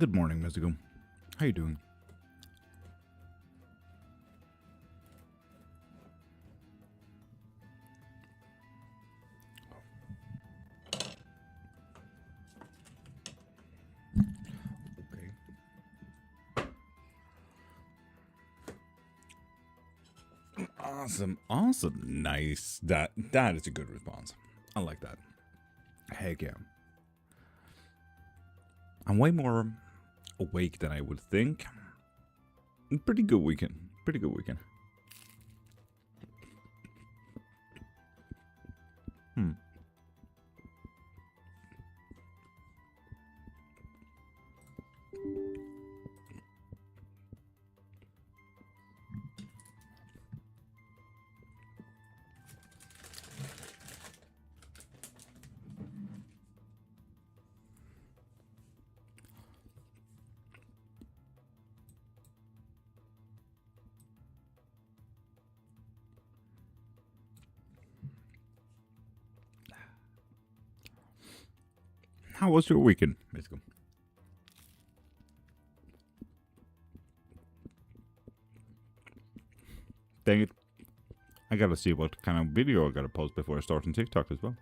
Good morning, mystical. How you doing? Okay. Awesome. Nice. That is a good response. I like that. Heck yeah. I'm way more awake than I would think. Pretty good weekend. How was your weekend, mystical? Dang it. I gotta see what kind of video I gotta post before I start on TikTok as well.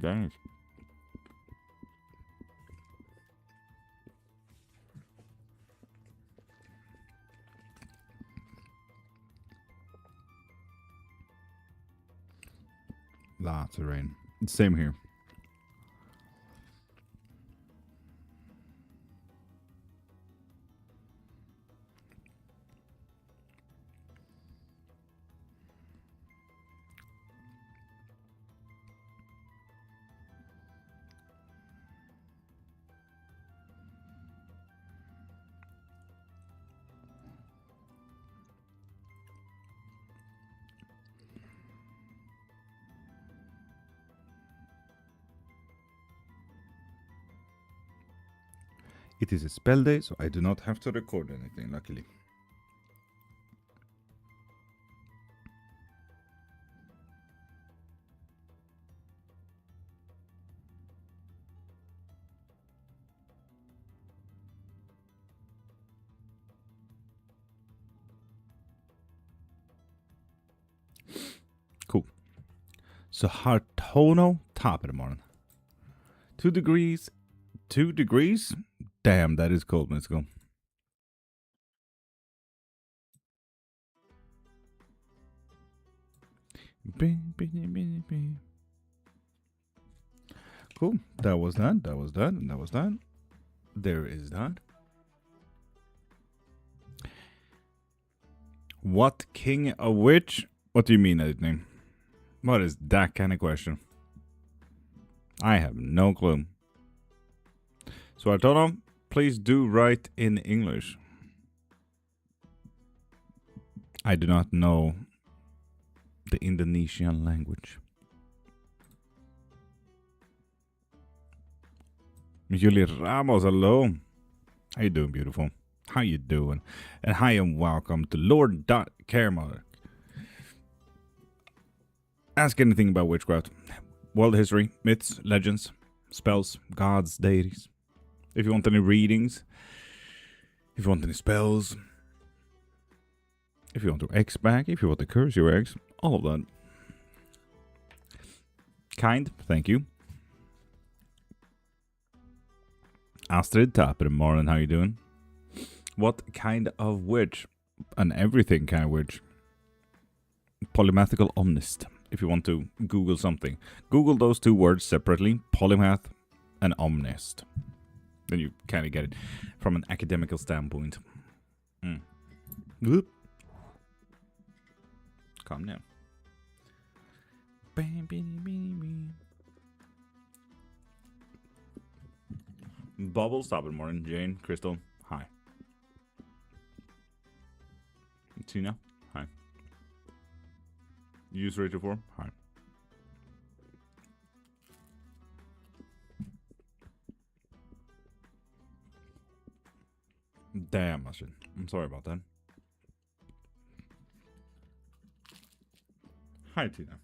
Dang it. Lots of rain. Same here. It is a spell day, so I do not have to record anything, luckily. Cool. Så Hartono top of the morning. 2 degrees. 2 degrees? Damn, that is cold. Let's go. Cool. That was that. There is that. What king of which? What do you mean, name? What is that kind of question? I have no clue. So Artono, please do write in English. I do not know the Indonesian language. Julie Ramos, hello. How you doing, beautiful? How you doing? And hi and welcome to Lord.Cairnmark. Ask anything about witchcraft, world history, myths, legends, spells, gods, deities. If you want any readings, if you want any spells, if you want your ex back, if you want to curse your ex, all of that. Kind, thank you. Astrid, top of the morning, how you doing? What kind of witch? An everything kind of witch. Polymathical omnist. If you want to Google something, Google those two words separately, polymath and omnist. Then you kind of get it from an academical standpoint. Whoop. Calm down. Bubbles, top of the morning. Jane, Crystal, hi. Tina, hi. User 84, hi. Damn, I'm sorry about that. Hi, Tina.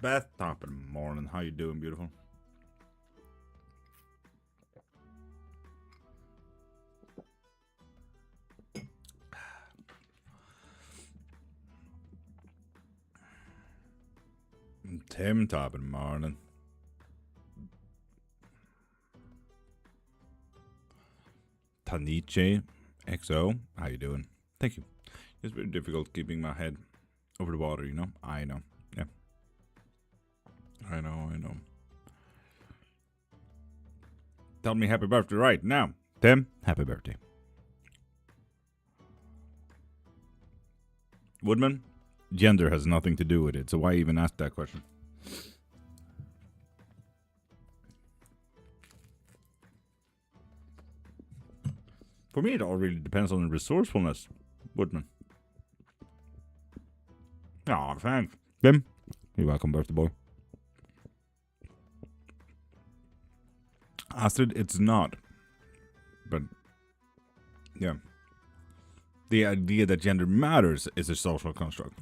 Beth, top of the morning. How you doing, beautiful? Tim, top of the morning. Taniche XO, how you doing? Thank you. It's very difficult keeping my head over the water, you know? I know. Yeah. I know. Tell me happy birthday right now. Tim, happy birthday. Woodman, gender has nothing to do with it, so why even ask that question? For me, it all really depends on the resourcefulness, Woodman. Aw, thanks. Tim, you're welcome, birthday boy. Astrid, it's not. But, yeah. The idea that gender matters is a social construct.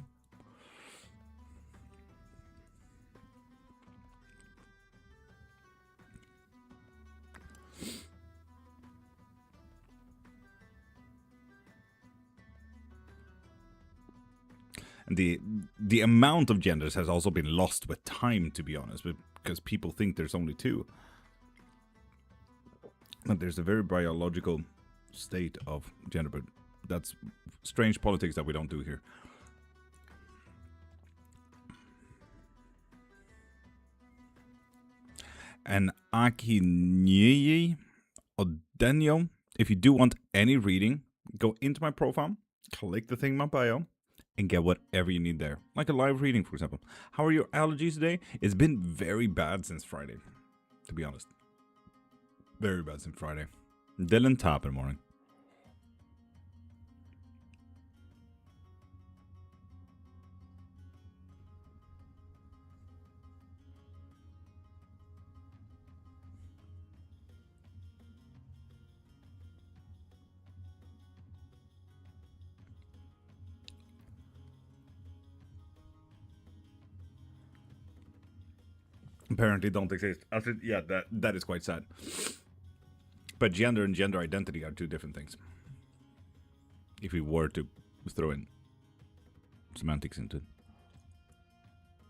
And the amount of genders has also been lost with time, to be honest, because people think there's only two. But there's a very biological state of gender, but that's strange politics that we don't do here. And Akinyi Odenyo, if you do want any reading, go into my profile, click the thing in my bio, and get whatever you need there. Like a live reading, for example. How are your allergies today? It's been very bad since Friday, to be honest. Very bad since Friday. Dylan, top in the morning. Apparently don't exist. I said, yeah, that is quite sad. But gender and gender identity are two different things. If we were to throw in semantics into it.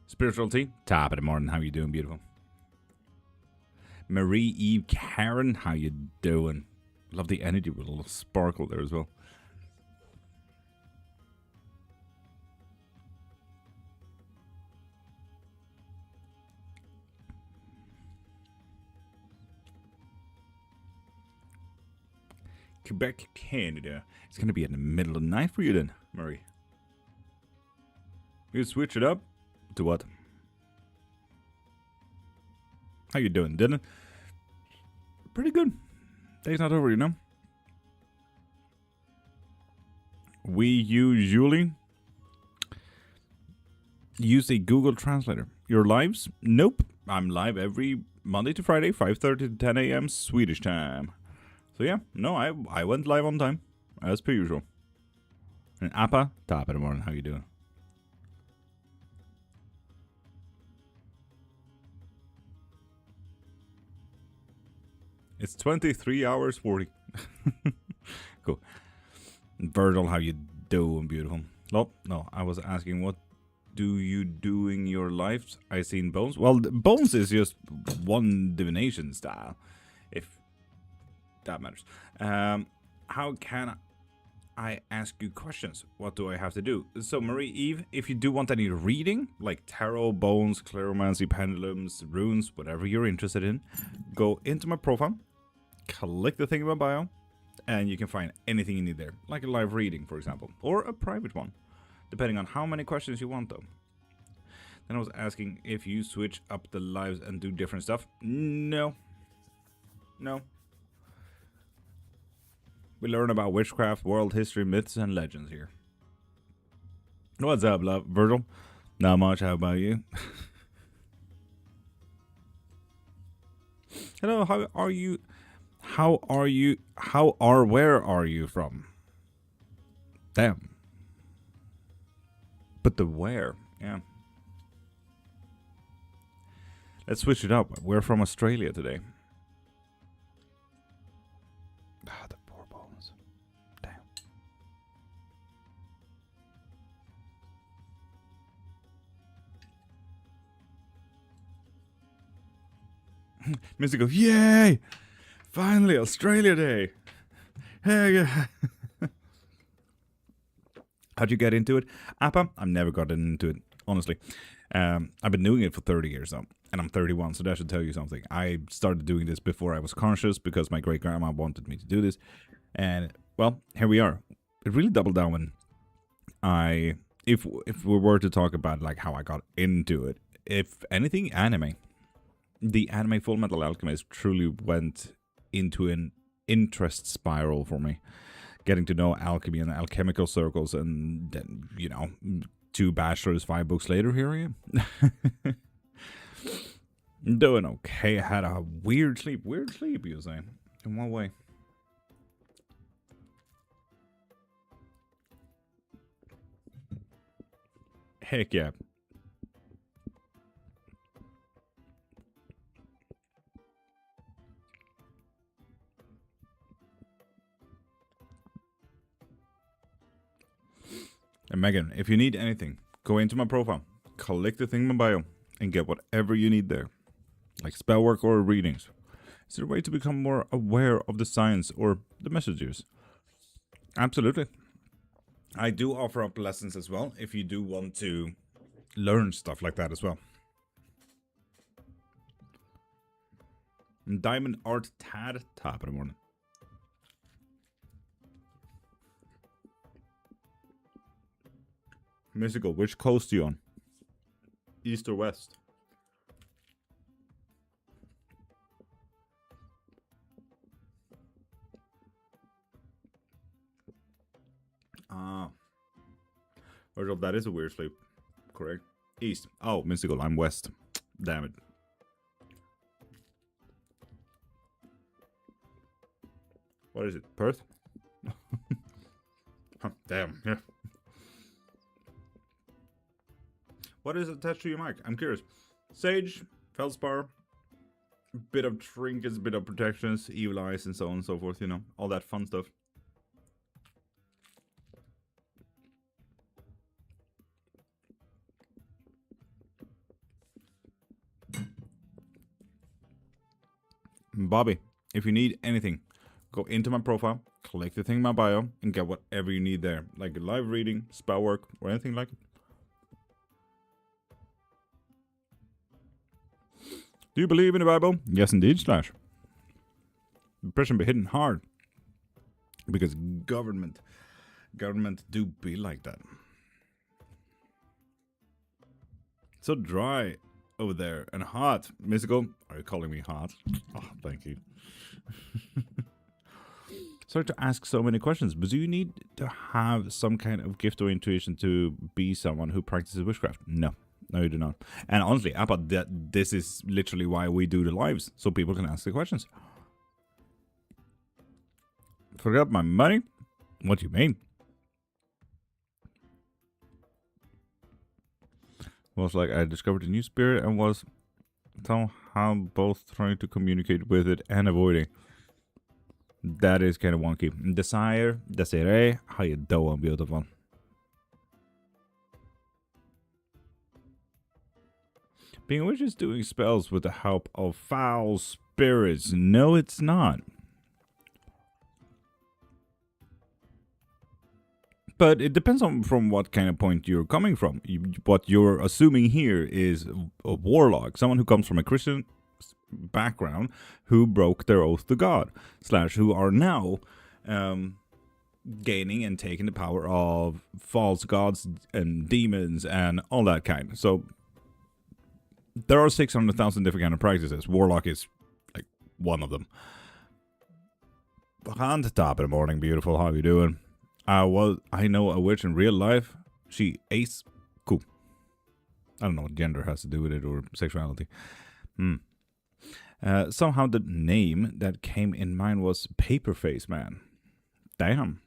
Spirituality, top of the morning. How you doing, beautiful? Marie Eve Karen, how you doing? Love the energy with a little sparkle there as well. Quebec, Canada. It's going to be in the middle of the night for you then, Murray. You switch it up to what? How you doing, Dylan? Pretty good. Day's not over, you know? We usually use a Google Translator. Your lives? Nope. I'm live every Monday to Friday, 5:30 to 10 a.m. Swedish time. So yeah, no, I went live on time, as per usual. And Appa, top of the morning, how you doing? It's 23 hours 40. Cool. Virgil, how you doing, beautiful? No, I was asking what do you do in your lives? I seen Bones. Well, Bones is just one divination style, if that matters. How can I ask you questions? What do I have to do? So, Marie Eve, if you do want any reading, like tarot, bones, cleromancy, pendulums, runes, whatever you're interested in, go into my profile, click the thing in my bio, and you can find anything you need there, like a live reading, for example, or a private one, depending on how many questions you want, though. Then I was asking if you switch up the lives and do different stuff. No. We learn about witchcraft, world history, myths, and legends here. What's up, love? Virgil? Not much. How about you? Hello, how are you? Where are you from? Damn. But the where, yeah. Let's switch it up. We're from Australia today. Ah, the poor bones. Damn. Mystical, yay! Finally, Australia Day! Hey, yeah. How'd you get into it? Appa, I've never gotten into it, honestly. I've been doing it for 30 years now, and I'm 31, so that should tell you something. I started doing this before I was conscious because my great-grandma wanted me to do this. And, well, here we are. It really doubled down when if we were to talk about like how I got into it, if anything, anime. The anime Full Metal Alchemist truly went into an interest spiral for me. Getting to know alchemy and alchemical circles, and then, 2 bachelors, 5 books later, here I am. Doing okay. I had a weird sleep, you say. In what way? Heck yeah. And Megan, if you need anything, go into my profile, click the thing in my bio, and get whatever you need there. Like spell work or readings. Is there a way to become more aware of the science or the messages? Absolutely. I do offer up lessons as well, if you do want to learn stuff like that as well. Diamond Art Tad, top of the morning. Mystical, which coast are you on? East or west? Virgil, that is a weird sleep. Correct. East. Oh, Mystical, I'm west. Damn it. What is it? Perth? Damn, yeah. What is attached to your mic? I'm curious. Sage, Feldspar, bit of trinkets, bit of protections, evil eyes, and so on and so forth, all that fun stuff. Bobby, if you need anything, go into my profile, click the thing in my bio, and get whatever you need there, like a live reading, spell work, or anything like it. Do you believe in the Bible? Yes, indeed, Slash. Depression be hitting hard. Because government do be like that. So dry over there and hot. Mystical, are you calling me hot? Oh, thank you. Sorry to ask so many questions, but do you need to have some kind of gift or intuition to be someone who practices witchcraft? No. No, you do not. And honestly, Appa, this is literally why we do the lives, so people can ask the questions. Forgot my money? What do you mean? Was like I discovered a new spirit and was somehow both trying to communicate with it and avoiding. That is kind of wonky. Desiree, how you doing, beautiful? Being a witch is doing spells with the help of foul spirits. No, it's not. But it depends on from what kind of point you're coming from. What you're assuming here is a warlock, someone who comes from a Christian background who broke their oath to God, / who are now gaining and taking the power of false gods and demons and all that kind. So there are 600,000 different kind of practices. Warlock is like one of them. On the top of the morning, beautiful. How you doing? I know a witch in real life. She ace. Cool. I don't know what gender has to do with it or sexuality. Somehow the name that came in mind was Paperface Man. Damn.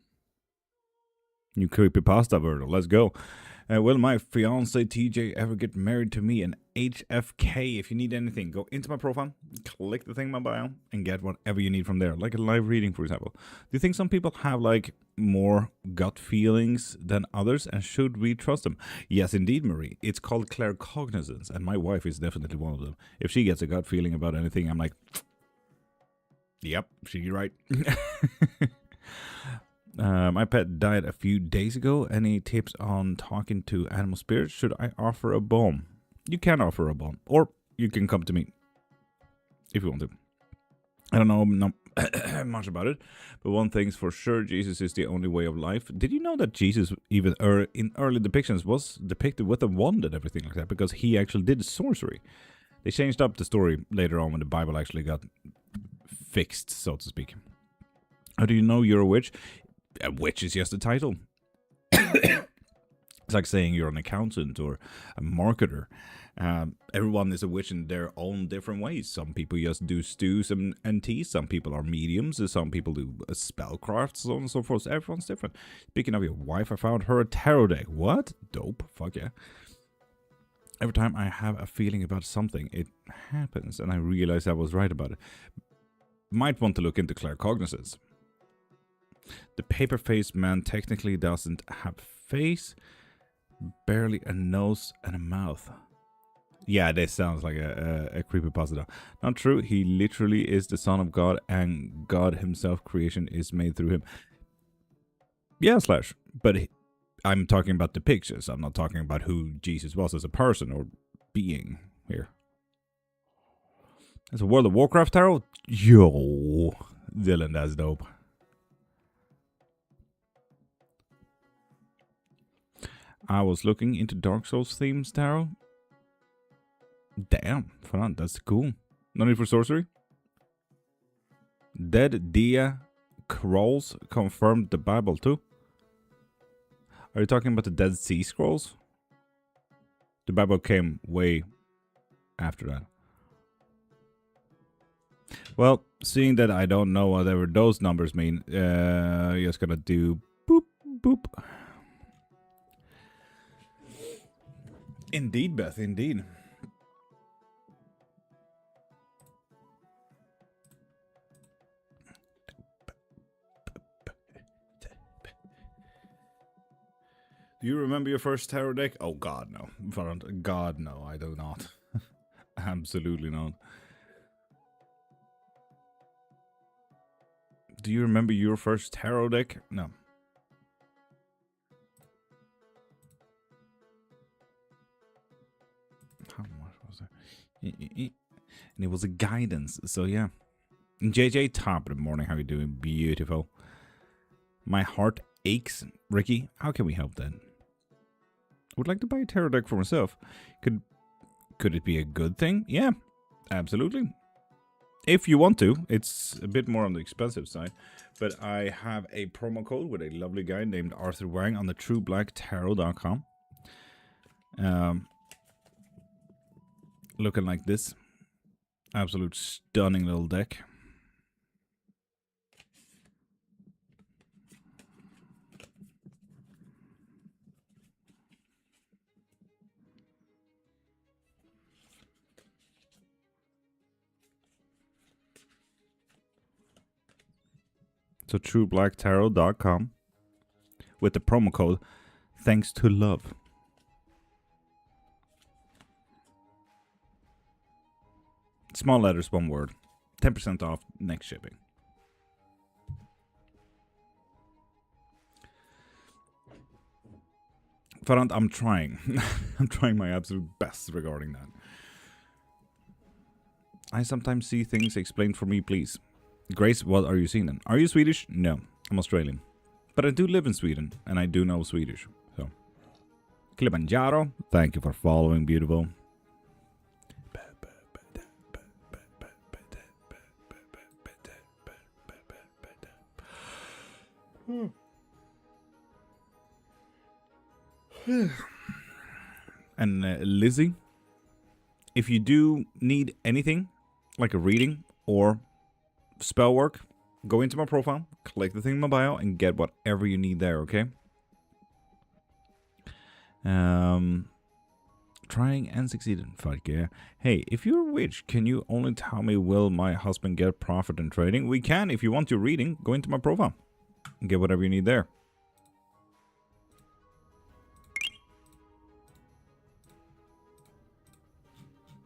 New creepypasta, Virgil. Let's go. Will my fiance TJ ever get married to me? And HFK, if you need anything, go into my profile, click the thing in my bio, and get whatever you need from there, like a live reading, for example. Do you think some people have like more gut feelings than others, and should we trust them? Yes, indeed, Marie. It's called claircognizance, and my wife is definitely one of them. If she gets a gut feeling about anything, I'm like, yep, she's right. My pet died a few days ago. Any tips on talking to animal spirits? Should I offer a bomb? You can offer a bomb, or you can come to me if you want to. I don't know much about it, but one thing's for sure: Jesus is the only way of life. Did you know that Jesus, even in early depictions, was depicted with a wand and everything like that, because he actually did sorcery? They changed up the story later on when the Bible actually got fixed, so to speak. How do you know you're a witch? A witch is just a title. It's like saying you're an accountant or a marketer. Everyone is a witch in their own different ways. Some people just do stews and teas. Some people are mediums. Some people do spellcraft, so on and so forth. So everyone's different. Speaking of your wife, I found her a tarot deck. What? Dope. Fuck yeah. Every time I have a feeling about something, it happens, and I realize I was right about it. Might want to look into claircognizance. The paper-faced man technically doesn't have face, barely a nose and a mouth. Yeah, this sounds like a creepypasta. Not true. He literally is the Son of God, and God himself, creation, is made through him. Yeah, Slash. But I'm talking about the pictures. I'm not talking about who Jesus was as a person or being here. It's a World of Warcraft tarot? Yo, Dylan, that's dope. I was looking into Dark Souls themes tarot. Damn, fun, that's cool. No need for sorcery. Dead Dia Scrolls confirmed the Bible too. Are you talking about the Dead Sea Scrolls? The Bible came way after that. Well, seeing that I don't know whatever those numbers mean, just gonna do boop, boop. Indeed, Beth, indeed. Do you remember your first tarot deck? Oh, God, no. God, no, I do not. Absolutely not. Do you remember your first tarot deck? No. How much was that? And it was a guidance, so yeah. JJ, top of the morning, how are you doing? Beautiful. My heart aches. Ricky, how can we help then? I would like to buy a tarot deck for myself. Could it be a good thing? Yeah, absolutely. If you want to. It's a bit more on the expensive side. But I have a promo code with a lovely guy named Arthur Wang on the trueblacktarot.com. Looking like this. Absolute stunning little deck. So trueblacktarot.com with the promo code thanks to love. Small letters, one word. 10% off next shipping. Farant, I'm trying. I'm trying my absolute best regarding that. I sometimes see things. Explain for me, please. Grace, what are you seeing then? Are you Swedish? No, I'm Australian. But I do live in Sweden, and I do know Swedish. So, Kilimanjaro, thank you for following, beautiful. And Lizzie, if you do need anything, like a reading or spell work, go into my profile, click the thing in my bio, and get whatever you need there, okay? Trying and succeeding. Fuck yeah. Hey, if you're a witch, can you only tell me, will my husband get profit in trading? We can. If you want your reading, go into my profile and get whatever you need there.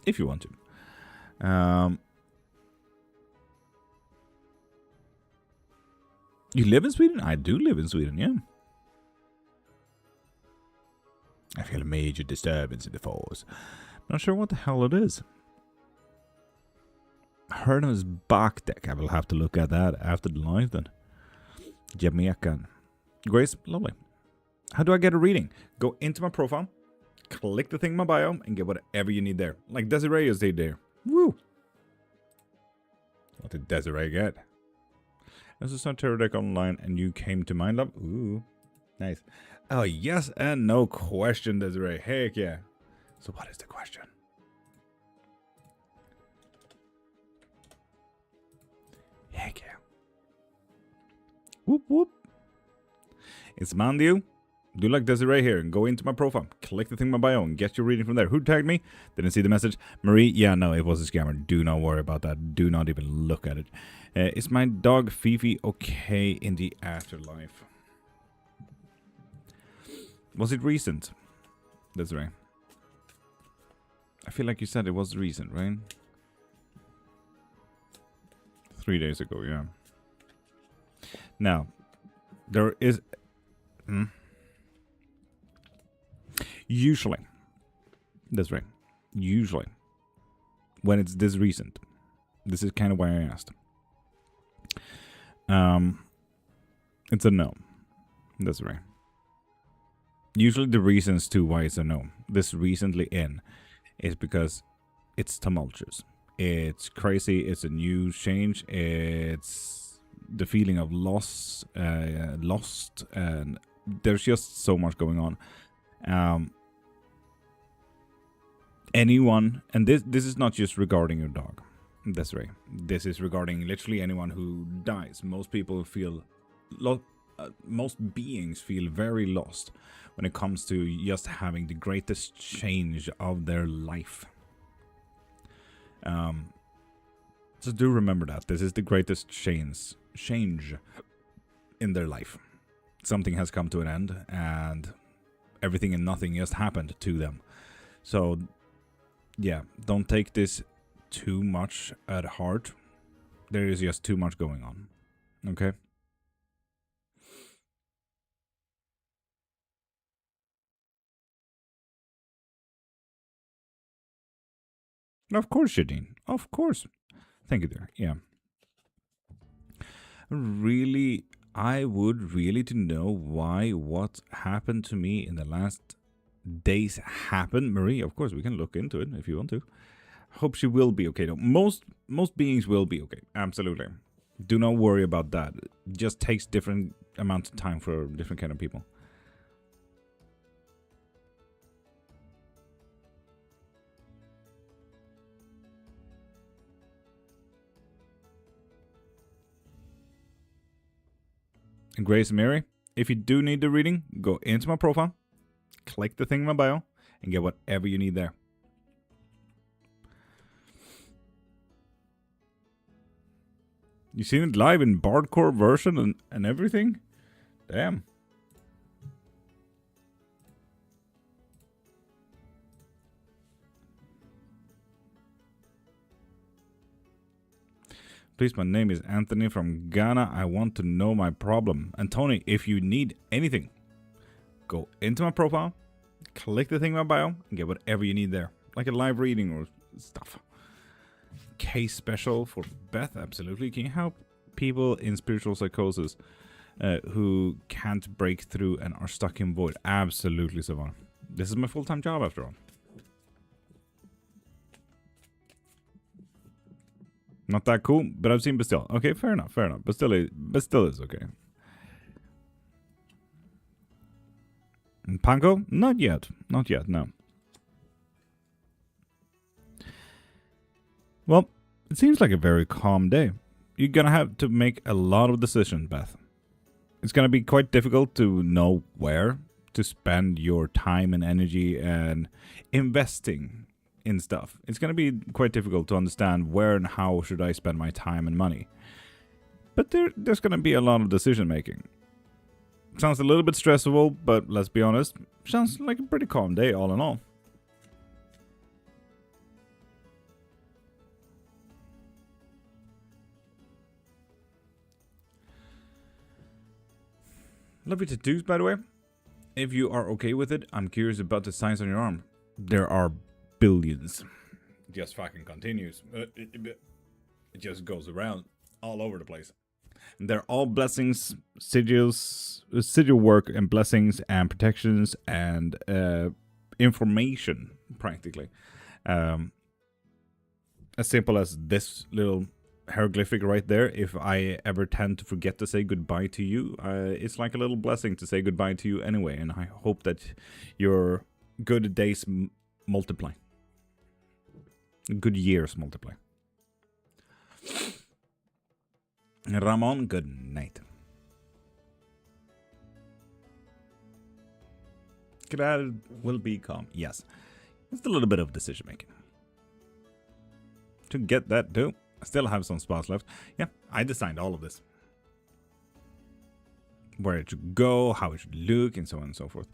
If you want to. You live in Sweden? I do live in Sweden, yeah. I feel a major disturbance in the force. Not sure what the hell it is. Hernos Bach deck. I will have to look at that after the live then. Jamaican. Grace, lovely. How do I get a reading? Go into my profile, click the thing in my bio, and get whatever you need there. Like Desiree is there. Woo! What did Desiree get? There's a Santerra deck online and you came to mind, love. Ooh. Nice. Oh, yes and no question, Desiree. Heck yeah. So what is the question? Heck yeah. Whoop whoop. It's Mandio. Do like Desiree here and go into my profile. Click the thing in my bio and get your reading from there. Who tagged me? Didn't see the message. Marie? Yeah, no, it was a scammer. Do not worry about that. Do not even look at it. Is my dog Fifi okay in the afterlife? Was it recent? Desiree. I feel like you said it was recent, right? 3 days ago, yeah. Now, there is... Usually, that's right. Usually, when it's this recent, this is kind of why I asked. It's a no. That's right. Usually, the reasons to why it's a no, this recently in, is because it's tumultuous. It's crazy. It's a new change. It's the feeling of loss, lost, and there's just so much going on. Anyone, and this is not just regarding your dog. That's right. This is regarding literally anyone who dies. Most people feel, most beings feel very lost when it comes to just having the greatest change of their life. So do remember that this is the greatest change in their life. Something has come to an end, and everything and nothing just happened to them. So, yeah, don't take this too much at heart. There is just too much going on. Okay? Of course, Shadeen. Of course. Thank you, dear. Yeah. Really, I would really to know why what happened to me in the last days happened. Marie, of course, we can look into it if you want to. Hope she will be okay though. Most beings will be okay. Absolutely. Do not worry about that. It just takes different amounts of time for different kind of people. And Grace and Mary, if you do need the reading, go into my profile, click the thing in my bio, and get whatever you need there. You seen it live in Bardcore version and everything? Damn. Please, my name is Anthony from Ghana. I want to know my problem. And Tony, if you need anything, go into my profile, click the thing in my bio, and get whatever you need there. Like a live reading or stuff. Case special for Beth, absolutely. Can you help people in spiritual psychosis who can't break through and are stuck in void? Absolutely, Savannah. This is my full-time job after all. Not that cool, but I've seen Bastille. Okay, fair enough. But still is okay. And Panko? Not yet, no. Well, it seems like a very calm day. You're gonna have to make a lot of decisions, Beth. It's gonna be quite difficult to know where to spend your time and energy and investing in stuff. It's going to be quite difficult to understand where and how should I spend my time and money. But there's going to be a lot of decision making. Sounds a little bit stressful, but let's be honest, sounds like a pretty calm day all in all. Lovely tattoos, by the way. If you are okay with it, I'm curious about the signs on your arm. There are billions. It just fucking continues. It just goes around all over the place. And they're all blessings, sigil work and blessings and protections and information, practically. As simple as this little hieroglyphic right there. If I ever tend to forget to say goodbye to you, it's like a little blessing to say goodbye to you anyway, and I hope that your good days multiply, good years multiply. Ramon, good night. Glad will be calm. Yes, it's a little bit of decision making to get that too. I still have some spots left. Yeah, I designed all of this. Where it should go, how it should look, and so on and so forth.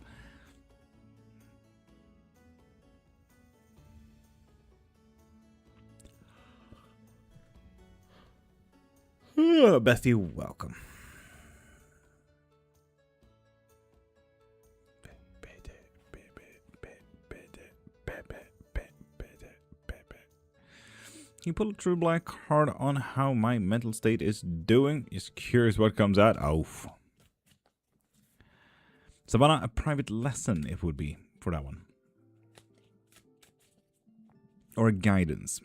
Oh, Bethy, welcome. Can you pull a true black card on how my mental state is doing? Just curious what comes out. Oh. Savannah, a private lesson it would be for that one. Or a guidance.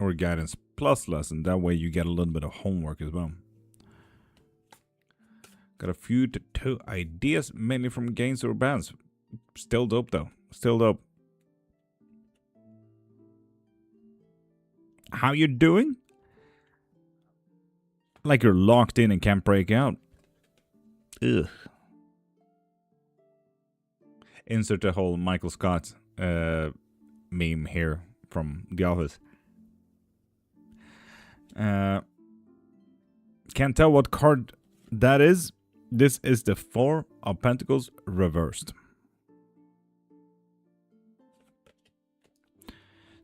Or a guidance plus lesson. That way you get a little bit of homework as well. Got a few tattoo ideas, mainly from games or bands. Still dope though. Still dope. How you doing? Like you're locked in and can't break out. Ugh. Insert a whole Michael Scott meme here from The Office. Can't tell what card that is. This is the Four of Pentacles reversed.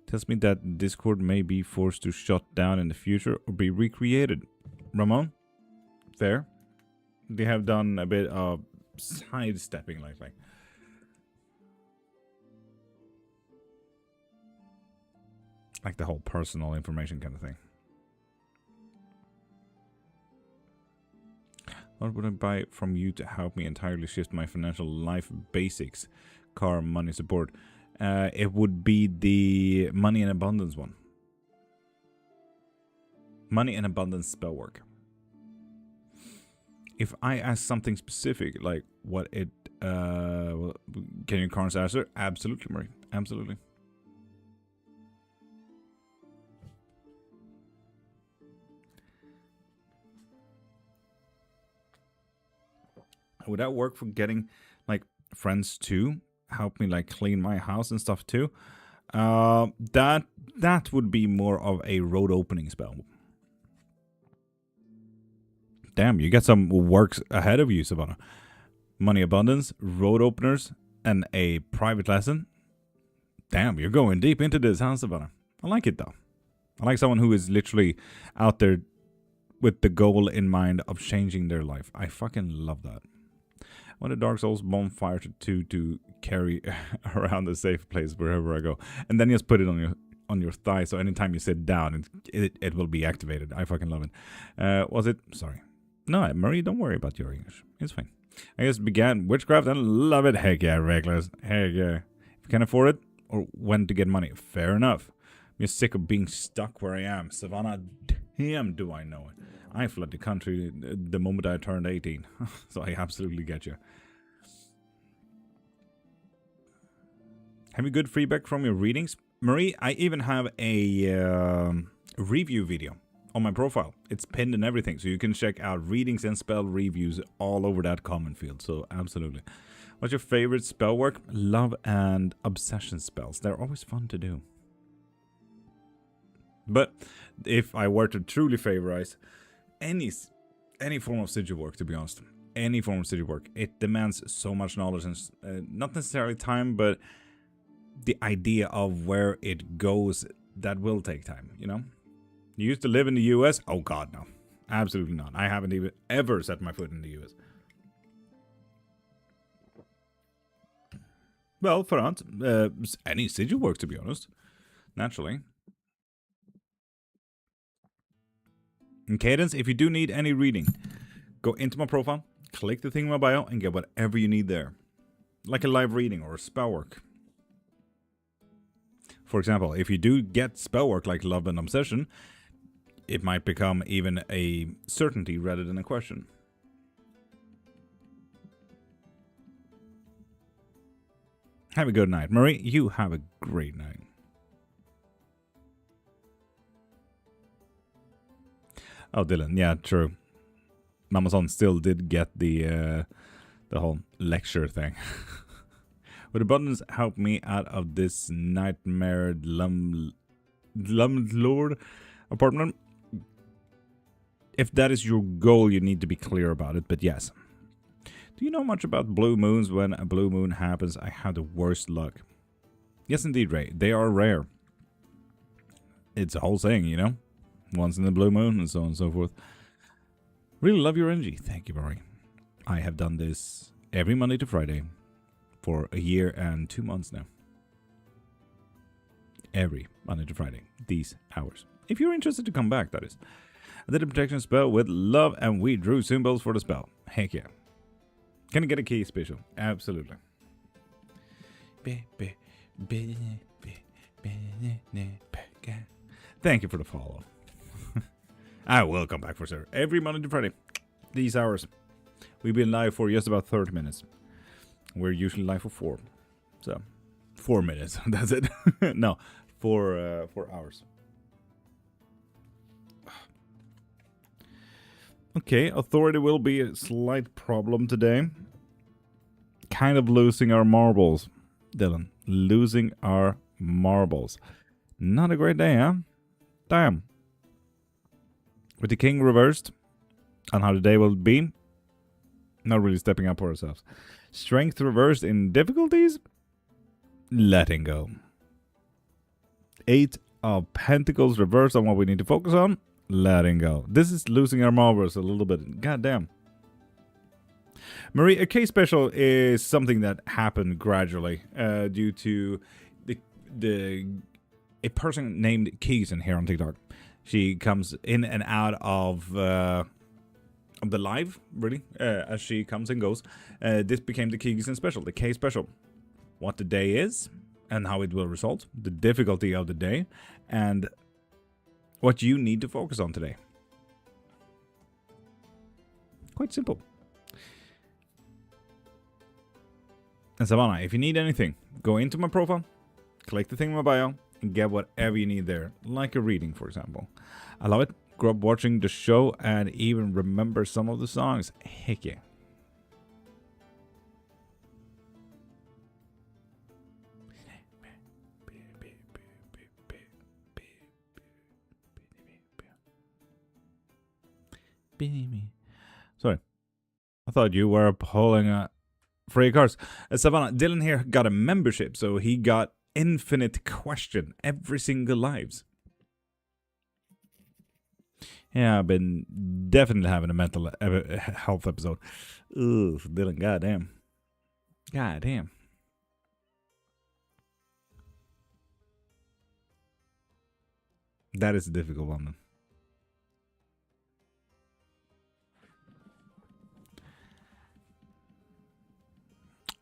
Tells me that Discord may be forced to shut down in the future or be recreated. Ramon? Fair. They have done a bit of sidestepping lately. Like the whole personal information kind of thing. What would I buy from you to help me entirely shift my financial life basics? Car, money, support. It would be the Money and Abundance one. Money and Abundance spell work. If I ask something specific, like what it... can your cards answer? Absolutely, Marie. Absolutely. Would that work for getting, like, friends too? Help me like clean my house and stuff too. That would be more of a road opening spell. Damn, you got some works ahead of you, Savannah. Money abundance, road openers, and a private lesson. Damn, you're going deep into this, huh, Savannah? I like it though. I like someone who is literally out there with the goal in mind of changing their life. I fucking love that. I want a Dark Souls bonfire to carry around a safe place wherever I go, and then just put it on your thigh, so anytime you sit down, it will be activated. I fucking love it. Was it? Sorry, no, Marie, don't worry about your English. It's fine. I just began Witchcraft and love it. Heck yeah, reckless. Heck yeah. If you can afford it or when to get money, fair enough. I'm just sick of being stuck where I am. Savannah, damn, do I know it. I fled the country the moment I turned 18, so I absolutely get you. Have you good feedback from your readings? Marie, I even have a review video on my profile. It's pinned and everything, so you can check out readings and spell reviews all over that comment field. So absolutely. What's your favorite spell work? Love and obsession spells. They're always fun to do. But if I were to truly favorize any form of sigil work, to be honest, any form of sigil work, it demands so much knowledge and not necessarily time, but the idea of where it goes, that will take time, you know? You used to live in the US? Oh god, no. Absolutely not. I haven't even ever set my foot in the US. Well, for us, any sigil work, to be honest. Naturally. In Cadence, if you do need any reading, go into my profile, click the thing in my bio, and get whatever you need there. Like a live reading or a spell work. For example, if you do get spell work like Love and Obsession, it might become even a certainty rather than a question. Have a good night. Marie, you have a great night. Oh, Dylan, yeah, true. Amazon still did get the whole lecture thing. Would abundance help me out of this nightmare Lord apartment? If that is your goal, you need to be clear about it, but yes. Do you know much about blue moons? When a blue moon happens, I have the worst luck. Yes, indeed, Ray. They are rare. It's a whole thing, you know? Once in the blue moon and so on and so forth. Really love your energy. Thank you, Marie. I have done this every Monday to Friday for a year and 2 months now. Every Monday to Friday. These hours. If you're interested to come back, that is. I did a protection spell with love and we drew symbols for the spell. Heck yeah. Can I get a key special? Absolutely. Thank you for the follow. I will come back for sure. Every Monday to Friday. These hours. We've been live for just about 30 minutes. We're usually live for 4. So, 4 minutes. That's it. No, 4 hours. Okay, authority will be a slight problem today. Kind of losing our marbles, Dylan. Losing our marbles. Not a great day, huh? Damn. With the king reversed, on how the day will be, not really stepping up for ourselves. Strength reversed in difficulties, letting go. 8 of Pentacles reversed on what we need to focus on, letting go. This is losing our marbles a little bit. God damn. Marie, a case special is something that happened gradually due to a person named Keys in here on TikTok. She comes in and out of the live, really, as she comes and goes. This became the Keys and special, the K special. What the day is and how it will result, the difficulty of the day, and what you need to focus on today. Quite simple. And Savannah, if you need anything, go into my profile, click the thing in my bio, and get whatever you need there, like a reading, for example. I love it. Grew up watching the show and even remember some of the songs. Heck yeah. Sorry. I thought you were pulling free cards. Savannah, Dylan here got a membership, so he got infinite question every single lives. Yeah, I've been definitely having a mental health episode. Ugh, Dylan, goddamn. Goddamn. That is a difficult one, then.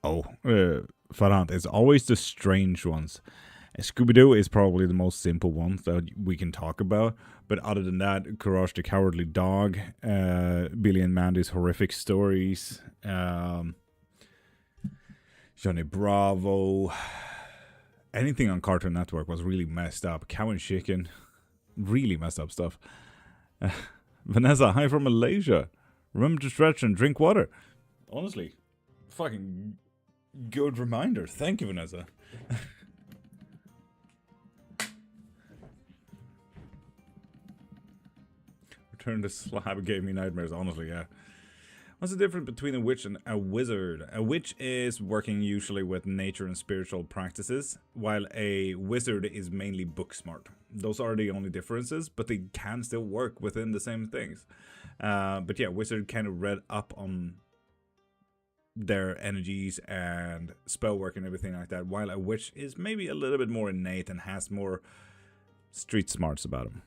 Oh, Farhant, it's always the strange ones. Scooby-Doo is probably the most simple one that we can talk about. But other than that, Courage the Cowardly Dog, Billy and Mandy's horrific stories, Johnny Bravo, anything on Cartoon Network was really messed up. Cow and Chicken, really messed up stuff. Vanessa, hi from Malaysia. Remember to stretch and drink water. Honestly, fucking good reminder. Thank you, Vanessa. Return to Slab gave me nightmares, honestly, yeah. What's the difference between a witch and a wizard? A witch is working usually with nature and spiritual practices, while a wizard is mainly book smart. Those are the only differences, but they can still work within the same things. But yeah, wizard kind of read up on their energies and spell work and everything like that, while a witch is maybe a little bit more innate and has more street smarts about them.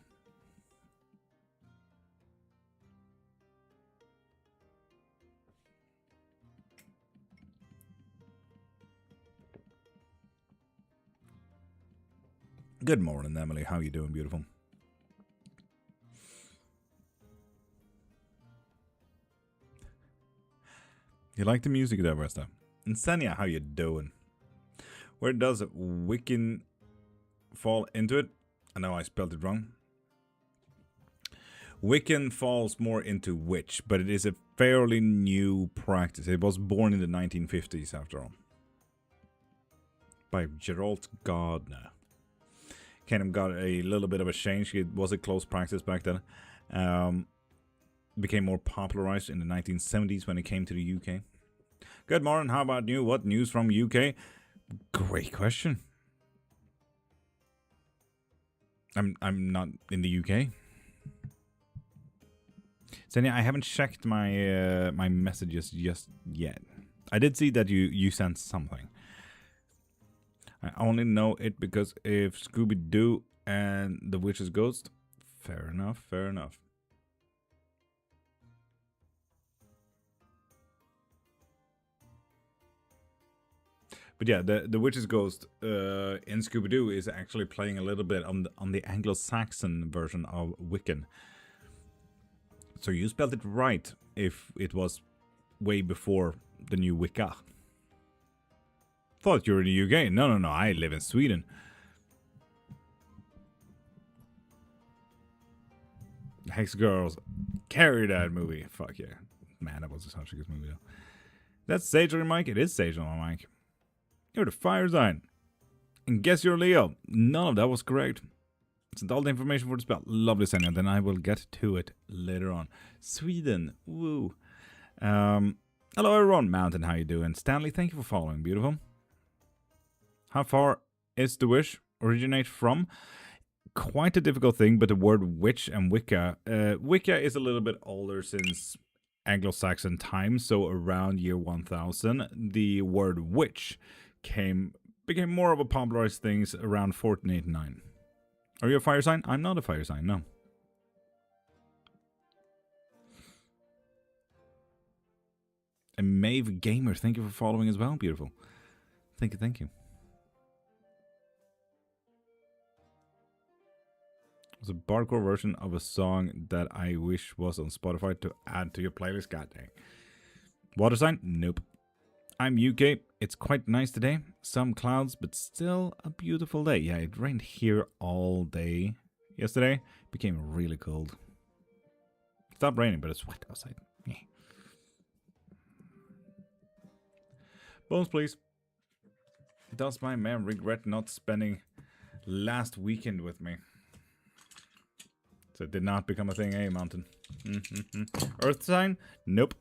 Good morning, Emily. How you doing, beautiful? You like the music there, Vesta? And Sanya, how you doing? Where does Wiccan fall into it? I know I spelled it wrong. Wiccan falls more into witch, but it is a fairly new practice. It was born in the 1950s, after all. By Gerald Gardner. Kind of got a little bit of a change. It was a close practice back then. Became more popularized in the 1970s when it came to the UK. Good morning, how about you? What news from UK? Great question. I'm not in the UK. Senya, I haven't checked my my messages just yet. I did see that you sent something. I only know it because if Scooby-Doo and the Witch's Ghost, fair enough, fair enough. But yeah, the Witch's Ghost in Scooby-Doo is actually playing a little bit on the Anglo-Saxon version of Wiccan. So you spelled it right if it was way before the new Wicca. Thought you were in the UK. No, I live in Sweden. Hex Girls, carry that movie. Fuck yeah. Man, that was such a good movie though. That's Sage on your mic? It is Sage on my mic. You're the fire sign. And guess you're Leo. None of that was correct. Sent all the information for the spell. Lovely, Senna. Then I will get to it later on. Sweden. Woo. Hello everyone. Mountain, how you doing? Stanley, thank you for following. Beautiful. How far is the wish originate from? Quite a difficult thing, but the word witch and Wicca. Wicca is a little bit older since Anglo-Saxon times, so around year 1000. The word witch became more of a popularized thing around 1489. Are you a fire sign? I'm not a fire sign, no. And Maeve Gamer, thank you for following as well. Beautiful. Thank you, thank you. It's a hardcore version of a song that I wish was on Spotify to add to your playlist. God dang. Water sign? Nope. I'm UK. It's quite nice today. Some clouds, but still a beautiful day. Yeah, it rained here all day yesterday. It became really cold. It stopped raining, but it's wet outside. Yeah. Bones, please. Does my man regret not spending last weekend with me? So it did not become a thing, eh, Mountain? Earth sign? Nope.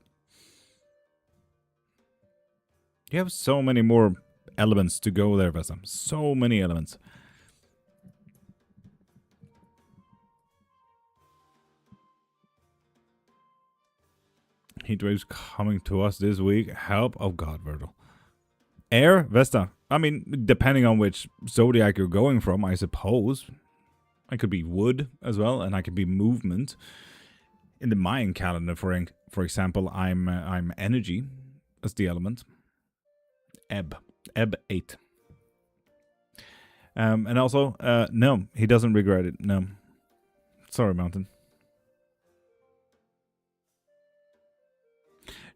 You have so many more elements to go there, Vesa. So many elements. Heatwaves coming to us this week. Help. Oh god, Virgil. Air, Vesta. I mean, depending on which zodiac you're going from, I suppose. I could be wood as well, and I could be movement. In the Mayan calendar, for example, I'm energy as the element. Ebb 8. And also, no, he doesn't regret it. No, sorry, Mountain.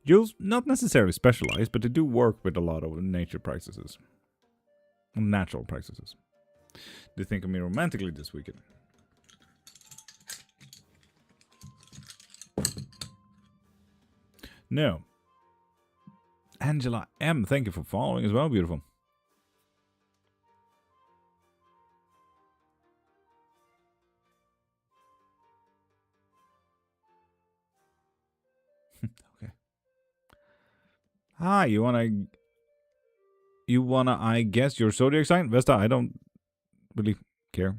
Jules, not necessarily specialized, but they do work with a lot of nature practices, natural practices. Do you think of me romantically this weekend? No. Angela M, thank you for following as well, beautiful. Okay. Hi, you wanna I guess your zodiac sign? Vesta, I don't really care.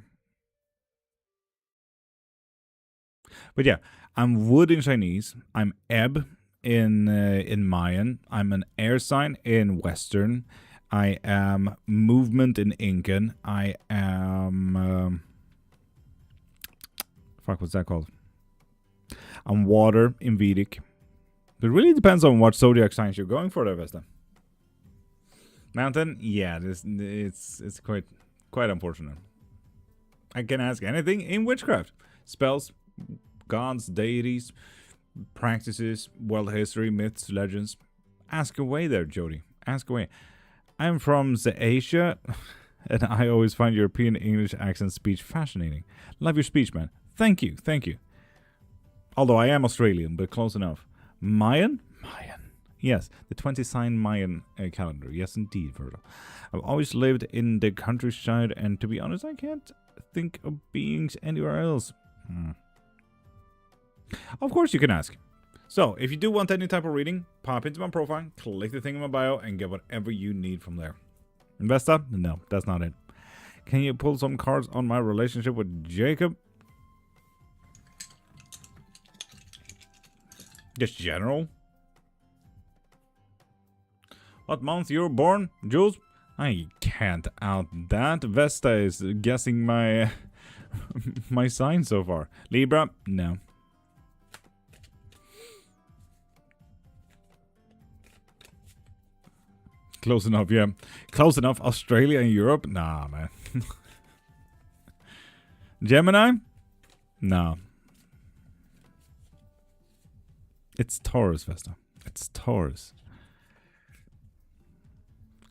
But yeah, I'm wood in Chinese. I'm ebb in Mayan. I'm an air sign in Western. I am movement in Incan. I am fuck, what's that called? I'm water in Vedic. It really depends on what zodiac signs you're going for, there, Vesta. Mountain, yeah, it's quite unfortunate. I can ask anything in witchcraft: spells, gods, deities, practices, world history, myths, legends. Ask away there, Jody. Ask away. I'm from Asia, and I always find European English accent speech fascinating. Love your speech, man. Thank you, thank you. Although I am Australian, but close enough. Mayan? Mayan. Yes, the 20-sign Mayan calendar. Yes, indeed, Virgil. I've always lived in the countryside, and to be honest, I can't think of beings anywhere else. Of course you can ask. So, if you do want any type of reading, pop into my profile, click the thing in my bio, and get whatever you need from there. Investa? No, that's not it. Can you pull some cards on my relationship with Jacob? Just general? What month you were born, Jules? I can't out that. Vesta is guessing my my sign so far. Libra? No. Close enough, yeah. Close enough. Australia and Europe? Nah, man. Gemini? No. It's Taurus, Vesta. It's Taurus.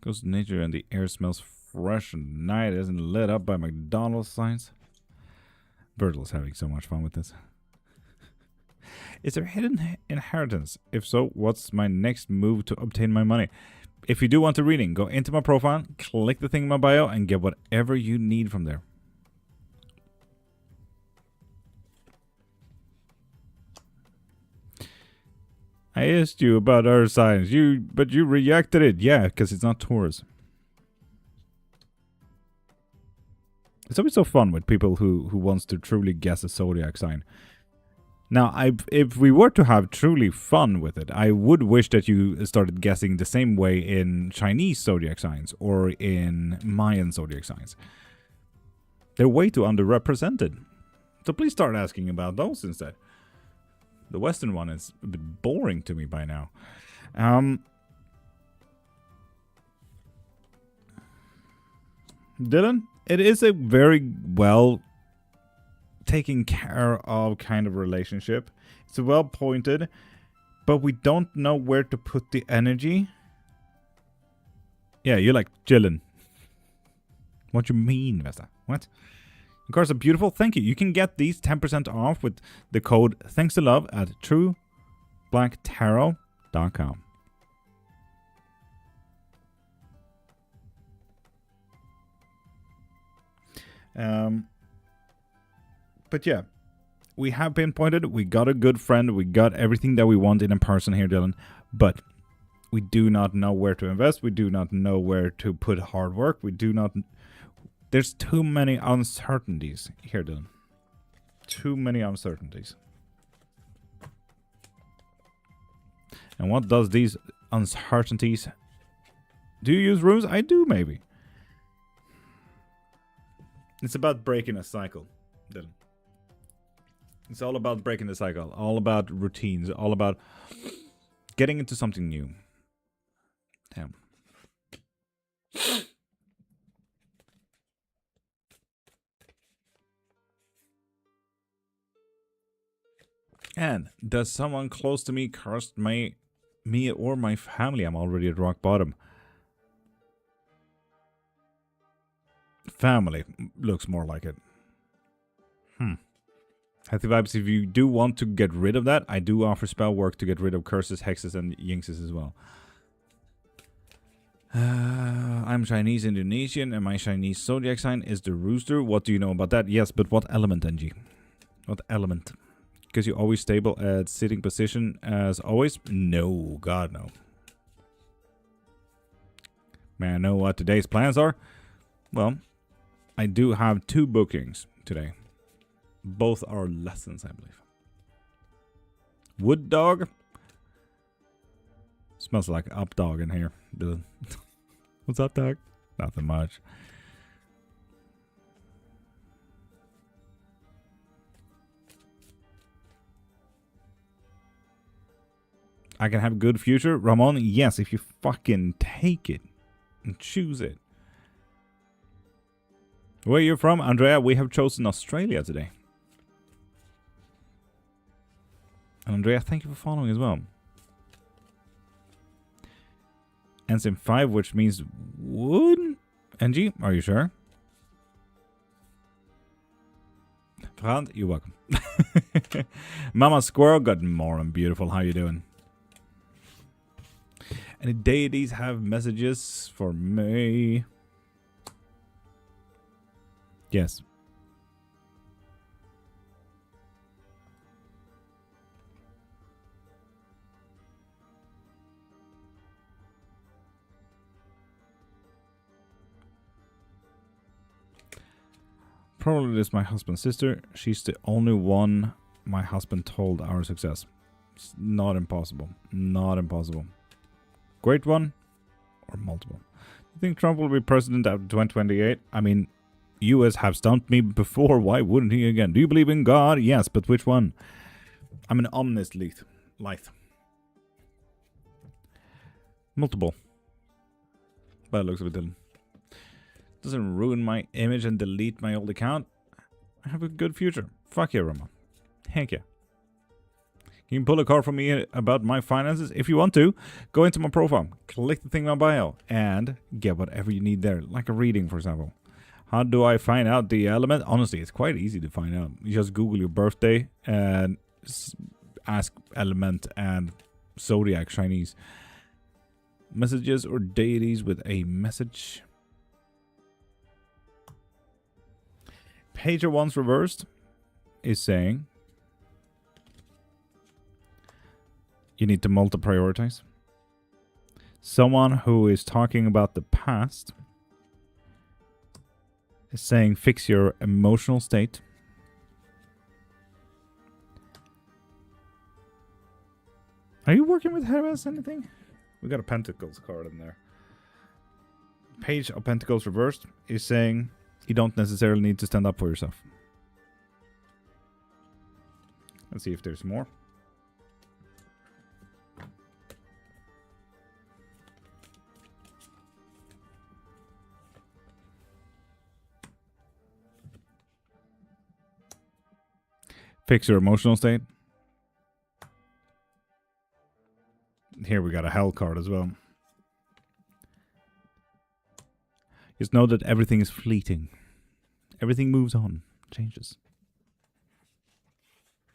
Goes to nature and the air smells fresh and the night isn't lit up by McDonald's signs. Virgil's having so much fun with this. Is there hidden inheritance? If so, what's my next move to obtain my money? If you do want a reading, go into my profile, click the thing in my bio, and get whatever you need from there. I asked you about our signs, but you rejected it. Yeah, because it's not Taurus. It's always so fun with people who wants to truly guess a zodiac sign. Now, if we were to have truly fun with it, I would wish that you started guessing the same way in Chinese zodiac signs or in Mayan zodiac signs. They're way too underrepresented. So please start asking about those instead. The Western one is a bit boring to me by now. Dylan, it is a very well taken care of kind of relationship. It's well pointed, but we don't know where to put the energy. Yeah, you're like chillin'. What you mean, Vesta? What? The cards are beautiful. Thank you. You can get these 10% off with the code thanks to love at trueblacktarot.com. But yeah, we have pinpointed. We got a good friend. We got everything that we want in a person here, Dylan. But we do not know where to invest. We do not know where to put hard work. We do not. There's too many uncertainties here, Dylan. Too many uncertainties. And what does these uncertainties? Do you use runes? I do, maybe. It's about breaking a cycle, Dylan. It's all about breaking the cycle. All about routines. All about getting into something new. Damn. And does someone close to me curse me or my family? I'm already at rock bottom. Family looks more like it. Healthy vibes. If you do want to get rid of that, I do offer spell work to get rid of curses, hexes, and jinxes as well. I'm Chinese Indonesian, and my Chinese zodiac sign is the rooster. What do you know about that? Yes, but what element, NG? What element? Because you're always stable at sitting position as always? No, God no. May I know what today's plans are? Well, I do have 2 bookings today. Both are lessons, I believe. Wood dog? Smells like up dog in here. What's up, dog? Nothing much. I can have a good future, Ramon. Yes, if you fucking take it and choose it. Where you're from, Andrea? We have chosen Australia today. And Andrea, thank you for following as well. Ends in 5, which means wood. NG, are you sure? Frant, you're welcome. Mama Squirrel, good morning, beautiful. How you doing? Any deities have messages for me? Yes. Probably this is my husband's sister. She's the only one my husband told our success. It's not impossible. Not impossible. Great one or multiple. You think Trump will be president after 2028? I mean, US have stumped me before. Why wouldn't he again? Do you believe in God? Yes, but which one? I'm an omnist lithe. Multiple. But it looks a bit different. Doesn't ruin my image and delete my old account. I have a good future. Fuck yeah, Roma. Heck yeah. You can pull a card from me about my finances if you want to. Go into my profile, click the thing in my bio, and get whatever you need there, like a reading, for example. How do I find out the element? Honestly, it's quite easy to find out. You just Google your birthday and ask element and zodiac Chinese. Messages or deities with a message. Pager once reversed is saying you need to multi-prioritize. Someone who is talking about the past is saying fix your emotional state. Are you working with Hermes anything? We got a Pentacles card in there. Page of Pentacles reversed is saying you don't necessarily need to stand up for yourself. Let's see if there's more. Fix your emotional state. Here we got a hell card as well. Just know that everything is fleeting. Everything moves on, changes.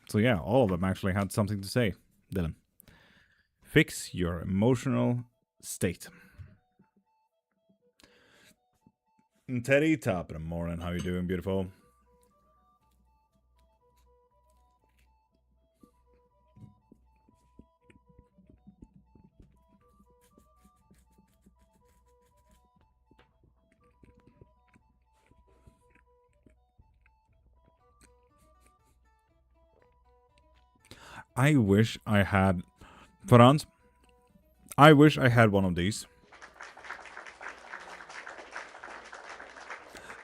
So yeah, all of them actually had something to say, Dylan. Fix your emotional state. And Teddy, top of the morning. How you doing, beautiful? I wish I had, Franz, I wish I had one of these.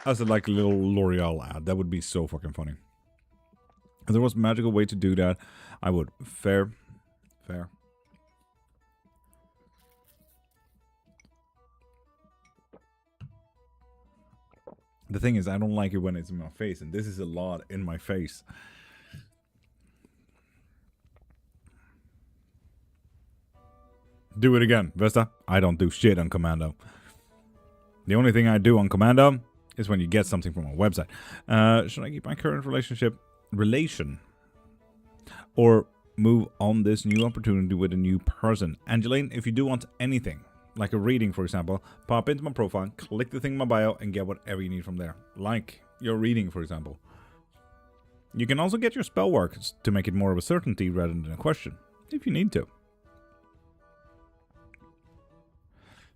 As a like little L'Oreal ad. That would be so fucking funny. If there was a magical way to do that, I would. Fair. The thing is, I don't like it when it's in my face, and this is a lot in my face. Do it again, Vesta. I don't do shit on Commando. The only thing I do on Commando is when you get something from a website. Should I keep my current relationship relation or move on this new opportunity with a new person. Angeline, if you do want anything, like a reading for example, pop into my profile, click the thing in my bio and get whatever you need from there. Like your reading for example. You can also get your spell work to make it more of a certainty rather than a question, if you need to.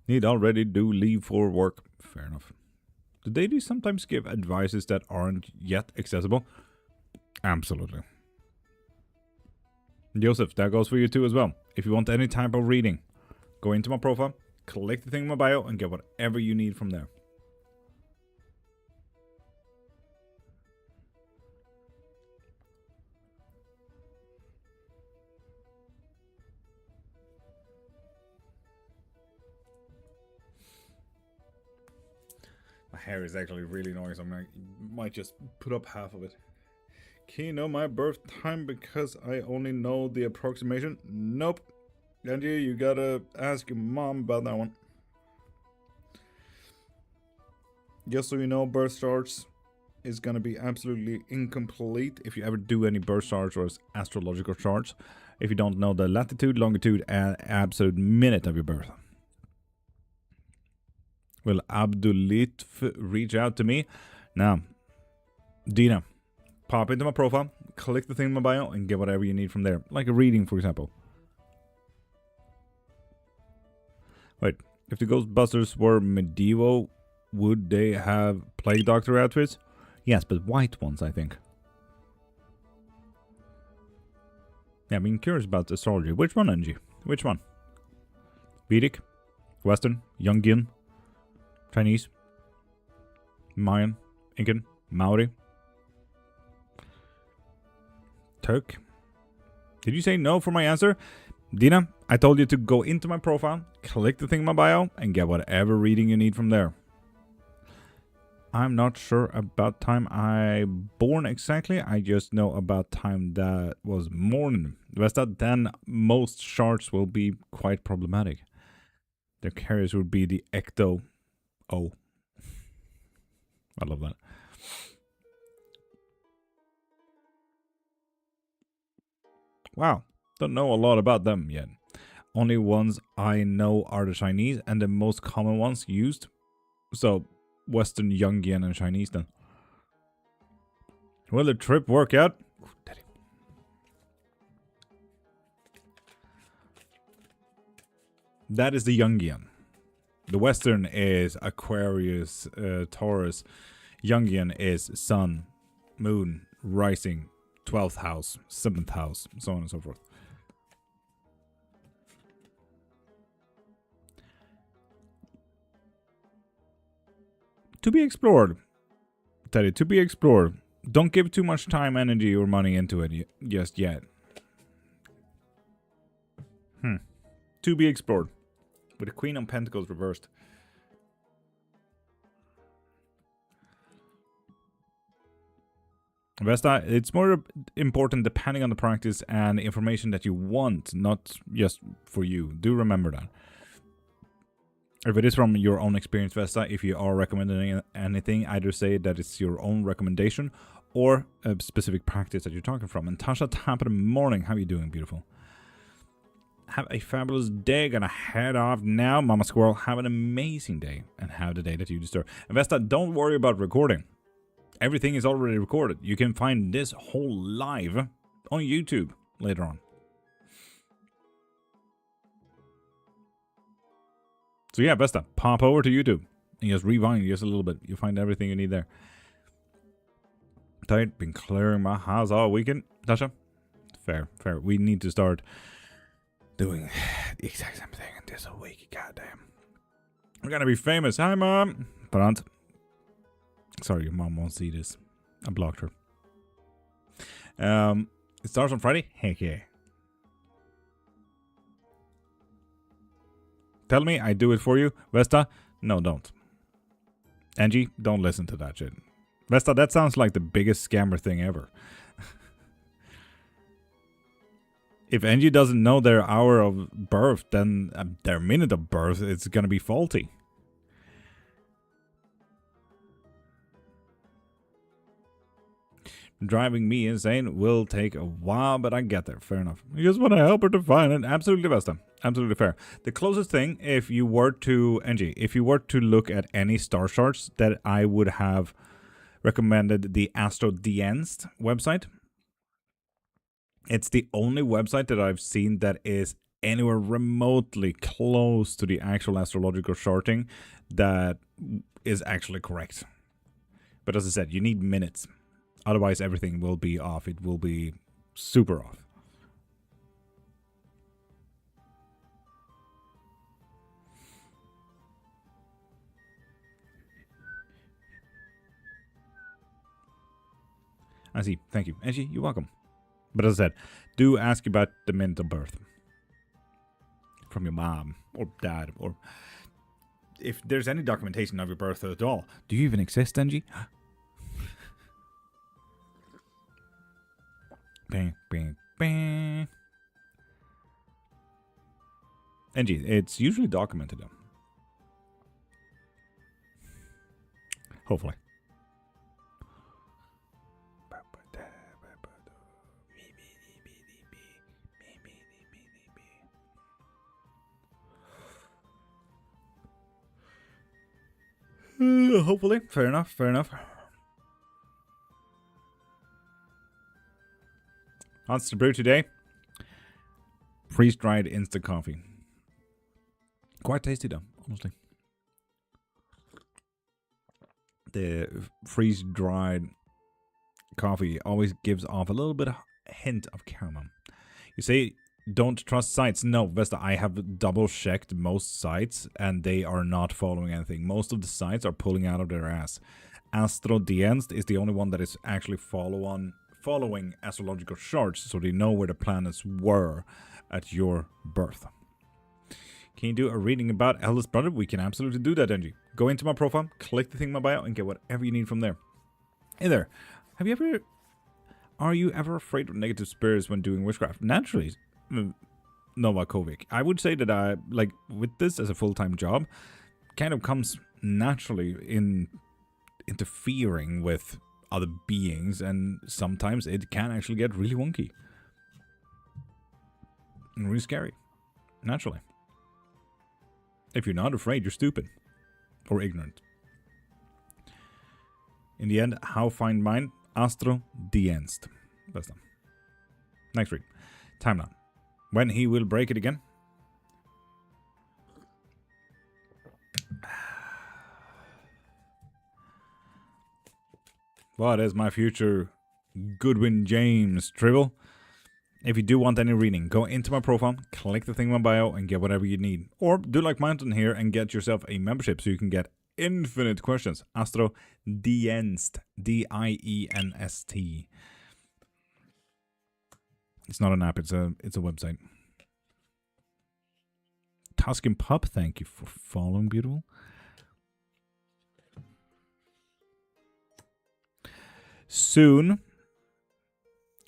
Need already do leave for work. Fair enough. Do they sometimes give advices that aren't yet accessible? Absolutely. Joseph, that goes for you too as well. If you want any type of reading, go into my profile, click the thing in my bio, and get whatever you need from there. My hair is actually really annoying, so I might just put up half of it. Can you know my birth time because I only know the approximation? Nope. Angie, you gotta ask your mom about that one. Just so you know, birth charts is gonna be absolutely incomplete if you ever do any birth charts or astrological charts if you don't know the latitude, longitude, and absolute minute of your birth. Will Abdulit reach out to me? Now, Dina, pop into my profile, click the thing in my bio, and get whatever you need from there. Like a reading, for example. Wait, if the Ghostbusters were medieval, would they have plague doctor outfits? Yes, but white ones, I think. Yeah, I'm curious about astrology. Which one, Angie? Which one? Vedic? Western? Jungian? Chinese? Mayan? Incan? Maori? Turk? Did you say no for my answer? Dina, I told you to go into my profile, click the thing in my bio, and get whatever reading you need from there. I'm not sure about time I born exactly. I just know about time that was morning. Then most charts will be quite problematic. Their carriers would be the ecto. Oh. I love that. Wow. Don't know a lot about them yet. Only ones I know are the Chinese and the most common ones used. So, Western, Jungian, and Chinese then. Will the trip work out? Daddy. That is the Jungian. The Western is Aquarius, Taurus. Jungian is Sun, Moon, Rising, 12th house, 7th house, so on and so forth. To be explored. Teddy, to be explored. Don't give too much time, energy, or money into it just yet. To be explored. With the Queen of Pentacles reversed. Vesta, it's more important depending on the practice and information that you want, not just for you. Do remember that. If it is from your own experience, Vesta, if you are recommending anything, either say that it's your own recommendation or a specific practice that you're talking from. And Tasha, top of the morning. How are you doing, beautiful? Have a fabulous day. Gonna head off now. Mama Squirrel, have an amazing day. And have the day that you deserve. And Vesta, don't worry about recording. Everything is already recorded. You can find this whole live on YouTube later on. So yeah, Vesta, pop over to YouTube and just rewind just a little bit. You'll find everything you need there. Tight, been clearing my house all weekend. Tasha? Fair, fair. We need to start doing the exact same thing in this week. Goddamn. We're gonna be famous. Hi, Mom. But sorry, your mom won't see this. I blocked her. It starts on Friday? Heck yeah. Tell me I do it for you. Vesta? No, don't. Angie, don't listen to that shit. Vesta, that sounds like the biggest scammer thing ever. If Angie doesn't know their hour of birth, then their minute of birth, it's gonna be faulty. driving me insane will take a while, but I get there. Fair enough. You just want to help her to find it. Absolutely, Vesta. Absolutely fair. The closest thing, if you were to, NG, if you were to look at any star charts, that I would have recommended the Astro Dienst website. It's the only website that I've seen that is anywhere remotely close to the actual astrological charting that is actually correct. But as I said, you need minutes. Otherwise, everything will be off. It will be super off. I see. Thank you. Angie, you're welcome. But as I said, do ask about the minute of birth. From your mom or dad, or if there's any documentation of your birth at all. Do you even exist, Angie? Bang, bang, bang. Angie, it's usually documented though. Hopefully. Hopefully. Fair enough. Fair enough. What's the brew today? Freeze-dried instant coffee. Quite tasty though, honestly. The freeze-dried coffee always gives off a little bit of hint of caramel. You say don't trust sites. No, Vesta, I have double-checked most sites and they are not following anything. Most of the sites are pulling out of their ass. Astro Dienst is the only one that is actually following astrological charts, so they know where the planets were at your birth. Can you do a reading about eldest brother? We can absolutely do that, Angie. Go into my profile, click the thing in my bio, and get whatever you need from there. Hey there. Are you ever afraid of negative spirits when doing witchcraft? Naturally, Novakovic. I would say that I, like, with this as a full-time job, kind of comes naturally in interfering with other beings, and sometimes it can actually get really wonky. And really scary. Naturally. If you're not afraid, you're stupid. Or ignorant. In the end, how find mine? Astro Dienst. That's done. Next read. Timeline. When he will break it again? What is my future Goodwin James Tribble? If you do want any reading, go into my profile, click the thing in my bio, and get whatever you need. Or do like Mountain here and get yourself a membership so you can get infinite questions. Astro Dienst. Dienst. It's not an app, it's a website. Tuscan Pup, thank you for following, beautiful. Soon,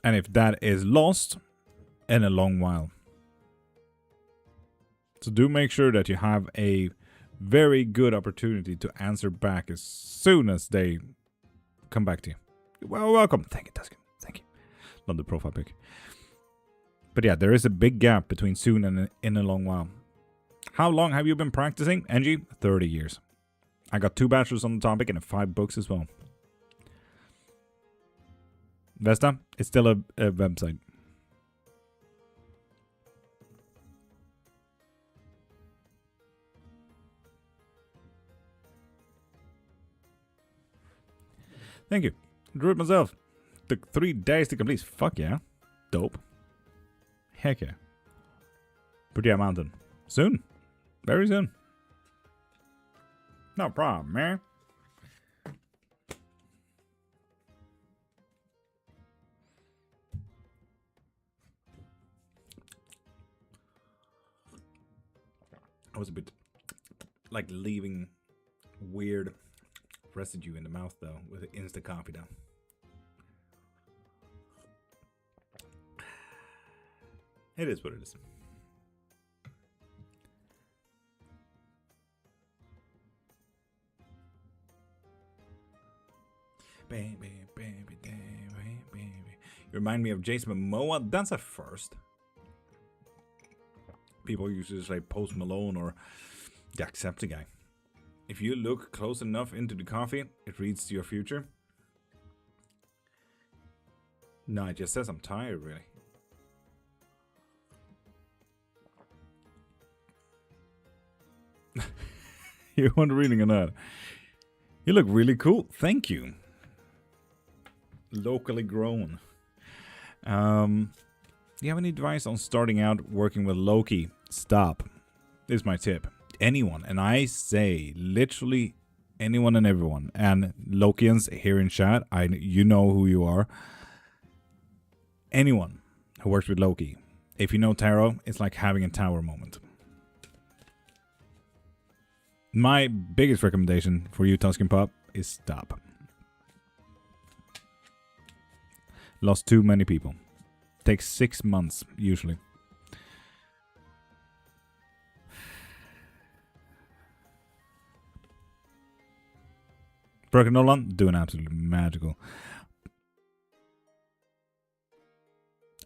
and if that is lost, in a long while. So do make sure that you have a very good opportunity to answer back as soon as they come back to you. Well, welcome. Thank you, Tuscan. Thank you. Love the profile pic. But yeah, there is a big gap between soon and in a long while. How long have you been practicing? Angie, 30 years. I got 2 bachelors on the topic and 5 books as well. Vesta, it's still a website. Thank you. Drew it myself. Took 3 days to complete. Fuck yeah. Dope. Heck yeah. Pretty high mountain. Soon. Very soon. No problem, man. I was a bit like leaving weird residue in the mouth though with the instant coffee down. It is what it is. Remind me of Jason Momoa. That's a first. People usually say Post Malone or Jacksepticeye. If you look close enough into the coffee, it reads to your future. No, it just says I'm tired, really. You weren't reading on that. You look really cool. Thank you. Locally grown. Do you have any advice on starting out working with Loki? Stop. This is my tip. Anyone, and I say literally anyone and everyone, and Lokians here in chat, you know who you are. Anyone who works with Loki, if you know tarot, it's like having a tower moment. My biggest recommendation for you, Tuscan Pop, is stop. Lost too many people. Takes 6 months, usually. Broken Nolan, doing absolutely magical.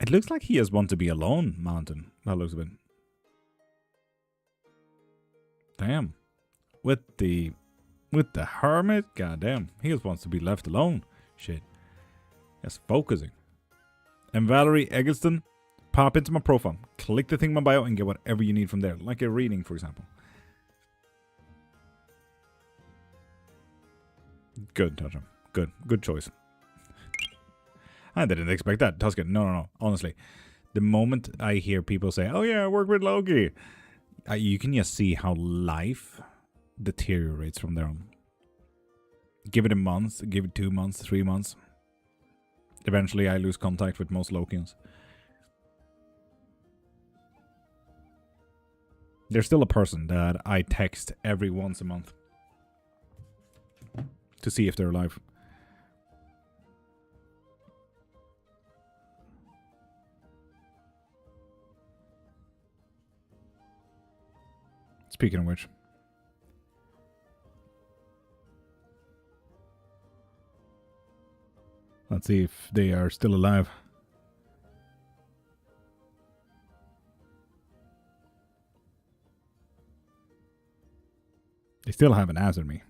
It looks like he has want to be alone, Mountain. That looks a bit. Damn. With the hermit, goddamn. He just wants to be left alone. Shit. Just focusing. And Valerie Eggleston, pop into my profile. Click the thing in my bio and get whatever you need from there. Like a reading, for example. Good, Tasha. Good. Good choice. I didn't expect that. Tuscan, no. Honestly. The moment I hear people say, oh yeah, I work with Loki, you can just see how life deteriorates from there on. Give it a month, give it 2 months, 3 months. Eventually I lose contact with most Lokians. There's still a person that I text every once a month to see if they're alive. Speaking of which. Let's see if they are still alive. They still haven't answered me.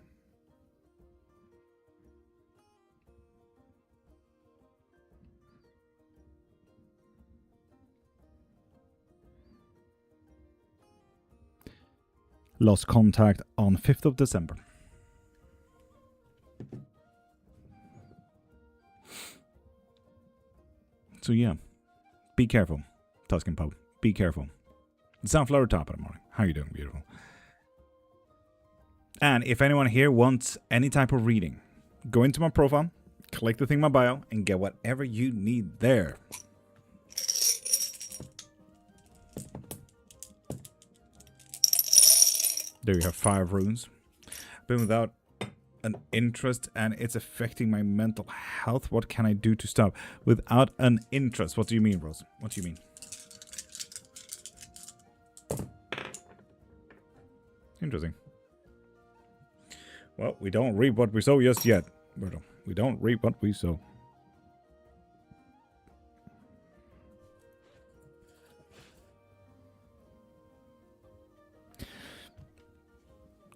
Lost contact on 5th of December. So yeah, be careful, Tuscan Pope. Be careful. Sunflower top of the morning. How you doing, beautiful? And if anyone here wants any type of reading, go into my profile, click the thing in my bio, and get whatever you need there. There you have 5 runes. Been without an interest and it's affecting my mental health. What can I do to stop? Without an interest. What do you mean, Rose? What do you mean? Interesting. Well, we don't reap what we sow just yet, Berto. We don't reap what we sow.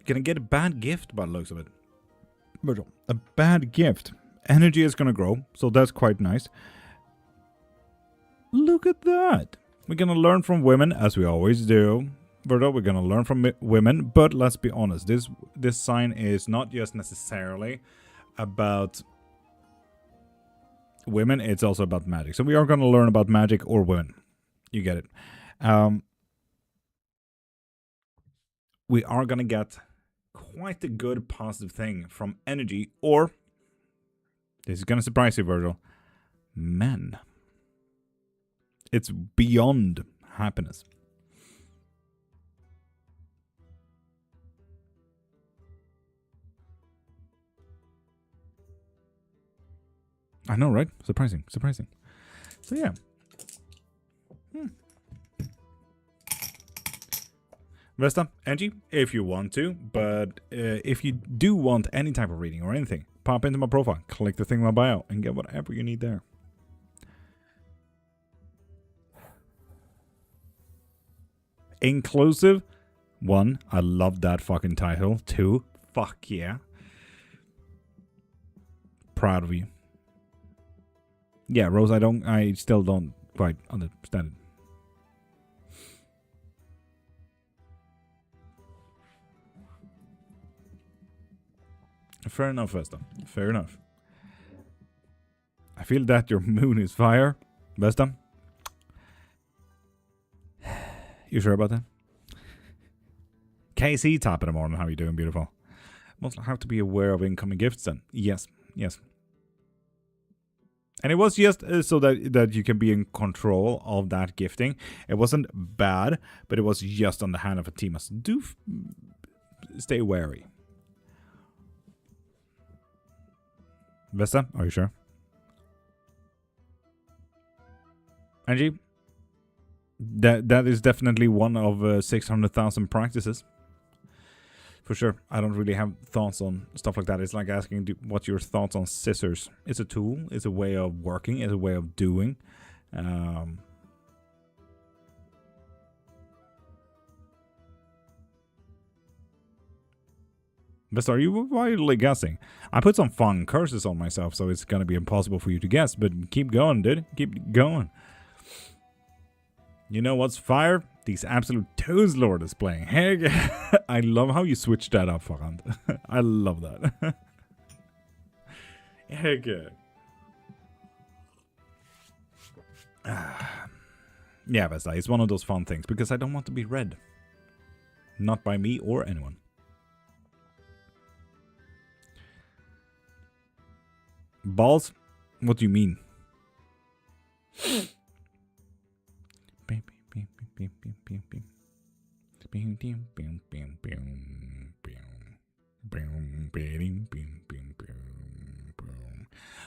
Gonna get a bad gift by the looks of it. Berto, a bad gift. Energy is gonna grow, so that's quite nice. Look at that. We're gonna learn from women, as we always do. Berto, we're gonna learn from women, but let's be honest. This sign is not just necessarily about women, it's also about magic. So we are gonna learn about magic or women. You get it. We are gonna get quite a good positive thing from energy, or this is gonna surprise you, Virgil. Men. It's beyond happiness. I know, right? Surprising. So yeah. Vesta, Angie, if you want to, but if you do want any type of reading or anything, pop into my profile, click the thing in my bio, and get whatever you need there. Inclusive. 1, I love that fucking title. 2, fuck yeah. Proud of you. Yeah, Rose, I still don't quite understand it. Fair enough, Vesta. Fair enough. I feel that your moon is fire. Vesta? You sure about that? KC, top of the morning. How are you doing, beautiful? Must have to be aware of incoming gifts then. Yes, yes. And it was just so that you can be in control of that gifting. It wasn't bad, but it was just on the hand of a team. So do stay wary. Vesta, are you sure? Angie? That is definitely one of 600,000 practices. For sure. I don't really have thoughts on stuff like that. It's like asking what's your thoughts on scissors. It's a tool. It's a way of working. It's a way of doing. But are you wildly guessing? I put some fun curses on myself, so it's gonna be impossible for you to guess. But keep going, dude. Keep going. You know what's fire? These absolute toes Lord is playing. Hey, I love how you switched that up, Farand. I love that. Hey, yeah, Vesta, it's one of those fun things because I don't want to be read. Not by me or anyone. Balls? What do you mean?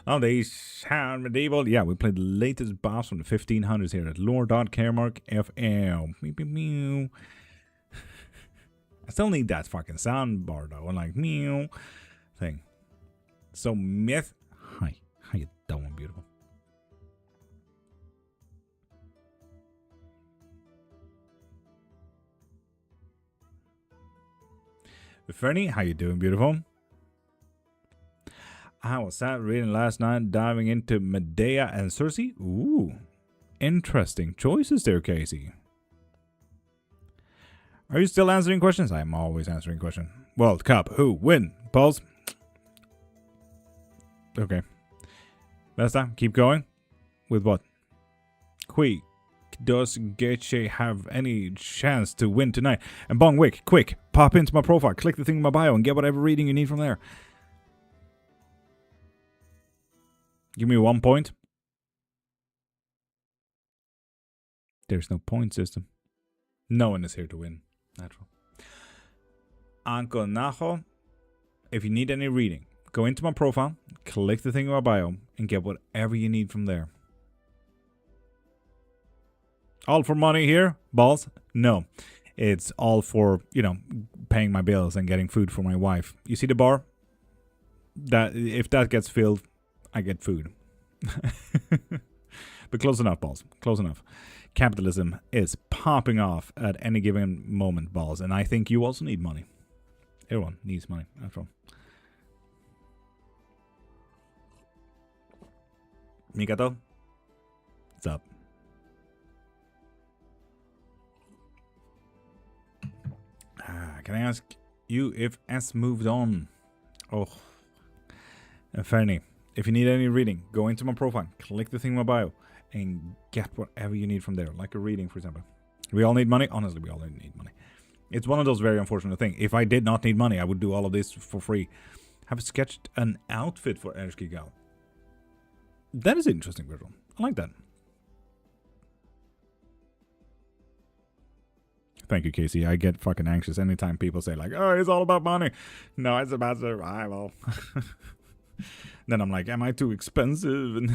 Oh, they sound medieval. Yeah, we played the latest boss from the 1500s here at Lord.Cairnmark FM. I still need that fucking sound bar though, and like meow thing. So myth. Hi, how you doing, beautiful? Fernie, how you doing, beautiful? I was sat reading last night, diving into Medea and Circe. Ooh, interesting choices there, Casey. Are you still answering questions? I'm always answering questions. World Cup, who win? Pulse. Okay. Vesta, keep going. With what? Quick. Does Getche have any chance to win tonight? And Bong Wick, quick, pop into my profile, click the thing in my bio, and get whatever reading you need from there. Give me 1 point. There's no point system. No one is here to win. Natural. Anko Najo, if you need any reading, go into my profile, click the thing in my bio, and get whatever you need from there. All for money here, balls? No. It's all for, paying my bills and getting food for my wife. You see the bar? That if that gets filled, I get food. But close enough, balls. Close enough. Capitalism is popping off at any given moment, balls. And I think you also need money. Everyone needs money, after all. Mikato? What's up? Can I ask you if S moved on? Oh. Fernie, if you need any reading, go into my profile, click the thing in my bio, and get whatever you need from there. Like a reading, for example. We all need money? Honestly, we all need money. It's one of those very unfortunate things. If I did not need money, I would do all of this for free. Have sketched an outfit for Erskigal. That is interesting, visual. I like that. Thank you, Casey. I get fucking anxious anytime people say like, oh, it's all about money. No, it's about survival. Then I'm like, am I too expensive? And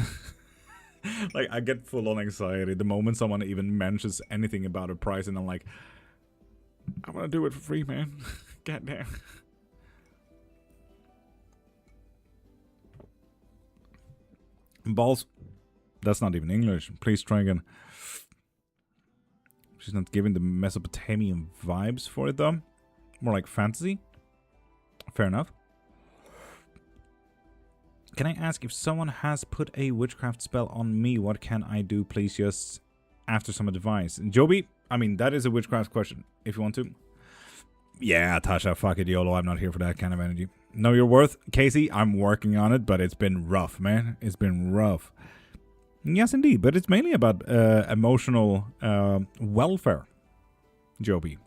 like, I get full on anxiety the moment someone even mentions anything about a price, and I'm like, I want to do it for free, man. Goddamn. Balls. That's not even English. Please try again. She's not giving the Mesopotamian vibes for it, though. More like fantasy. Fair enough. Can I ask if someone has put a witchcraft spell on me, what can I do, please, just after some advice? And Joby, I mean, that is a witchcraft question, if you want to. Yeah, Tasha, fuck it, YOLO, I'm not here for that kind of energy. Know your worth, Casey, I'm working on it, but it's been rough, man. It's been rough. Yes, indeed, but it's mainly about emotional welfare, Joby.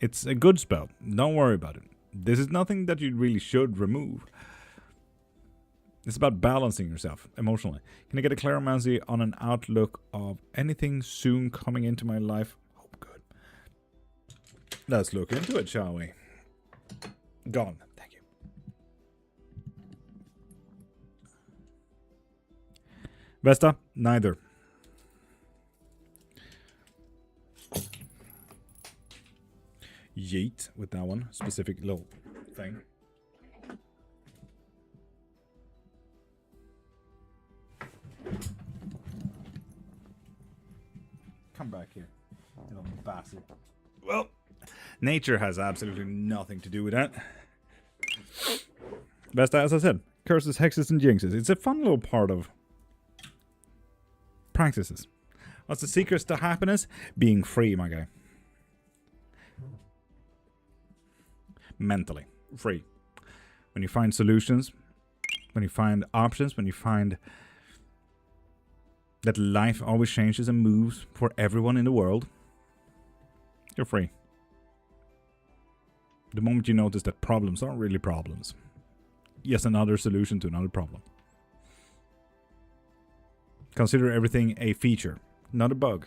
It's a good spell. Don't worry about it. This is nothing that you really should remove. It's about balancing yourself emotionally. Can I get a claromancy on an outlook of anything soon coming into my life? Oh, good. Let's look into it, shall we? Gone. Thank you. Vesta? Neither. Yeet with that one. Specific little thing. Come back here, you little bastard. Well, nature has absolutely nothing to do with that. Best, as I said, curses, hexes, and jinxes. It's a fun little part of practices. What's the secret to happiness? Being free, my guy. Mentally free. When you find solutions, when you find options, when you find that life always changes and moves for everyone in the world, you're free. The moment you notice that problems aren't really problems, yes, another solution to another problem. Consider everything a feature, not a bug.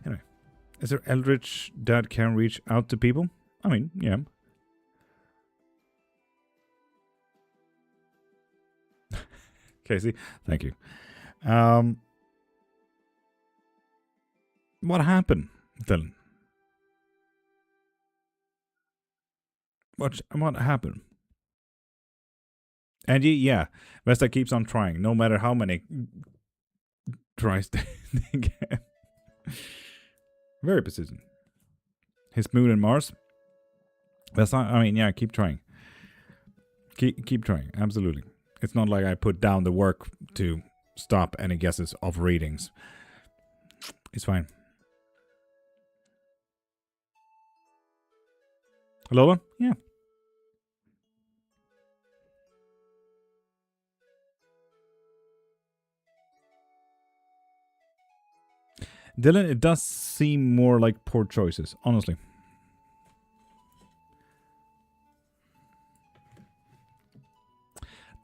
Anyway, is there eldritch that can reach out to people? I mean, yeah. Casey, thank you. What happened, Dylan? What happened? Angie, yeah. Vesta keeps on trying, no matter how many tries they get. Very persistent. His moon and Mars. That's not, I mean, yeah, keep trying. Keep trying, absolutely. It's not like I put down the work to stop any guesses of readings. It's fine. Lola? Yeah. Dylan, it does seem more like poor choices, honestly.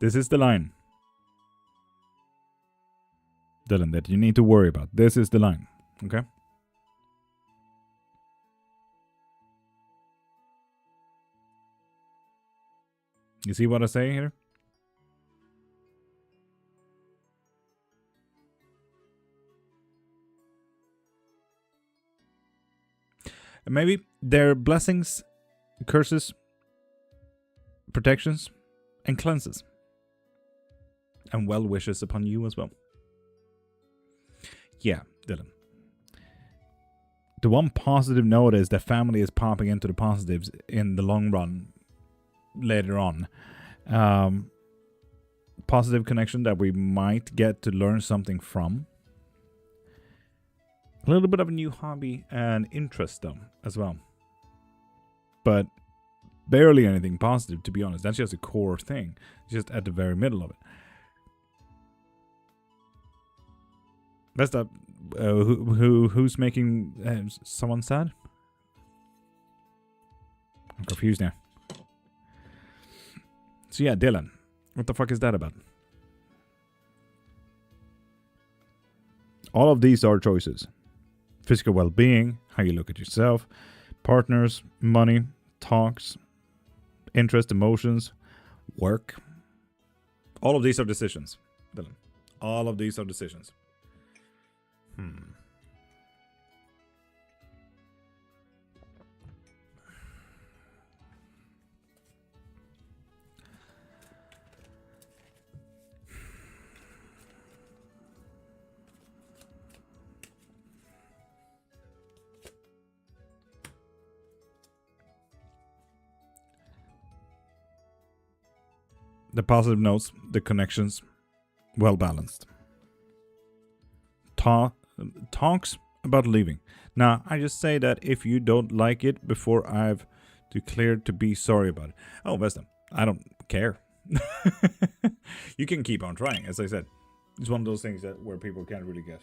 This is the line, Dylan, that you need to worry about. This is the line, okay? You see what I say here? Maybe they're blessings, curses, protections, and cleanses. And well wishes upon you as well. Yeah, Dylan. The one positive note is that family is popping into the positives in the long run later on. Positive connection that we might get to learn something from. A little bit of a new hobby and interest, though, as well. But barely anything positive, to be honest. That's just a core thing. Just at the very middle of it. Best up. Who's making someone sad? I'm confused now. So yeah, Dylan. What the fuck is that about? All of these are choices. Physical well-being, how you look at yourself, partners, money, talks, interest, emotions, work. All of these are decisions, Dylan. All of these are decisions. The positive notes, the connections, well balanced. Talks about leaving. Now, I just say that if you don't like it before I've declared to be sorry about it. Oh, Vesta, I don't care. You can keep on trying, as I said. It's one of those things that where people can't really get.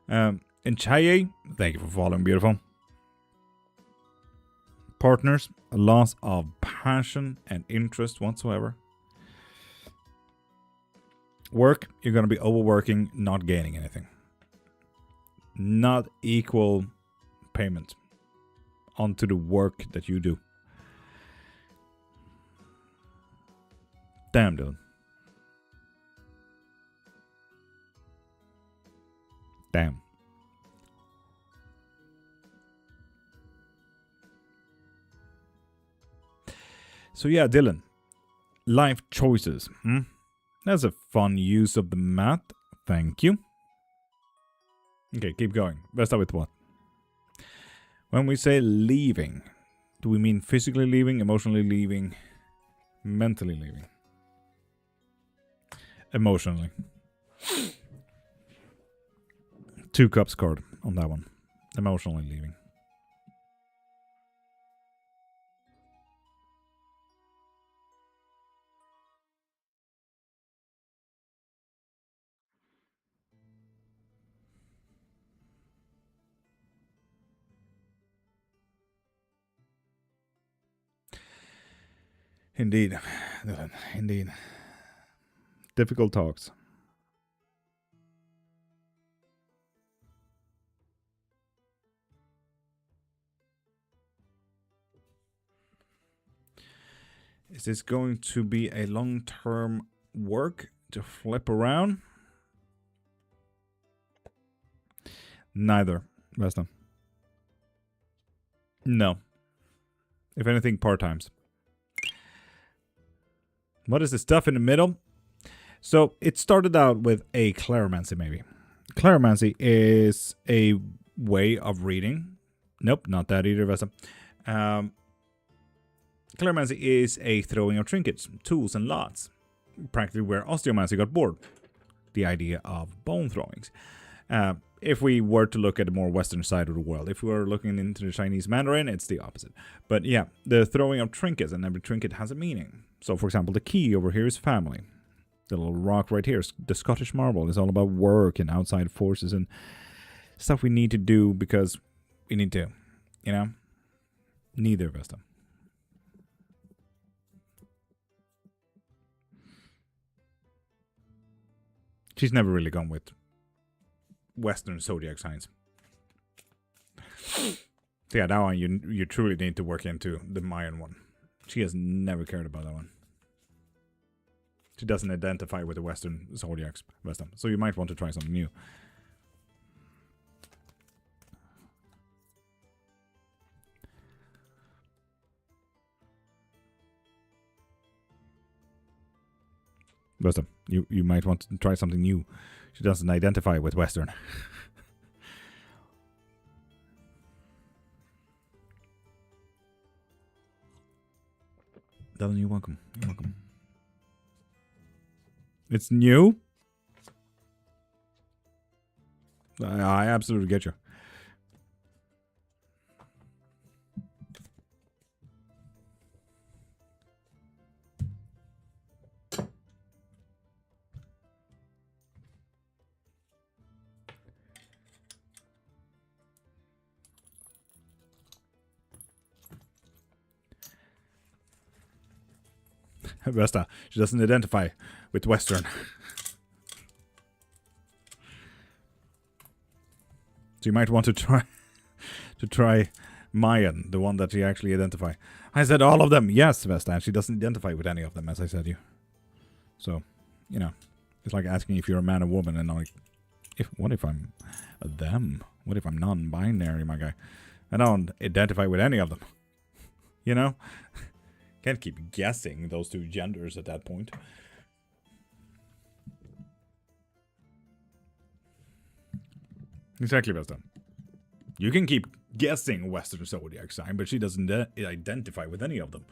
And Chaye, thank you for following, beautiful. Partners, a loss of passion and interest whatsoever. Work, you're going to be overworking, not gaining anything. Not equal payment onto the work that you do. Damn, dude. Damn. So yeah, Dylan. Life choices. That's a fun use of the math. Thank you. Okay, keep going. Let's start with what? When we say leaving, do we mean physically leaving, emotionally leaving, mentally leaving? Emotionally. 2 cups card on that one. Emotionally leaving. Indeed. Indeed. Difficult talks. Is this going to be a long-term work to flip around? Neither, Vesta. No. If anything, part-times. What is the stuff in the middle? So it started out with a clairvoyancy, maybe. Clairvoyancy is a way of reading. Nope, not that either, Vesta. Clairvoyancy is a throwing of trinkets, tools, and lots. Practically where osteomancy got bored. The idea of bone throwings. If we were to look at the more western side of the world, if we were looking into the Chinese Mandarin, it's the opposite. But yeah, the throwing of trinkets, and every trinket has a meaning. So for example, the key over here is family. The little rock right here, the Scottish marble, is all about work and outside forces and stuff we need to do because we need to, you know? Neither, Vesta. She's never really gone with Western zodiac signs. So yeah, that one you truly need to work into the Mayan one. She has never cared about that one. She doesn't identify with the Western zodiacs, Western. So you might want to try something new. Western, you might want to try something new. She doesn't identify with Western. Dylan, you're welcome. You're welcome. It's new? I absolutely get you. Vesta, she doesn't identify with Western. So you might want to try Mayan, the one that you actually identify. I said all of them. Yes, Vesta, and she doesn't identify with any of them, as I said you. So, you know, it's like asking if you're a man or woman, and like, what if I'm a them? What if I'm non-binary, my guy? I don't identify with any of them. You know? Can't keep guessing those two genders at that point. Exactly, Vesta. You can keep guessing Western zodiac sign, but she doesn't identify with any of them.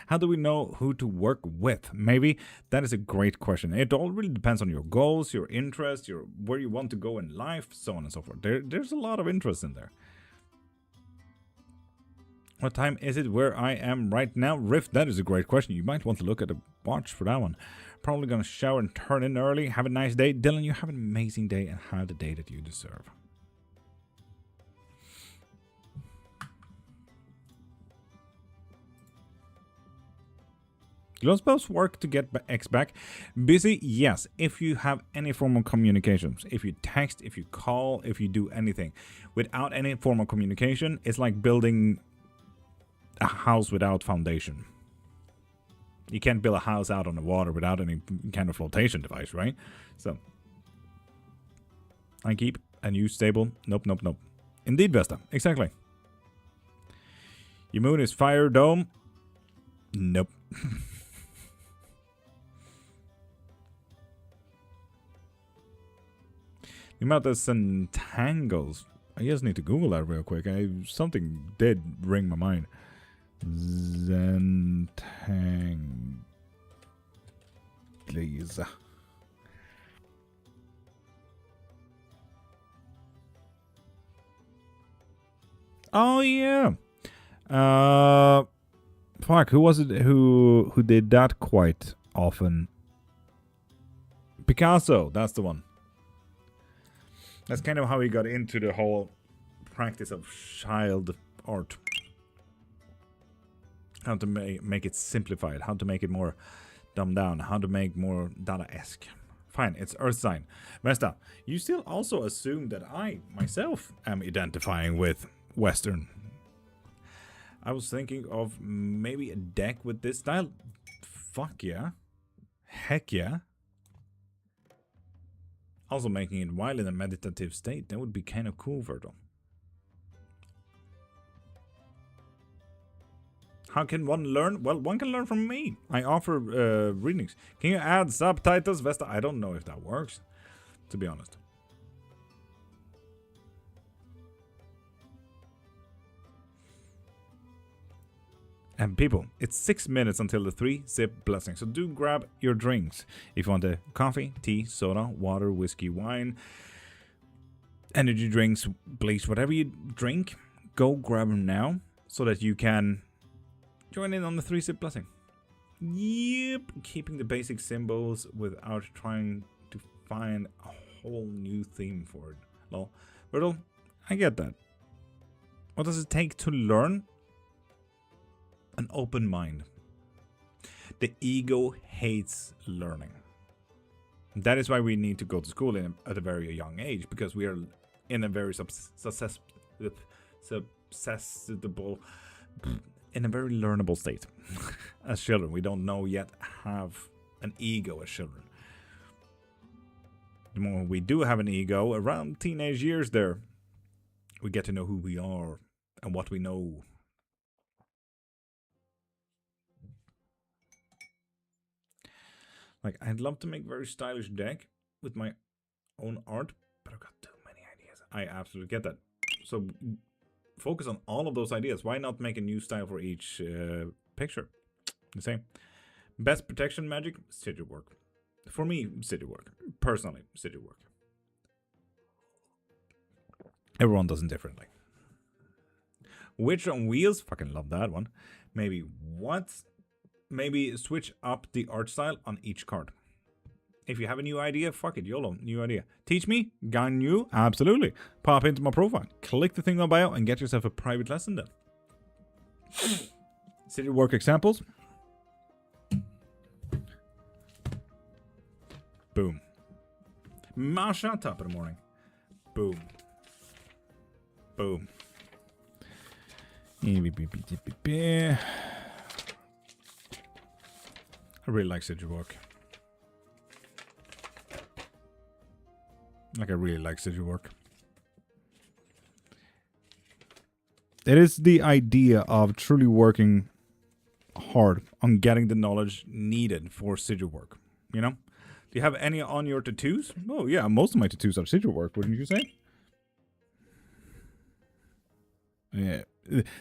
How do we know who to work with? Maybe that is a great question. It all really depends on your goals, your interests, where you want to go in life, so on and so forth. There's a lot of interest in there. What time is it where I am right now? Rift, that is a great question. You might want to look at a watch for that one. Probably going to shower and turn in early. Have a nice day. Dylan, you have an amazing day and have the day that you deserve. Glowing spells work to get X back. Busy? Yes. If you have any form of communications. If you text, if you call, if you do anything. Without any form of communication, it's like building a house without foundation. You can't build a house out on the water without any kind of flotation device, right? So, I keep and you stable. Nope, nope, nope. Indeed, Vesta. Exactly. Your moon is fire dome. Nope. The amount of centangles. I just need to Google that real quick. Something did ring my mind. Zentangles. Oh yeah. Fuck, who was it who did that quite often? Picasso, that's the one. That's kind of how he got into the whole practice of child art. How to make it simplified, how to make it more dumbed down, how to make more Dada-esque. Fine, it's Earth sign. Vesta, you still also assume that I, myself, am identifying with Western. I was thinking of maybe a deck with this style. Fuck yeah. Heck yeah. Also making it while in a meditative state. That would be kind of cool, Virgil. How can one learn? Well, one can learn from me. I offer readings. Can you add subtitles, Vesta? I don't know if that works, to be honest. And people, it's 6 minutes until the 3-sip blessing. So do grab your drinks. If you want a coffee, tea, soda, water, whiskey, wine, energy drinks, bleach, whatever you drink, go grab them now so that you can join in on the 3-sip blessing. Yep, keeping the basic symbols without trying to find a whole new theme for it. Lol. Riddle, I get that. What does it take to learn? An open mind. The ego hates learning. That is why we need to go to school at a very young age, because we are in a very susceptible, in a very learnable state. As children, we don't know yet have an ego as children. The moment we do have an ego, around teenage years there, we get to know who we are and what we know. Like, I'd love to make a very stylish deck with my own art, but I've got too many ideas. I absolutely get that. So focus on all of those ideas. Why not make a new style for each picture? The same. Best protection magic, sigil work. For me, sigil work. Personally, sigil work. Everyone does it differently. Witch on wheels, fucking love that one. Maybe what? Maybe switch up the art style on each card. If you have a new idea, fuck it, YOLO, new idea. Teach me, Ganyu, absolutely. Pop into my profile, click the thing on bio, and get yourself a private lesson then. City work examples. Boom. Masha, top of the morning. Boom. Boom. I really like sigil work. Like, I really like sigil work. It is the idea of truly working hard on getting the knowledge needed for sigil work. You know? Do you have any on your tattoos? Oh, yeah, most of my tattoos are sigil work, wouldn't you say? Yeah.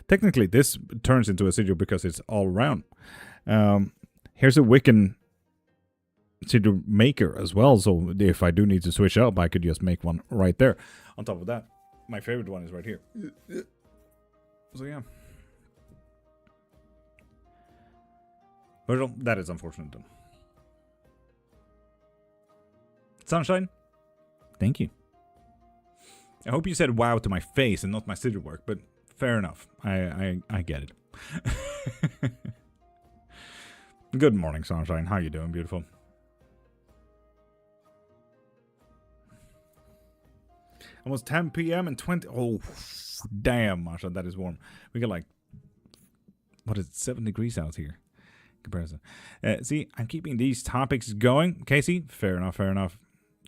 Technically, this turns into a sigil because it's all round. Here's a Wiccan sigil maker as well, so if I do need to switch up, I could just make one right there. On top of that, my favorite one is right here. So yeah. Virgil, that is unfortunate then. Sunshine, thank you. I hope you said wow to my face and not my sigil work, but fair enough. I get it. Good morning, Sunshine. How you doing, beautiful? Almost 10 p.m. and 20... Oh, damn, Masha, that is warm. We got like... What is it? 7 degrees out here. Comparison. See, I'm keeping these topics going. Casey, fair enough, fair enough.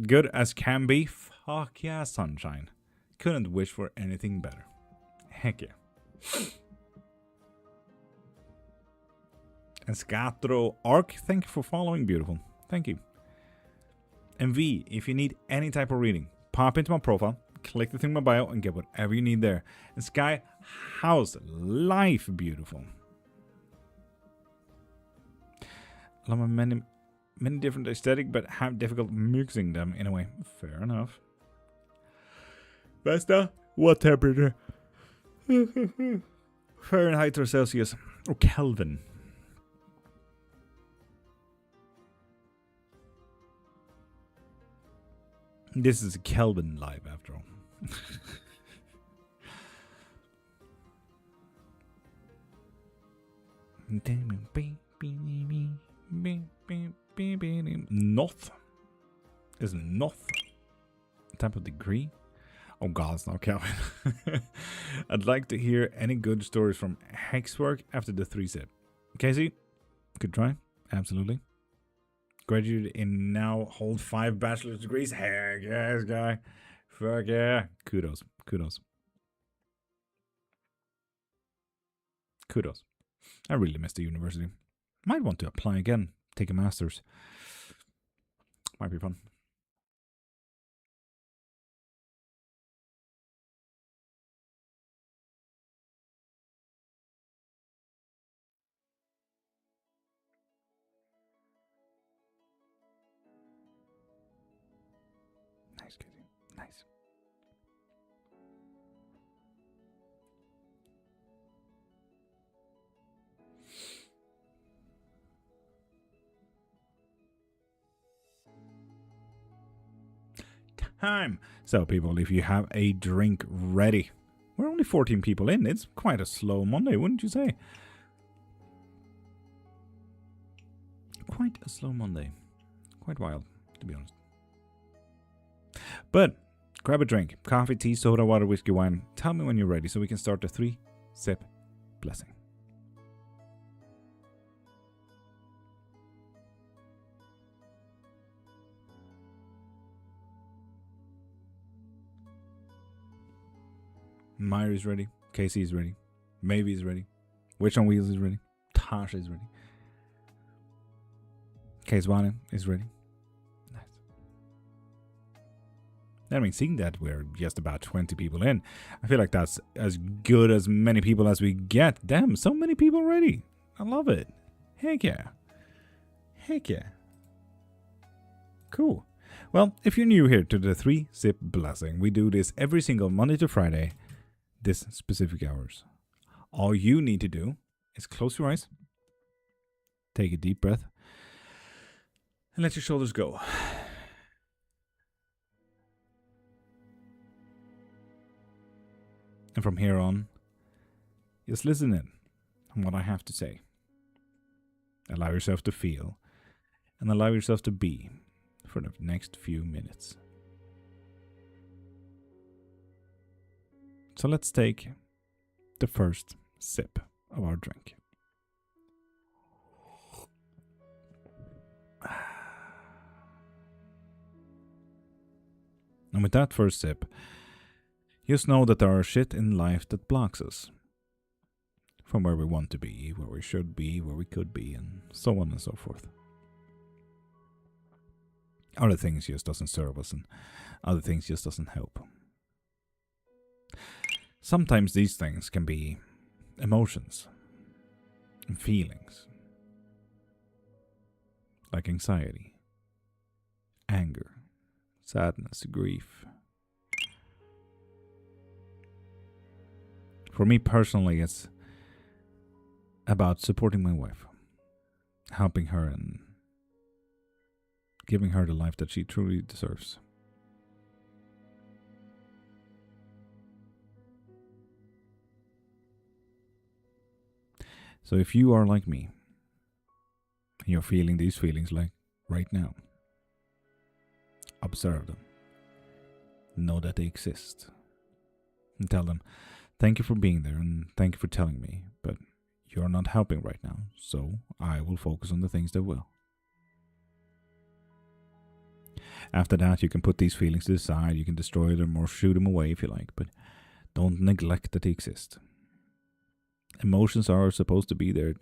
Good as can be. Fuck yeah, Sunshine. Couldn't wish for anything better. Heck yeah. And Scatro Arc, thank you for following, beautiful. Thank you. And V, if you need any type of reading, pop into my profile, click the thing in my bio, and get whatever you need there. And Sky, how's life, beautiful? I love many different aesthetic, but have difficult mixing them in a way. Fair enough. Vesta, what temperature? Fahrenheit or Celsius or Kelvin? This is a Kelvin live after all. North is north type of degree. Oh god, it's not Kelvin. I'd like to hear any good stories from Hexwork after the 3-sip. Casey, good try. Absolutely. Graduated in now, hold 5 bachelor's degrees. Heck yeah, this guy. Fuck yeah. Kudos. Kudos. Kudos. I really miss the university. Might want to apply again. Take a master's. Might be fun. Nice, Katie. Nice. Time. So, people, if you have a drink ready, we're only 14 people in. It's quite a slow Monday, wouldn't you say? Quite a slow Monday. Quite wild, to be honest. But grab a drink. Coffee, tea, soda, water, whiskey, wine. Tell me when you're ready so we can start the 3-sip blessing. Myra is ready. Casey is ready. Maybe is ready. Witch on Wheels is ready. Tasha is ready. Kayswana is ready. Nice. I mean, seeing that we're just about 20 people in, I feel like that's as good as many people as we get. Damn, so many people ready. I love it. Heck yeah. Heck yeah. Cool. Well, if you're new here to the 3-sip blessing, we do this every single Monday to Friday, this specific hours. All you need to do is close your eyes, take a deep breath, and let your shoulders go. And from here on, just listen in on what I have to say. Allow yourself to feel, and allow yourself to be for the next few minutes. So let's take the first sip of our drink. And with that first sip, just know that there are shit in life that blocks us from where we want to be, where we should be, where we could be, and so on and so forth. Other things just doesn't serve us, and other things just doesn't help. Sometimes these things can be emotions and feelings, like anxiety, anger, sadness, grief. For me personally, it's about supporting my wife, helping her and giving her the life that she truly deserves. So if you are like me, and you're feeling these feelings like right now, observe them. Know that they exist. And tell them, thank you for being there and thank you for telling me, but you're not helping right now, so I will focus on the things that will. After that, you can put these feelings to the side, you can destroy them or shoot them away if you like, but don't neglect that they exist. Emotions are supposed to be there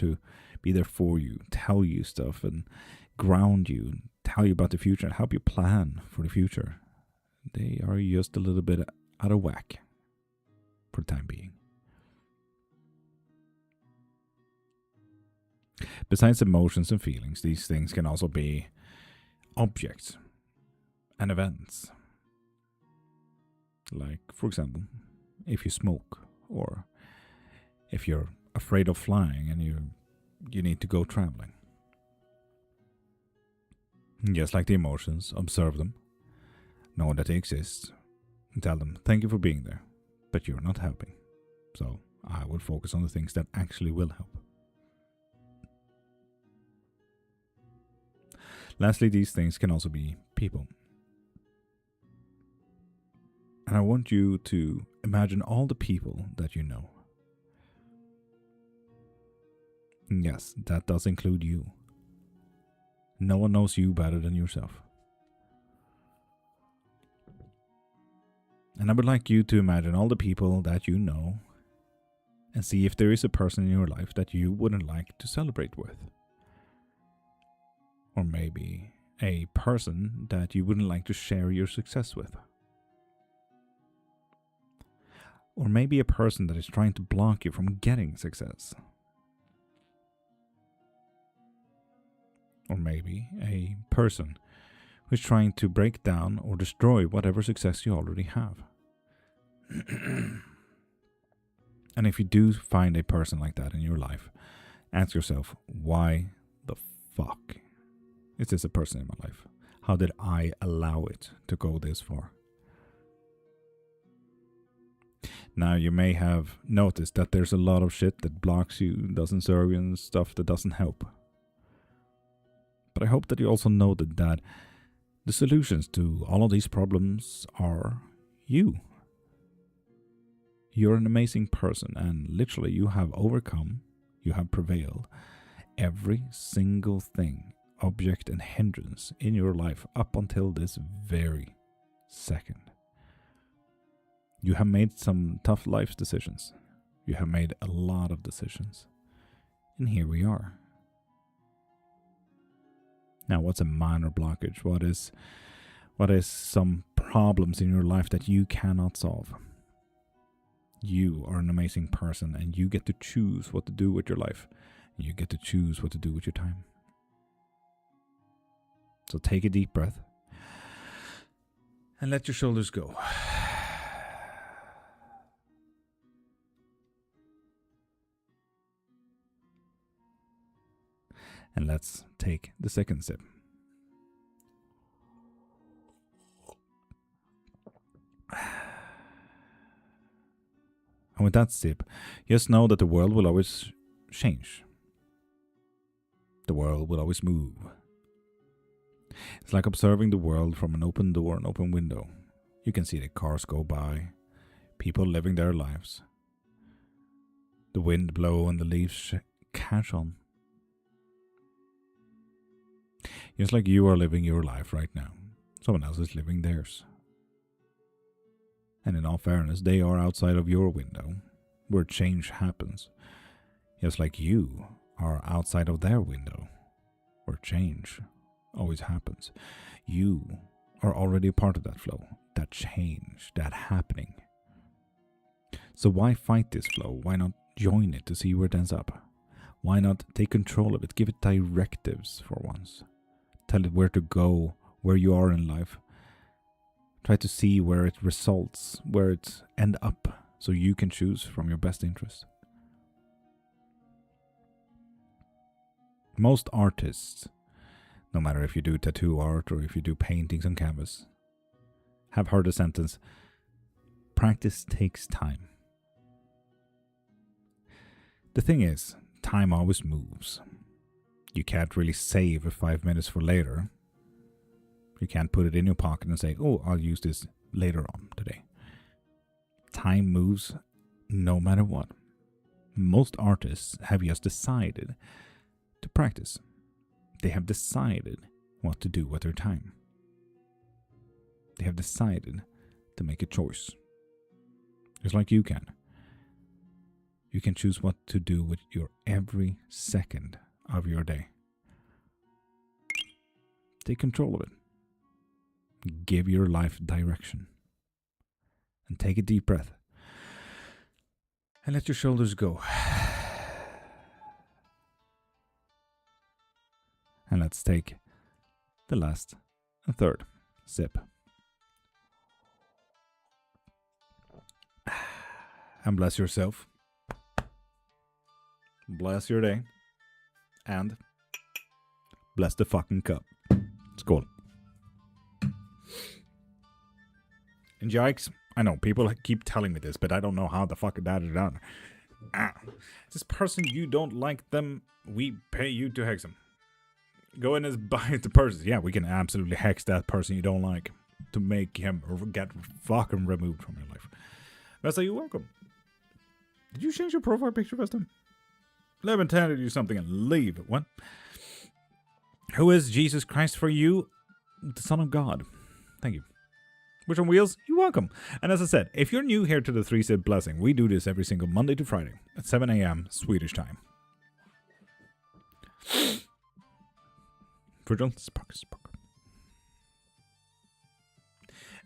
for you, tell you stuff and ground you, tell you about the future and help you plan for the future. They are just a little bit out of whack for the time being. Besides emotions and feelings, these things can also be objects and events. Like, for example, if you smoke, or if you're afraid of flying and you need to go traveling. Just like the emotions, observe them, know that they exist, and tell them, thank you for being there, but you're not helping. So I will focus on the things that actually will help. Lastly, these things can also be people. And I want you to imagine all the people that you know. And yes, that does include you. No one knows you better than yourself. And I would like you to imagine all the people that you know and see if there is a person in your life that you wouldn't like to celebrate with. Or maybe a person that you wouldn't like to share your success with. Or maybe a person that is trying to block you from getting success. Or maybe a person who's trying to break down or destroy whatever success you already have. And if you do find a person like that in your life, ask yourself, why the fuck is this a person in my life? How did I allow it to go this far? Now, you may have noticed that there's a lot of shit that blocks you, doesn't serve you, and stuff that doesn't help. But I hope that you also noted that the solutions to all of these problems are you. You're an amazing person, and literally you have overcome, you have prevailed every single thing, object and hindrance in your life up until this very second. You have made some tough life decisions. You have made a lot of decisions. And here we are. Now, what's a minor blockage? What is some problems in your life that you cannot solve? You are an amazing person, and you get to choose what to do with your life. You get to choose what to do with your time. So take a deep breath and let your shoulders go. And let's take the second sip. And with that sip, just know that the world will always change. The world will always move. It's like observing the world from an open door, an open window. You can see the cars go by, people living their lives. The wind blow and the leaves catch on. Just like you are living your life right now, someone else is living theirs. And in all fairness, they are outside of your window, where change happens. Just like you are outside of their window, where change always happens. You are already a part of that flow, that change, that happening. So why fight this flow? Why not join it to see where it ends up? Why not take control of it? Give it directives for once. Tell it where to go, where you are in life. Try to see where it results, where it ends up, so you can choose from your best interest. Most artists, no matter if you do tattoo art or if you do paintings on canvas, have heard the sentence, practice takes time. The thing is, time always moves. You can't really save 5 minutes for later. You can't put it in your pocket and say, oh, I'll use this later on today. Time moves no matter what. Most artists have just decided to practice. They have decided what to do with their time. They have decided to make a choice. Just like you can. You can choose what to do with your every second of your day. Take control of it. Give your life direction. And take a deep breath. And let your shoulders go. And let's take the last and third sip. And bless yourself. Bless your day. And bless the fucking cup. Skål. And yikes, I know people keep telling me this, but I don't know how the fuck that is done. This person, you don't like them, we pay you to hex them. Go in and buy the person. Yeah, we can absolutely hex that person you don't like to make him get fucking removed from your life. Vesta, you're welcome. Did you change your profile picture, Vesta? Let me tell you something and leave. What? Who is Jesus Christ for you? The Son of God. Thank you. Which on Wheels? You're welcome. And as I said, if you're new here to the 3-Sip Blessing, we do this every single Monday to Friday at 7 a.m. Swedish time.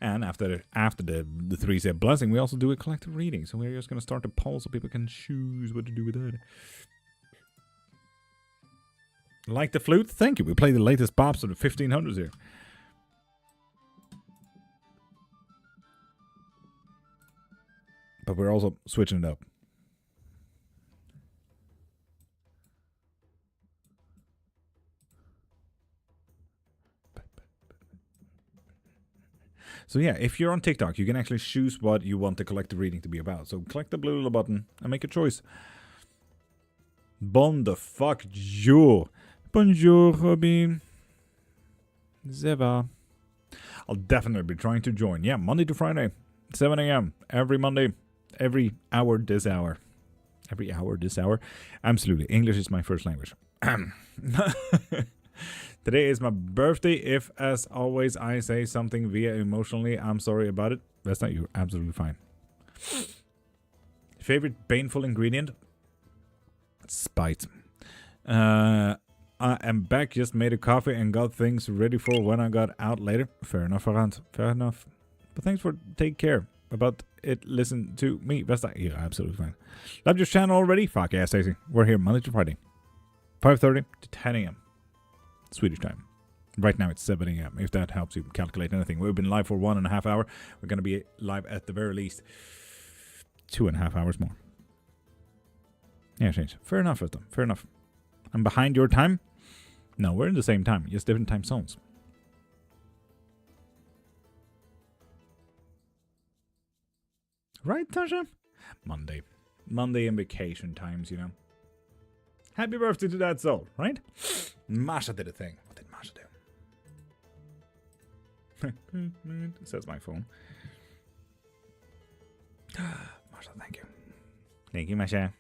And after the 3-Sip Blessing, we also do a collective reading. So we're just going to start a poll so people can choose what to do with that. Like the flute? Thank you. We play the latest pops of the 1500s here. But we're also switching it up. So yeah, if you're on TikTok, you can actually choose what you want the collective reading to be about. So click the blue little button and make a choice. Bon the fuck jour. Bonjour, Robin. Zeva. I'll definitely be trying to join. Yeah, Monday to Friday, 7 a.m. every Monday. Every hour this hour. Every hour this hour. Absolutely. English is my first language. Today is my birthday. If, as always, I say something via emotionally, I'm sorry about it. That's not you. Absolutely fine. Favorite painful ingredient? Spite. I am back. Just made a coffee and got things ready for when I got out later. Fair enough, Farhand. Fair enough. But thanks for take care about it. Listen to me. Besta. Yeah, absolutely fine. Love your channel already? Fuck yeah, Stacey. We're here Monday to Friday. 5:30 to 10 a.m. Swedish time. Right now it's 7 a.m. If that helps you calculate anything. We've been live for 1.5 hours. We're going to be live at the very least 2.5 hours more. Yeah, change. Fair enough with them. Fair enough. I'm behind your time? No, we're in the same time. Just different time zones. Right, Tasha? Monday. Monday and vacation times, you know. Happy birthday to that soul, right? Masha did a thing. What did Masha do? Says my phone. Masha, thank you. Thank you, Masha.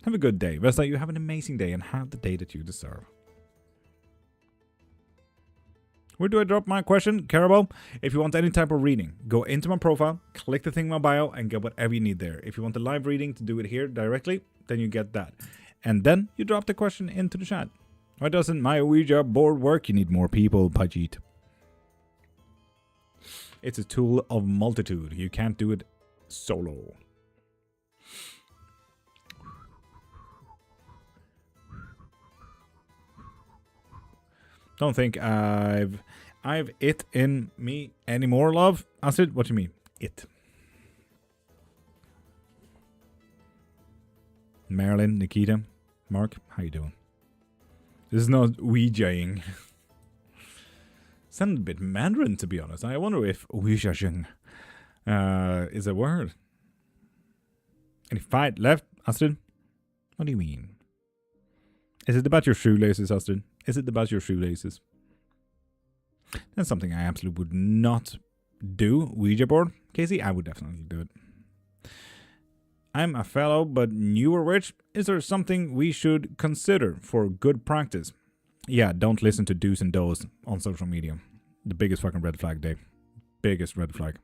Have a good day. Best that you have an amazing day and have the day that you deserve. Where do I drop my question? Carabao, if you want any type of reading, go into my profile, click the thing in my bio, and get whatever you need there. If you want the live reading to do it here directly, then you get that. And then you drop the question into the chat. Why doesn't my Ouija board work? You need more people, Pajit. It's a tool of multitude. You can't do it solo. Don't think I've it in me anymore, love. Astrid, what do you mean? It. Marilyn, Nikita, Mark, how you doing? This is not Ouija-ing. Sounded a bit Mandarin, to be honest. I wonder if Ouija-ing is a word. Any fight left, Astrid? What do you mean? Is it about your shoelaces, Astrid? Is it about your shoelaces? That's something I absolutely would not do. Ouija board? Casey, I would definitely do it. I'm a fellow but newer witch. Is there something we should consider for good practice? Yeah, don't listen to do's and don'ts on social media. The biggest fucking red flag, Dave. Biggest red flag.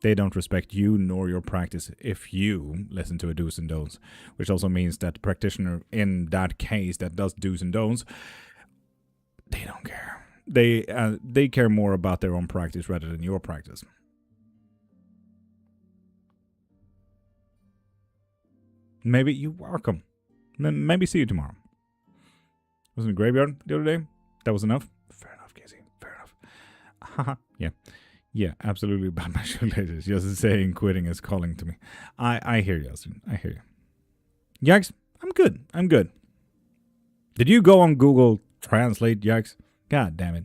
They don't respect you nor your practice if you listen to a do's and don'ts. Which also means that the practitioner in that case that does do's and don'ts, they don't care. They care more about their own practice rather than your practice. Maybe you're welcome. Maybe see you tomorrow. Was in the graveyard the other day. That was enough. Fair enough, Casey. Fair enough. Haha. Yeah. Yeah, absolutely about my shoelaces. Just saying quitting is calling to me. I hear you, Austin. I hear you. Yax, I'm good. I'm good. Did you go on Google Translate, Yax? God damn it.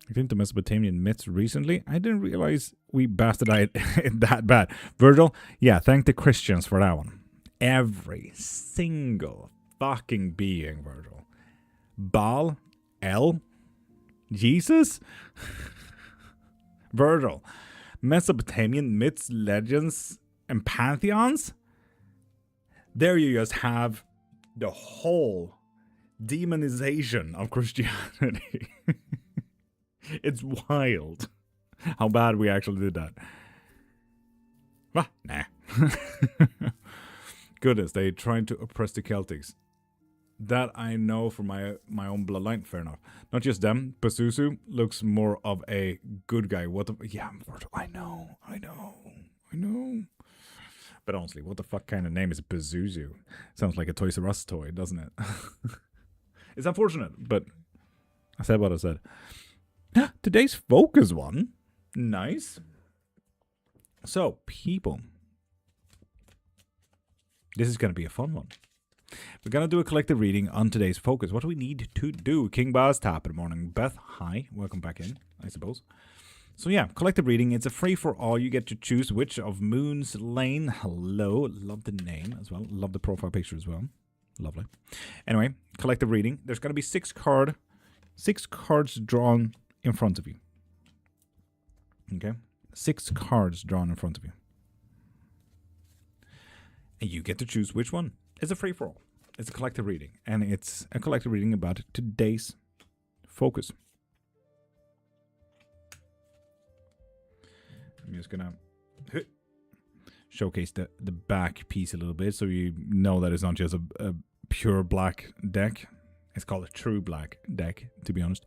I think the Mesopotamian myths recently. I didn't realize we bastardized it that bad. Virgil, yeah, thank the Christians for that one. Every single fucking being, Virgil. Baal, El, Jesus, Virgil, Mesopotamian myths, legends, and pantheons. There you just have the whole demonization of Christianity. It's wild how bad we actually did that. Well, nah. Goodness, they tried to oppress the Celtics. That I know from my own bloodline. Fair enough. Not just them. Pazuzu looks more of a good guy. What the... Yeah, I know. But honestly, what the fuck kind of name is Pazuzu? Sounds like a Toys R Us toy, doesn't it? It's unfortunate, but I said what I said. Today's focus one. Nice. So, people. This is going to be a fun one. We're going to do a collective reading on today's focus. What do we need to do? King Baz, tap in the morning. Beth, hi. Welcome back in, I suppose. So yeah, collective reading. It's a free for all. You get to choose which of Moon's Lane. Hello. Love the name as well. Love the profile picture as well. Lovely. Anyway, collective reading. There's going to be six cards drawn in front of you. Okay? 6 cards drawn in front of you. And you get to choose which one. It's a free-for-all. It's a collective reading. And it's a collective reading about today's focus. I'm just going to showcase the back piece a little bit so you know that it's not just a pure black deck. It's called a true black deck, to be honest.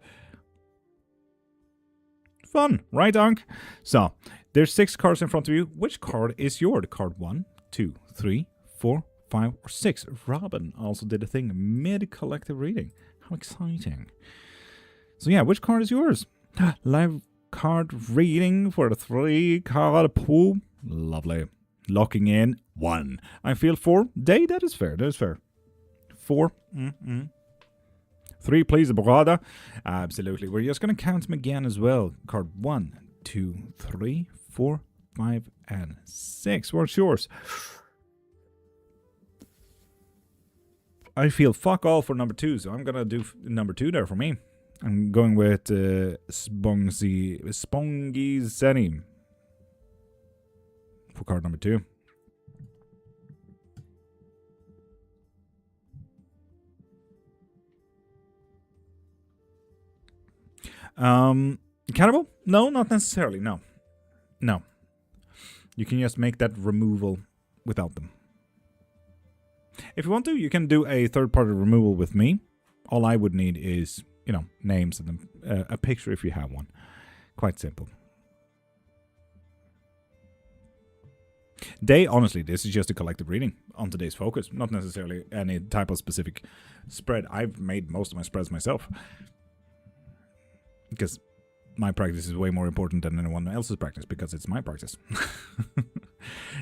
Fun, right, Unc? So, there's 6 cards in front of you. Which card is yours? Card 1, 2, 3, 4, 5, or 6. Robin also did a thing, mid-collective reading. How exciting. So yeah, which card is yours? Live card reading for the 3-card pool. Lovely. Locking in 1. I feel 4. Day, that is fair. 4. 3, please, brother. Absolutely. We're just going to count them again as well. Card 1, 2, 3, 4, 5, and 6. What's yours? I feel fuck all for number 2, so I'm going to do number 2 there for me. I'm going with Spongy Zeni for card number 2. Cannibal? No, not necessarily. No. You can just make that removal without them. If you want to, you can do a third-party removal with me. All I would need is, names and a picture if you have one. Quite simple. Honestly, this is just a collective reading on today's focus, not necessarily any type of specific spread. I've made most of my spreads myself because my practice is way more important than anyone else's practice because it's my practice.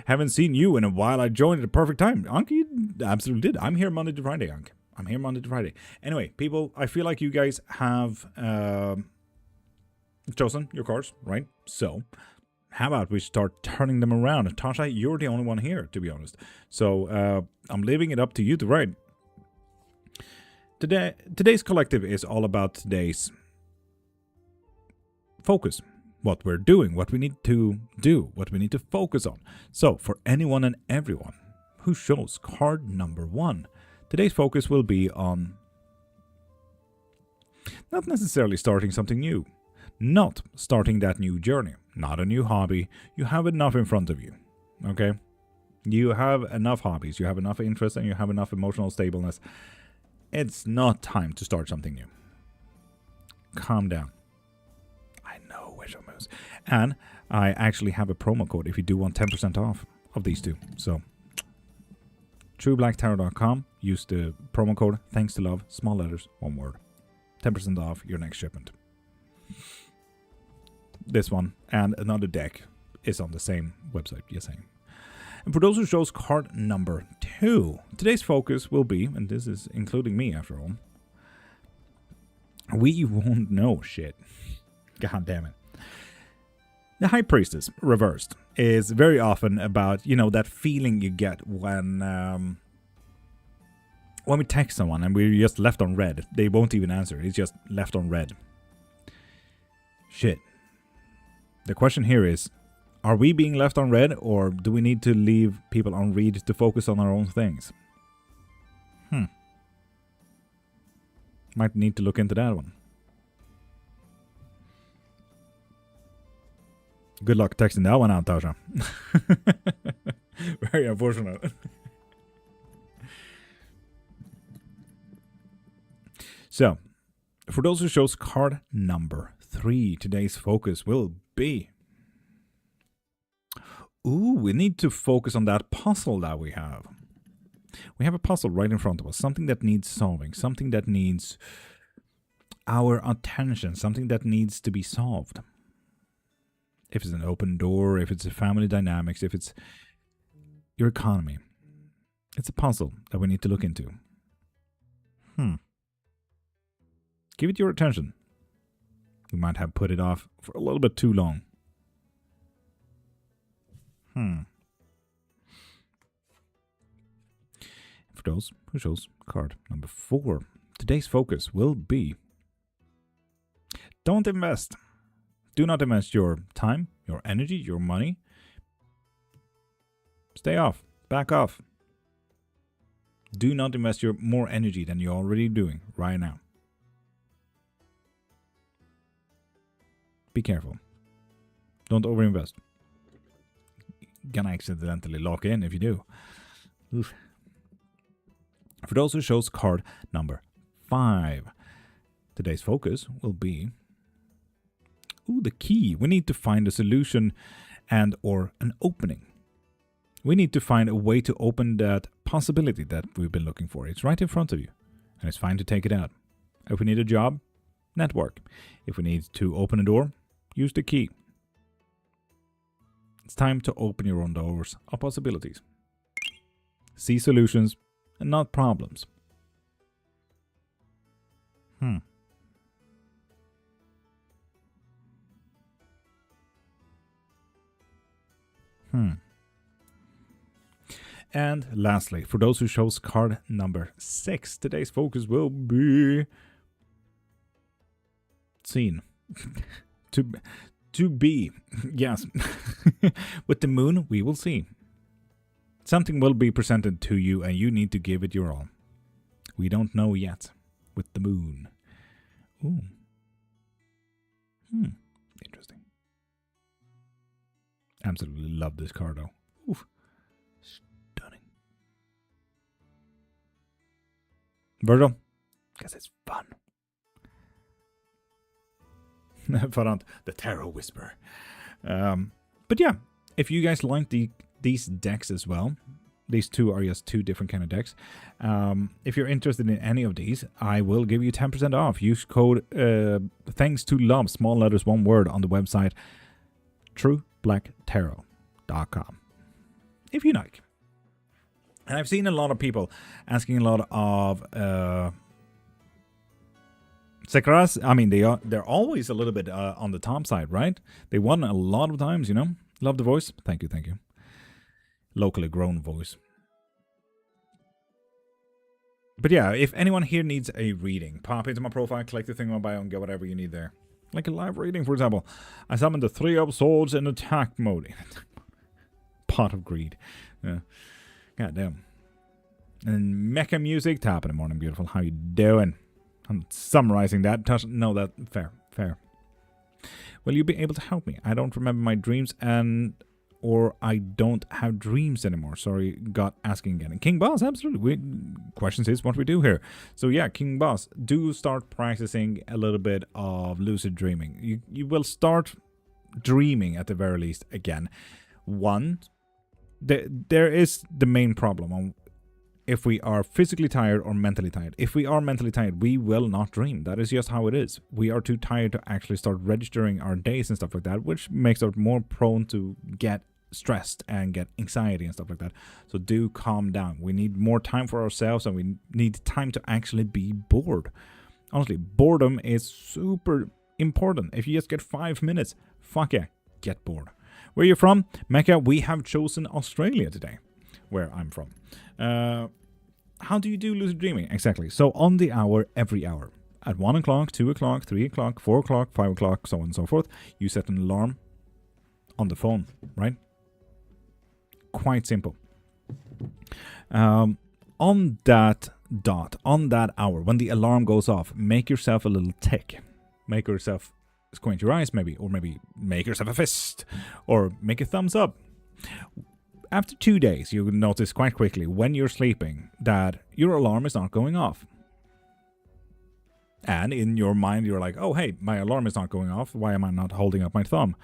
Haven't seen you in a while. I joined at the perfect time. Anki, you absolutely did. I'm here Monday to Friday, Anki. I'm here Monday to Friday. Anyway, people, I feel like you guys have chosen your cards, right? So, how about we start turning them around? Tasha, you're the only one here, to be honest. So, I'm leaving it up to you to write. Today's collective is all about today's focus. What we're doing, what we need to do, what we need to focus on. So, for anyone and everyone who shows card number 1, today's focus will be on not necessarily starting something new, not starting that new journey, not a new hobby. You have enough in front of you, okay? You have enough hobbies, you have enough interest, and you have enough emotional stableness. It's not time to start something new. Calm down. I know which one moves. And I actually have a promo code if you do want 10% off of these two. So, trueBlackTarot.com. Use the promo code thanks to love, small letters, one word. 10% off your next shipment. This one and another deck is on the same website. Yes, I am. And for those who chose card number 2, today's focus will be, and this is including me after all, we won't know shit. God damn it. The High Priestess, reversed, is very often about, that feeling you get when we text someone and we're just left on red. They won't even answer. It's just left on red. Shit. The question here is, are we being left on red, or do we need to leave people on read to focus on our own things? Might need to look into that one. Good luck texting that one out, Tasha. Very unfortunate. So, for those who chose card number 3, today's focus will be... we need to focus on that puzzle that we have. We have a puzzle right in front of us, something that needs solving, something that needs our attention, something that needs to be solved. If it's an open door, if it's a family dynamics, if it's your economy. It's a puzzle that we need to look into. Give it your attention. We might have put it off for a little bit too long. For those who chose card number 4, today's focus will be: don't invest. Do not invest your time, your energy, your money. Stay off. Back off. Do not invest your more energy than you're already doing right now. Be careful. Don't overinvest. Gonna accidentally lock in if you do. Oof. For those who chose card number 5, today's focus will be the key. We need to find a solution and or an opening. We need to find a way to open that possibility that we've been looking for. It's right in front of you, and it's fine to take it out. If we need a job, network. If we need to open a door, use the key. It's time to open your own doors of possibilities. See solutions and not problems. And lastly, for those who chose card number 6, today's focus will be seen. to be. Yes. With the moon, we will see. Something will be presented to you and you need to give it your all. We don't know yet. With the moon. Interesting. Absolutely love this card though. Oof. Stunning. Virgil, Because it's fun. The Tarot Whisperer. But yeah, if you guys like these decks as well, these two are just two different kind of decks. If you're interested in any of these, I will give you 10% off. Use code thanks to love, small letters, one word, on the website trueblacktarot.com. If you like. And I've seen a lot of people asking a lot of Sakaras. I mean, they're always a little bit on the top side, right? They won a lot of times, you know. Love the voice. Thank you, thank you. Locally grown voice. But yeah, if anyone here needs a reading, pop into my profile, click the thing on my bio, and get whatever you need there. Like a live reading, for example. I summoned the 3 of Swords in attack mode. Pot of Greed. Yeah. God damn. And mecha music, top of the morning, beautiful. How you doing? I'm summarizing that. No, that fair. Will you be able to help me? I don't remember my dreams or I don't have dreams anymore. Sorry, got asking again. And King Boss, absolutely. Questions is what we do here. So yeah, King Boss, do start practicing a little bit of lucid dreaming. You will start dreaming at the very least again. One, there is the main problem on if we are physically tired or mentally tired. If we are mentally tired, we will not dream. That is just how it is. We are too tired to actually start registering our days and stuff like that, which makes us more prone to get stressed and get anxiety and stuff like that. So do calm down. We need more time for ourselves, and we need time to actually be bored. Honestly, boredom is super important. If you just get 5 minutes, fuck yeah, get bored. Where are you from? Mecca, we have chosen Australia today, where I'm from. How do you do lucid dreaming? Exactly. So on the hour, every hour. At 1 o'clock, 2 o'clock, 3 o'clock, 4 o'clock, 5 o'clock, so on and so forth. You set an alarm on the phone, right? Quite simple. On that hour, when the alarm goes off, make yourself a little tick. Make yourself squint your eyes, maybe, or maybe make yourself a fist, or make a thumbs up. After 2 days, you will notice quite quickly when you're sleeping that your alarm is not going off. And in your mind, you're like, oh, hey, my alarm is not going off. Why am I not holding up my thumb?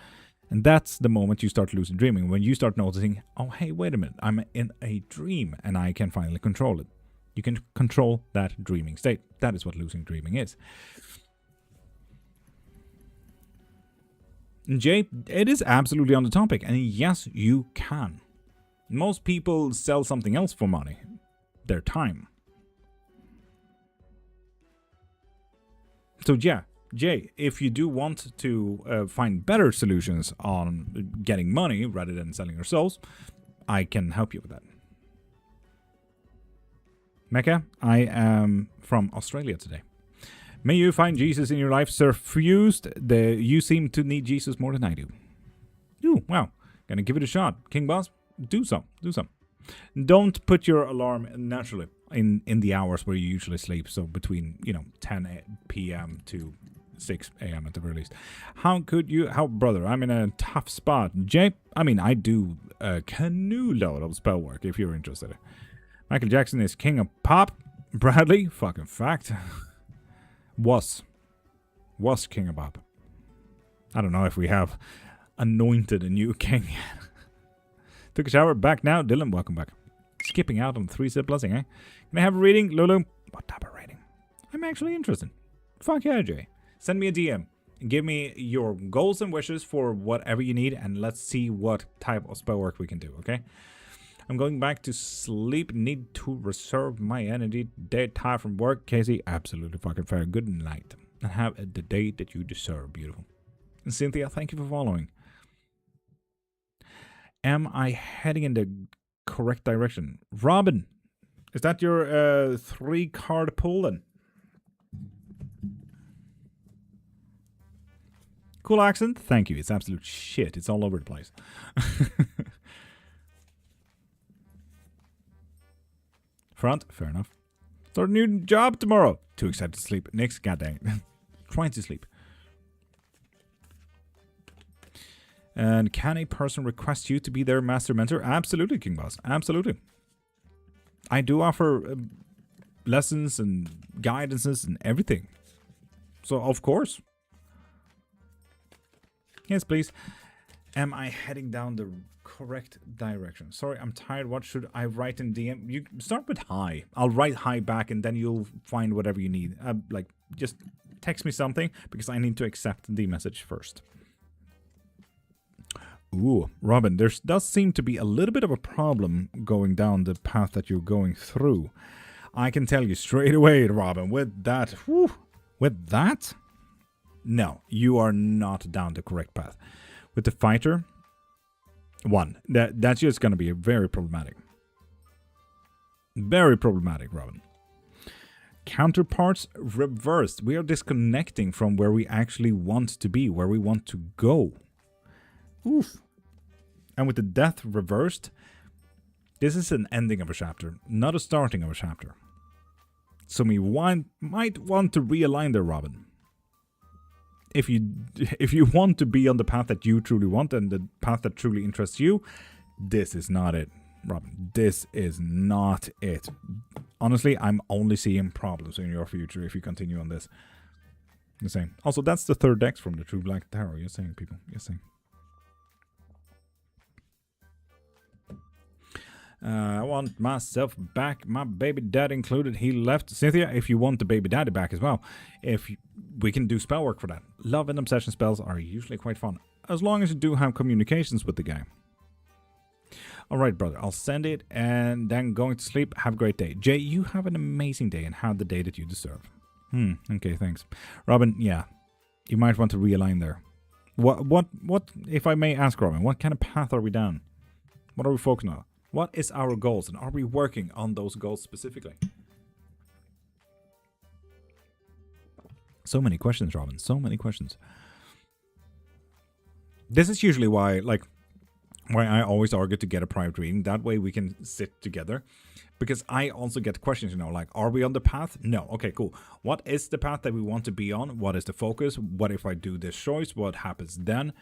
And that's the moment you start lucid dreaming, when you start noticing, oh, hey, wait a minute, I'm in a dream, and I can finally control it. You can control that dreaming state. That is what lucid dreaming is. And Jay, it is absolutely on the topic, and yes, you can. Most people sell something else for money. Their time. So yeah, Jay, if you do want to find better solutions on getting money rather than selling your souls, I can help you with that. Mecca, I am from Australia today. May you find Jesus in your life, Sir Fused. You seem to need Jesus more than I do. Ooh, wow. Gonna give it a shot. King Boss, do so. Don't put your alarm naturally in the hours where you usually sleep. So between, 10 p.m. to 6 a.m. at the very least. How could you help, brother? I'm in a tough spot. Jay, I do a canoe load of spell work if you're interested. Michael Jackson is king of pop. Bradley, fucking fact. Was king of pop. I don't know if we have anointed a new king. Took a shower, back now. Dylan, welcome back. Skipping out on 3-step blessing, eh? Can I have a reading? Lulu, what type of reading? I'm actually interested. Fuck yeah, Jay. Send me a DM. Give me your goals and wishes for whatever you need, and let's see what type of spell work we can do, okay? I'm going back to sleep. Need to reserve my energy. Dead tired from work. Casey, absolutely fucking fair. Good night. And have the day that you deserve. Beautiful. And Cynthia, thank you for following. Am I heading in the correct direction? Robin, is that your 3-card pull then? Cool accent. Thank you. It's absolute shit. It's all over the place. Front, fair enough. Start a new job tomorrow. Too excited to sleep. Next, goddamn. Trying to sleep. And can a person request you to be their master mentor? Absolutely, King Boss. Absolutely. I do offer lessons and guidances and everything. So, of course. Yes, please. Am I heading down the correct direction? Sorry, I'm tired. What should I write in DM? You start with hi. I'll write hi back and then you'll find whatever you need. Like, just text me something because I need to accept the message first. Ooh, Robin, there does seem to be a little bit of a problem going down the path that you're going through. I can tell you straight away, Robin, with that, no, you are not down the correct path. With the fighter, that's just going to be very problematic. Very problematic, Robin. Counterparts reversed. We are disconnecting from where we actually want to be, where we want to go. Oof. And with the death reversed, this is an ending of a chapter, not a starting of a chapter. So we might want to realign there, Robin. If you want to be on the path that you truly want and the path that truly interests you, this is not it, Robin. This is not it. Honestly, I'm only seeing problems in your future if you continue on this. You're saying. Also, that's the third deck from the True Black Tarot. You're saying, people. You're saying. I want myself back, my baby dad included. He left. Cynthia, if you want the baby daddy back as well, we can do spell work for that. Love and obsession spells are usually quite fun, as long as you do have communications with the guy. Alright, brother, I'll send it and then going to sleep. Have a great day. Jay, you have an amazing day and have the day that you deserve. Okay, thanks. Robin, yeah, you might want to realign there. What, if I may ask, Robin, what kind of path are we down? What are we focusing on? What is our goals, and are we working on those goals specifically? So many questions, Robin. So many questions. This is usually why I always argue to get a private reading. That way we can sit together. Because I also get questions, like, are we on the path? No. Okay, cool. What is the path that we want to be on? What is the focus? What if I do this choice? What happens then?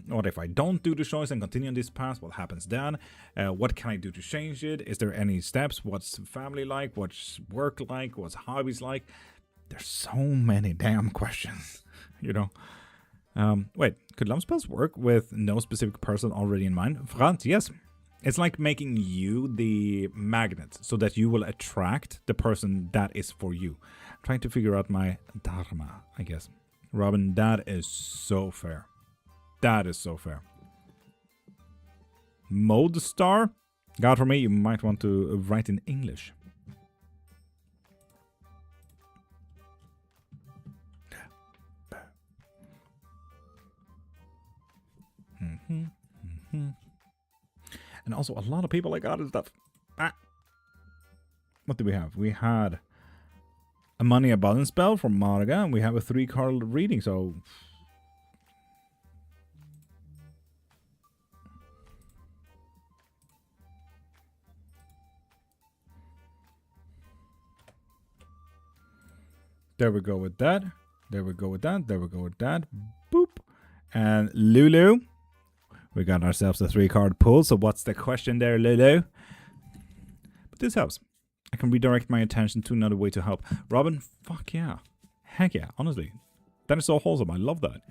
What if I don't do the choice and continue on this path? What happens then? What can I do to change it? Is there any steps? What's family like? What's work like? What's hobbies like? There's so many damn questions, Wait, could love spells work with no specific person already in mind? Frans, yes. It's like making you the magnet so that you will attract the person that is for you. I'm trying to figure out my dharma, I guess. Robin, that is so fair. That is so fair. Mode star? God, for me, you might want to write in English. And also, a lot of people like other stuff. What do we have? We had a money abundance spell from Marga, and we have a 3-card reading, so... There we go with that. There we go with that. There we go with that. Boop. And Lulu. We got ourselves a 3-card pull. So what's the question there, Lulu? But this helps. I can redirect my attention to another way to help. Robin, fuck yeah. Heck yeah, honestly. That is so wholesome. I love that.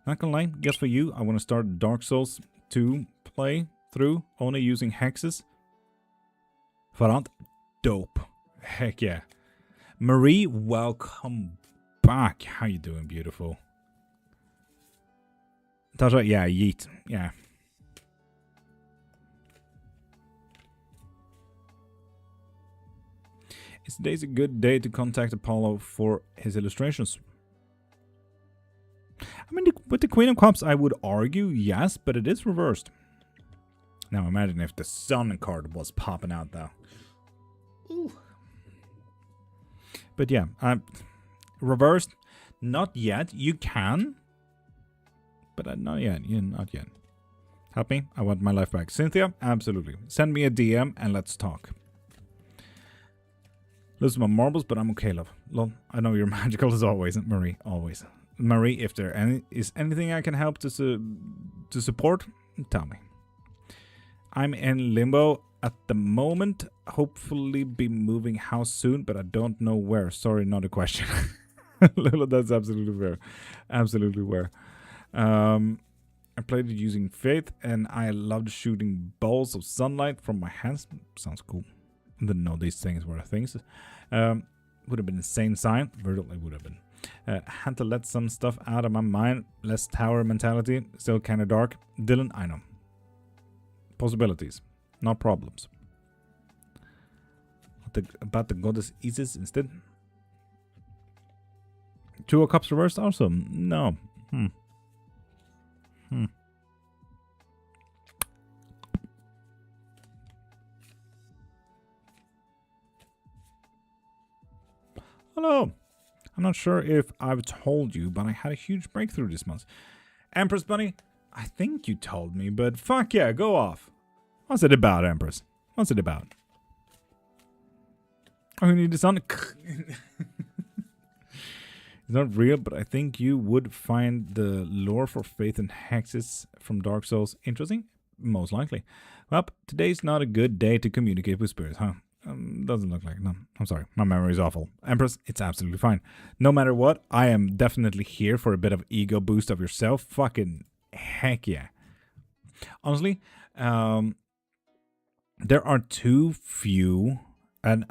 Not gonna lie, guess for you, I want to start Dark Souls 2 play through only using hexes. Farant, dope. Heck yeah. Marie, welcome back. How you doing, beautiful? That's right, yeah, yeet. Yeah. Is today's a good day to contact Apollo for his illustrations? I mean, with the Queen of Cups, I would argue yes, but it is reversed. Now imagine if the Sun card was popping out, though. Ooh. But yeah, reversed, not yet. You can, but not yet. Yeah, not yet. Help me. I want my life back. Cynthia, absolutely. Send me a DM and let's talk. Lose my marbles, but I'm okay, love. Love, I know you're magical as always, Marie. Always, Marie. If there is anything I can help to support, tell me. I'm in limbo. at the moment. Hopefully be moving house soon, but I don't know where. Sorry, not a question. Lilo, that's absolutely fair. Absolutely fair. I played it using faith, and I loved shooting balls of sunlight from my hands. Sounds cool. Didn't know these things were things. Would have been insane sign. Virtually would have been. Had to let some stuff out of my mind. Less tower mentality. Still kind of dark. Dylan, I know. Possibilities, not problems. About the goddess Isis instead. 2 of Cups reversed also. No. Hello. I'm not sure if I've told you, but I had a huge breakthrough this month. Empress Bunny, I think you told me, but fuck yeah, go off. What's it about, Empress? What's it about? Oh, you need the sun? It's not real, but I think you would find the lore for faith and hexes from Dark Souls interesting. Most likely. Well, today's not a good day to communicate with spirits, huh? Doesn't look like it. No, I'm sorry. My memory is awful. Empress, it's absolutely fine. No matter what, I am definitely here for a bit of ego boost of yourself. Fucking heck yeah. Honestly, there are too few, and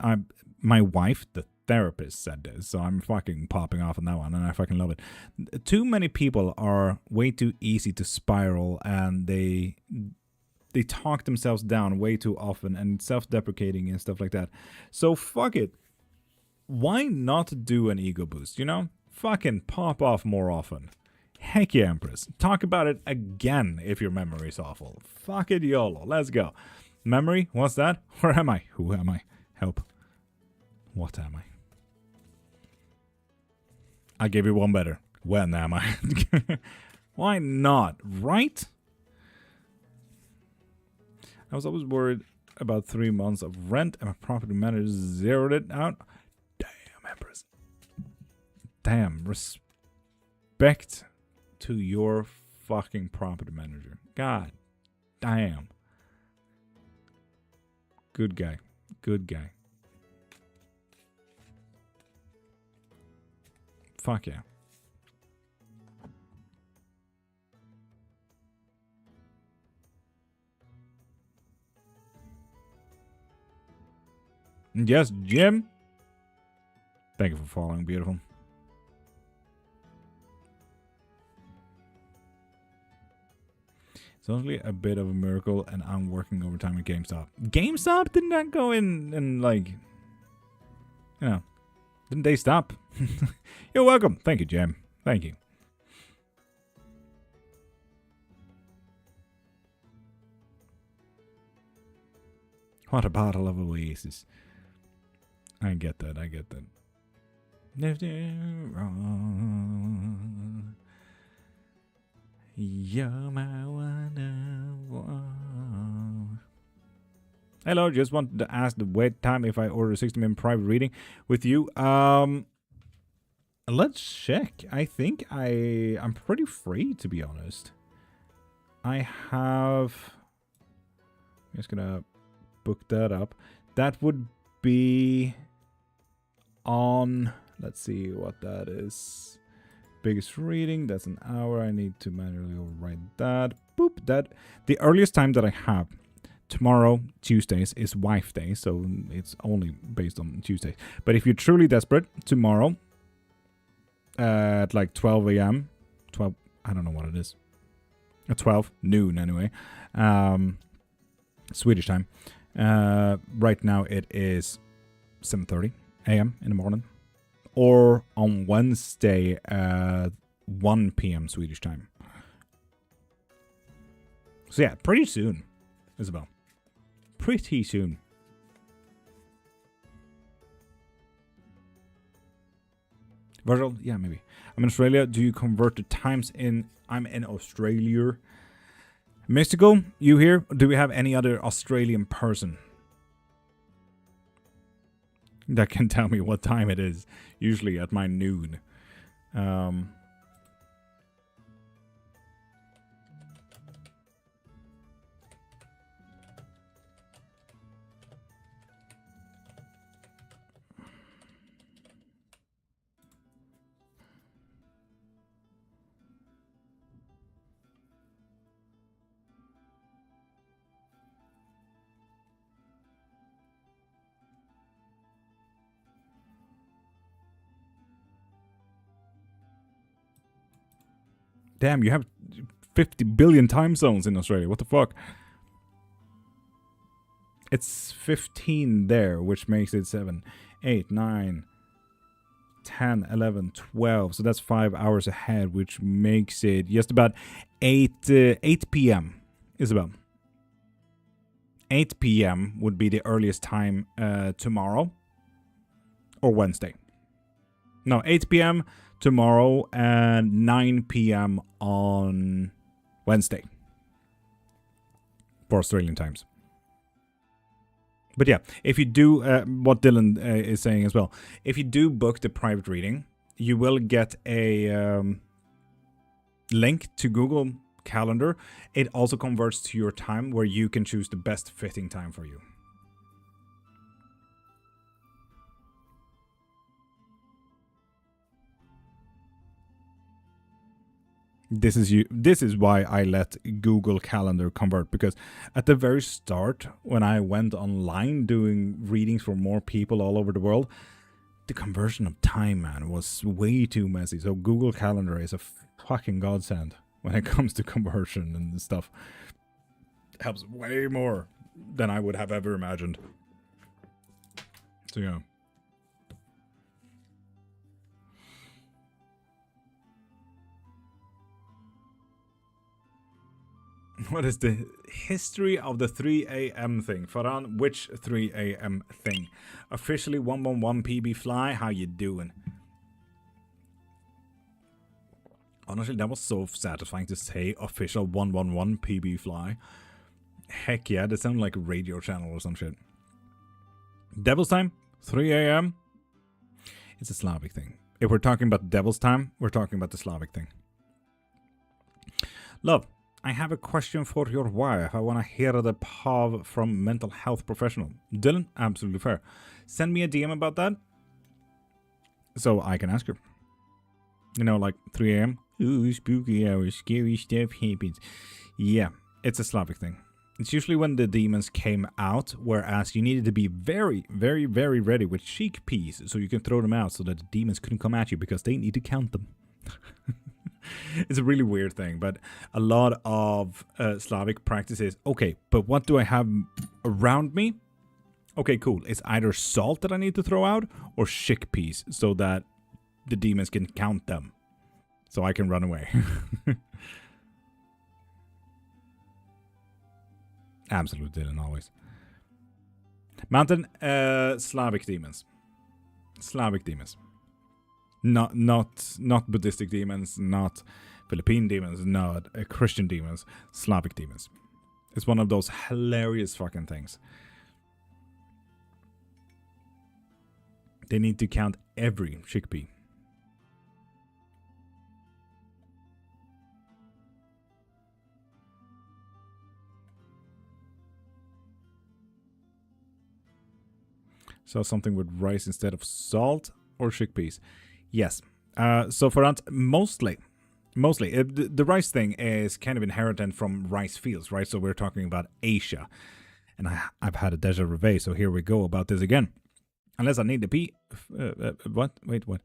my wife, the therapist, said this, so I'm fucking popping off on that one, and I fucking love it. Too many people are way too easy to spiral, and they talk themselves down way too often and self-deprecating and stuff like that. So fuck it. Why not do an ego boost, you know? Fucking pop off more often. Heck yeah, Empress. Talk about it again if your memory's awful. Fuck it, YOLO. Let's go. Memory? What's that? Where am I? Who am I? Help. What am I? I gave you one better. When am I? Why not? Right? I was always worried about 3 months of rent, and my property manager zeroed it out. Damn, Empress. Damn, respect to your fucking property manager. God damn. Good guy. Good guy. Fuck yeah. Yes, Jim. Thank you for following, beautiful. It's only a bit of a miracle, and I'm working overtime at GameStop. GameStop? Didn't that go in and like, you know, didn't they stop? You're welcome. Thank you, Jim. Thank you. What a bottle of Oasis. I get that. I get that. If you're wrong, you're my one. Hello, just wanted to ask the wait time if I order a 60-minute private reading with you. Let's check. I think I'm pretty free, to be honest. I'm just gonna book that up. That would be on, let's see what that is. Biggest reading, that's an hour. I need to manually overwrite that. Boop, that. The earliest time that I have tomorrow, Tuesdays, is Wife Day, so it's only based on Tuesdays. But if you're truly desperate, tomorrow at like 12 a.m. 12, I don't know what it is. At 12, noon anyway. Swedish time. Right now it is 7:30 a.m. in the morning. Or on Wednesday at 1 p.m. Swedish time. So yeah, pretty soon, Isabel. Pretty soon. Virtual? Yeah, maybe. I'm in Australia. Do you convert the times in... I'm in Australia. Mystical, you here? Do we have any other Australian person that can tell me what time it is? Usually at my noon. Damn, you have 50 billion time zones in Australia. What the fuck? It's 15 there, which makes it 7, 8, 9, 10, 11, 12. So that's 5 hours ahead, which makes it just about 8 p.m. Isabel. 8 p.m. would be the earliest time tomorrow or Wednesday. No, 8 p.m. tomorrow and 9 p.m. on Wednesday for Australian times. But yeah, if you do, what Dylan is saying as well, if you do book the private reading, you will get a link to Google Calendar. It also converts to your time where you can choose the best fitting time for you. This is why I let Google Calendar convert, because at the very start, when I went online doing readings for more people all over the world, the conversion of time, man, was way too messy. So Google Calendar is a fucking godsend when it comes to conversion and stuff. It helps way more than I would have ever imagined. So yeah. What is the history of the 3 a.m. thing? Farhan, which 3 a.m. thing? Officially 111 PB Fly, how you doing? Honestly, that was so satisfying to say official 111 PB Fly. Heck yeah, that sounded like a radio channel or some shit. Devil's Time, 3 a.m. It's a Slavic thing. If we're talking about Devil's Time, we're talking about the Slavic thing. Love. I have a question for your wife. I want to hear the POV from mental health professional. Dylan, absolutely fair. Send me a DM about that so I can ask her. You know, like 3 a.m. Ooh, spooky hours, scary stuff happens. Yeah, it's a Slavic thing. It's usually when the demons came out, whereas you needed to be very, very, very ready with chickpeas so you can throw them out so that the demons couldn't come at you because they need to count them. It's a really weird thing, but a lot of Slavic practices. Okay, but what do I have around me? Okay, cool. It's either salt that I need to throw out or chickpeas so that the demons can count them so I can run away. Absolutely, Dylan, always. Mountain, Slavic demons. Slavic demons. Not Buddhistic demons, not Philippine demons, not Christian demons, Slavic demons. It's one of those hilarious fucking things. They need to count every chickpea. So something with rice instead of salt or chickpeas. Yes. So for us, mostly, the rice thing is kind of inherited from rice fields, right? So we're talking about Asia. And I've had a déjà vu, so here we go about this again. Unless I need to pee. What? Wait, what?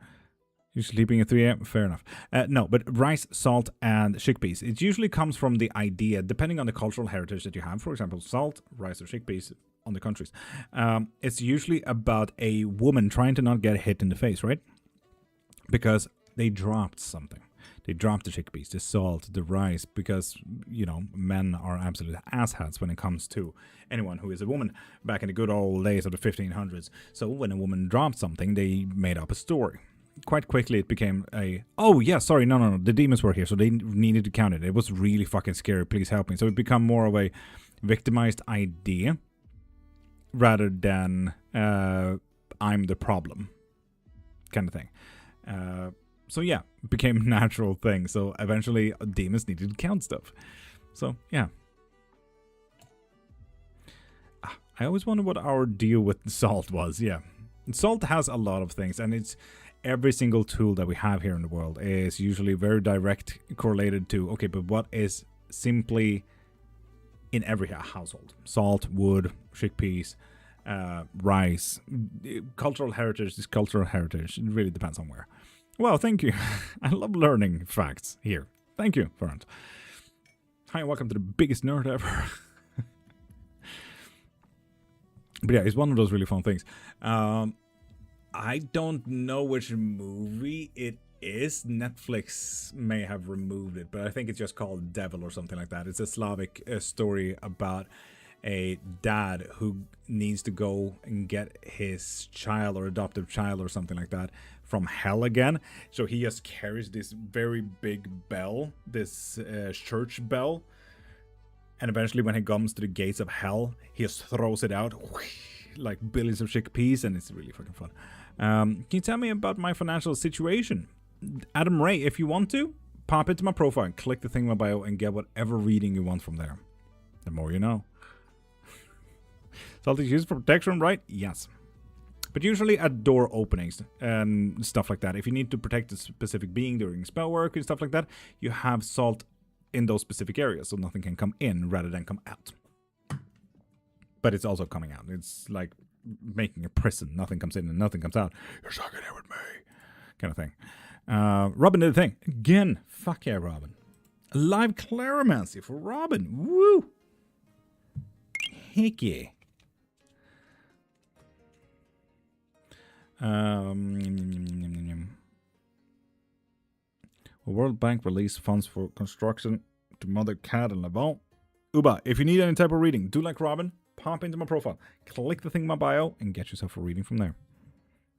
You're sleeping at 3 a.m.? Fair enough. No, but rice, salt, and chickpeas. It usually comes from the idea, depending on the cultural heritage that you have. For example, salt, rice, or chickpeas on the countries. It's usually about a woman trying to not get hit in the face, right? Because they dropped something. They dropped the chickpeas, the salt, the rice, because, you know, men are absolute asshats when it comes to anyone who is a woman back in the good old days of the 1500s. So when a woman dropped something, they made up a story. Quite quickly, it became a, oh, yeah, sorry, no, the demons were here, so they needed to count it. It was really fucking scary, please help me. So it became more of a victimized idea rather than I'm the problem kind of thing. So yeah, it became a natural thing. So eventually demons needed to count stuff. So yeah. I always wondered what our deal with salt was. Yeah. Salt has a lot of things, and it's every single tool that we have here in the world is usually very direct correlated to, okay, but what is simply in every household? Salt, wood, chickpeas, rice. Cultural heritage is cultural heritage. It really depends on where. Well, thank you. I love learning facts here. Thank you, Ferrant. Hi, and welcome to the biggest nerd ever. But yeah, it's one of those really fun things. I don't know which movie it is. Netflix may have removed it, but I think it's just called Devil or something like that. It's a Slavic story about a dad who needs to go and get his child or adoptive child or something like that from hell again. So he just carries this very big bell, this church bell. And eventually when he comes to the gates of hell, he just throws it out like billions of chickpeas, and it's really fucking fun. Can you tell me about my financial situation? Adam Ray, if you want to, pop into my profile, click the thing in my bio, and get whatever reading you want from there. The more you know. Salty's used for protection, right? Yes. But usually at door openings and stuff like that. If you need to protect a specific being during spell work and stuff like that, you have salt in those specific areas, so nothing can come in rather than come out. But it's also coming out. It's like making a prison. Nothing comes in and nothing comes out. You're stuck in here with me. Kind of thing. Robin did a thing. Again. Fuck yeah, Robin. A live claromancy for Robin. Woo! Heck yeah. Will World Bank release funds for construction to Mother Cat and Levant? Uba, if you need any type of reading, do like Robin, pop into my profile, click the thing in my bio, and get yourself a reading from there.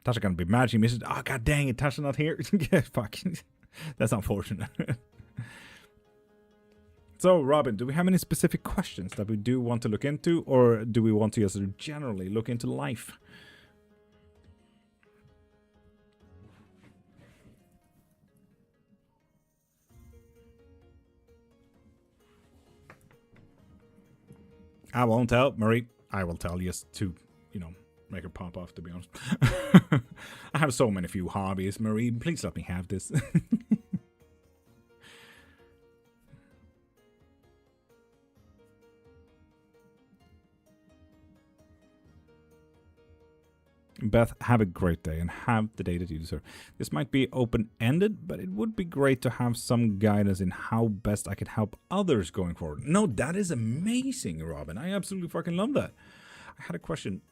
Tasha gonna be mad she misses. Oh, god dang it, Tasha not here. Yeah, fuck. That's unfortunate. So, Robin, do we have any specific questions that we do want to look into, or do we want to just generally look into life? I won't tell, Marie. I will tell just to, you know, make her pop off, to be honest. I have so many few hobbies, Marie. Please let me have this. Beth, have a great day and have the day that you deserve. This might be open-ended, but it would be great to have some guidance in how best I can help others going forward. No, that is amazing, Robin. I absolutely fucking love that. I had a question.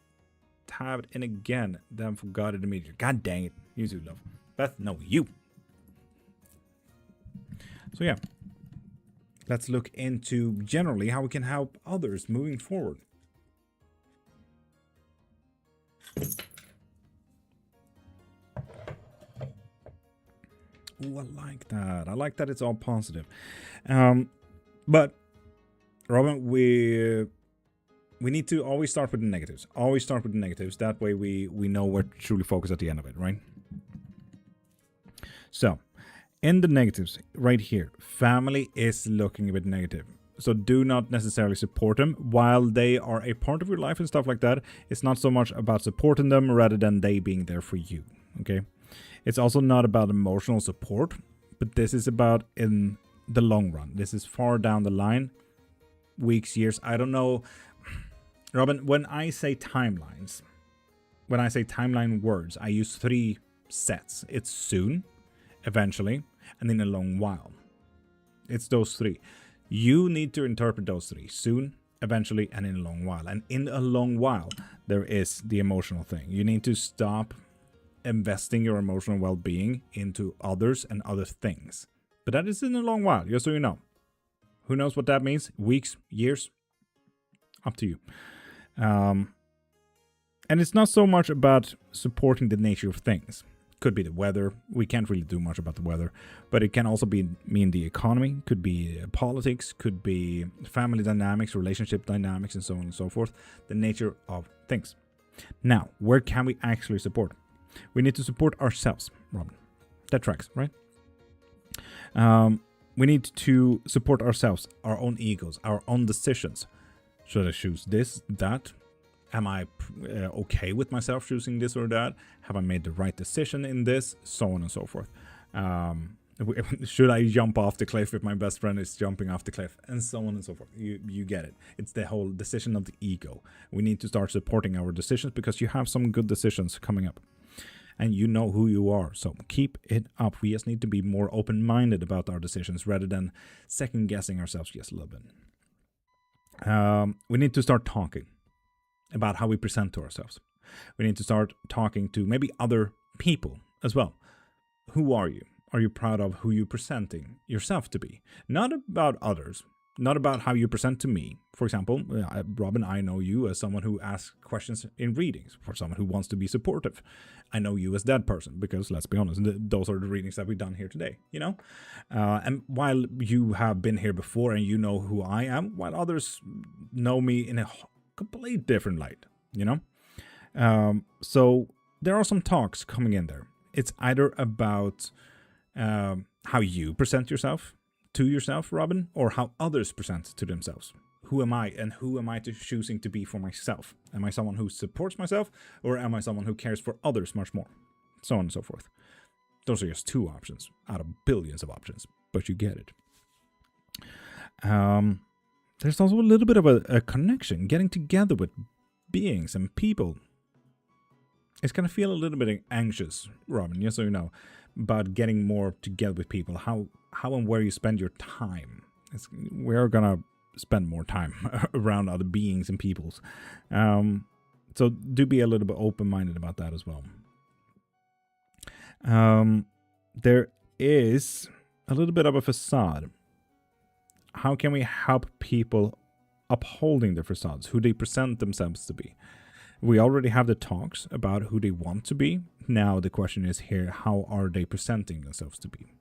Tabbed in again, then forgot it immediately. God dang it. You too, love. Beth, no, you. So yeah, let's look into generally how we can help others moving forward. Ooh, I like that. I like that it's all positive. But, Robin, we need to always start with the negatives. Always start with the negatives. That way we know where to truly focus at the end of it, right? So, in the negatives, right here, family is looking a bit negative. So do not necessarily support them. While they are a part of your life and stuff like that, it's not so much about supporting them rather than they being there for you, okay? It's also not about emotional support, but this is about in the long run. This is far down the line, weeks, years. I don't know. Robin, when I say timelines, when I say timeline words, I use 3 sets. It's soon, eventually, and in a long while. It's those 3. You need to interpret those 3. Soon, eventually, and in a long while. And in a long while, there is the emotional thing. You need to stop investing your emotional well-being into others and other things. But that is in a long while, just so you know. Who knows what that means? Weeks, years? Up to you. And it's not so much about supporting the nature of things. Could be the weather. We can't really do much about the weather. But it can also mean the economy. Could be politics. Could be family dynamics, relationship dynamics, and so on and so forth. The nature of things. Now, where can we actually support? We need to support ourselves, Robin. That tracks, right? We need to support ourselves, our own egos, our own decisions. Should I choose this, that? Am I okay with myself choosing this or that? Have I made the right decision in this? So on and so forth. Should I jump off the cliff if my best friend is jumping off the cliff? And so on and so forth. You get it. It's the whole decision of the ego. We need to start supporting our decisions because you have some good decisions coming up. and you know who you are. So keep it up. We just need to be more open-minded about our decisions rather than second-guessing ourselves just a little bit. We need to start talking about how we present to ourselves. We need to start talking to maybe other people as well. Who are you? Are you proud of who you're presenting yourself to be? Not about others, not about how you present to me. For example, Robin, I know you as someone who asks questions in readings, for someone who wants to be supportive. I know you as that person because, let's be honest, those are the readings that we've done here today, you know? And while you have been here before and you know who I am, while others know me in a completely different light, you know? So there are some talks coming in there. It's either about how you present yourself to yourself, Robin, or how others present to themselves. Who am I, and who am I choosing to be for myself? Am I someone who supports myself, or am I someone who cares for others much more? So on and so forth. Those are just two options out of billions of options, but you get it. There's also a little bit of a connection, getting together with beings and people. It's going to feel a little bit anxious, Robin, just so you know, about getting more together with people, how and where you spend your time. We're going to spend more time around other beings and peoples. So do be a little bit open-minded about that as well. There is a little bit of a facade. How can we help people upholding their facades, who they present themselves to be? We already have the talks about who they want to be. Now the question is here, how are they presenting themselves to be?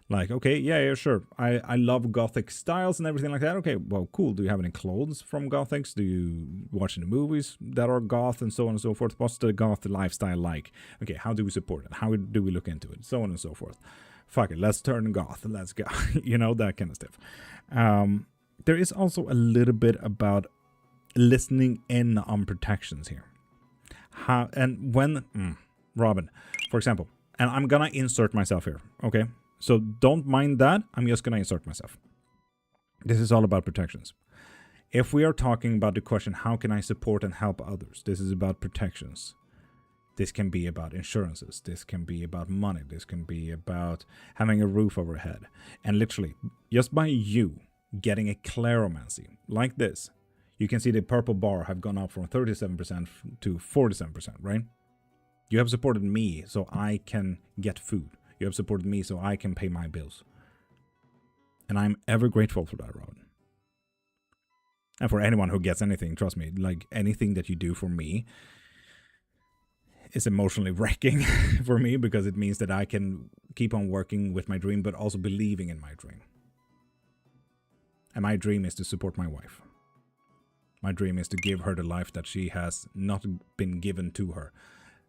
Like, okay, yeah, sure. I love Gothic styles and everything like that. Okay, well, cool. Do you have any clothes from Gothics? Do you watch any movies that are goth and so on and so forth? What's the goth lifestyle like? Okay, how do we support it? How do we look into it? So on and so forth. Fuck it, let's turn goth. Let's go. You know, that kind of stuff. There is also a little bit about listening in on protections here. How and when, Robin, for example, and I'm gonna insert myself here, okay? So don't mind that. I'm just gonna insert myself. This is all about protections. If we are talking about the question, how can I support and help others? This is about protections. This can be about insurances. This can be about money. This can be about having a roof over your head. And literally, just by you getting a claromancy like this, you can see the purple bar have gone up from 37% to 47%, right? You have supported me so I can get food. You have supported me so I can pay my bills. And I'm ever grateful for that, Robin. And for anyone who gets anything, trust me, like anything that you do for me is emotionally wrecking for me, because it means that I can keep on working with my dream, but also believing in my dream. And my dream is to support my wife. My dream is to give her the life that she has not been given to her.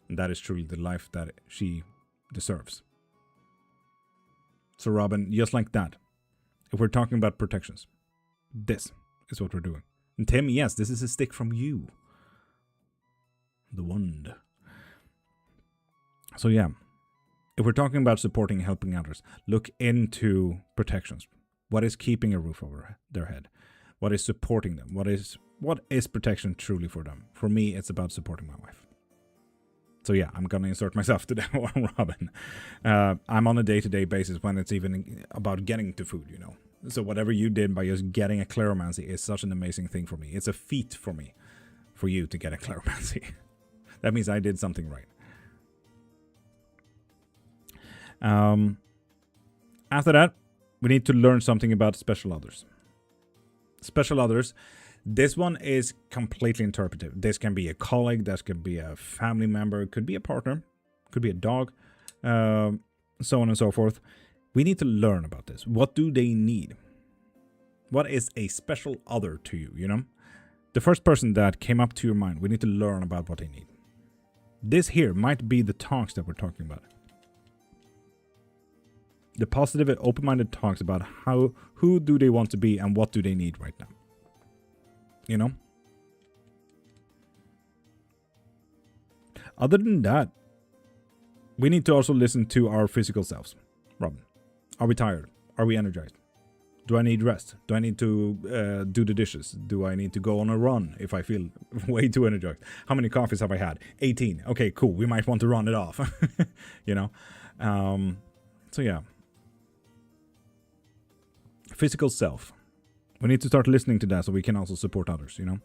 And that is truly the life that she deserves. So Robin, just like that, if we're talking about protections, this is what we're doing. And Tim, yes, this is a stick from you. The wand. So yeah, if we're talking about supporting and helping others, look into protections. What is keeping a roof over their head? What is supporting them? What is protection truly for them? For me, it's about supporting my wife. So yeah, I'm going to insert myself to that one, Robin. I'm on a day-to-day basis when it's even about getting to food, you know. So whatever you did by just getting a claromancy is such an amazing thing for me. It's a feat for me, for you to get a claromancy. That means I did something right. After that, we need to learn something about special others. Special others. This one is completely interpretive. This can be a colleague, this could be a family member, could be a partner, could be a dog, so on and so forth. We need to learn about this. What do they need? What is a special other to you, you know? The first person that came up to your mind, we need to learn about what they need. This here might be the talks that we're talking about. The positive and open-minded talks about who do they want to be and what do they need right now. You know? Other than that, we need to also listen to our physical selves. Robin, are we tired? Are we energized? Do I need rest? Do I need to do the dishes? Do I need to go on a run if I feel way too energized? How many coffees have I had? 18. Okay, cool. We might want to run it off. You know? So yeah. Physical self. We need to start listening to that so we can also support others, you know?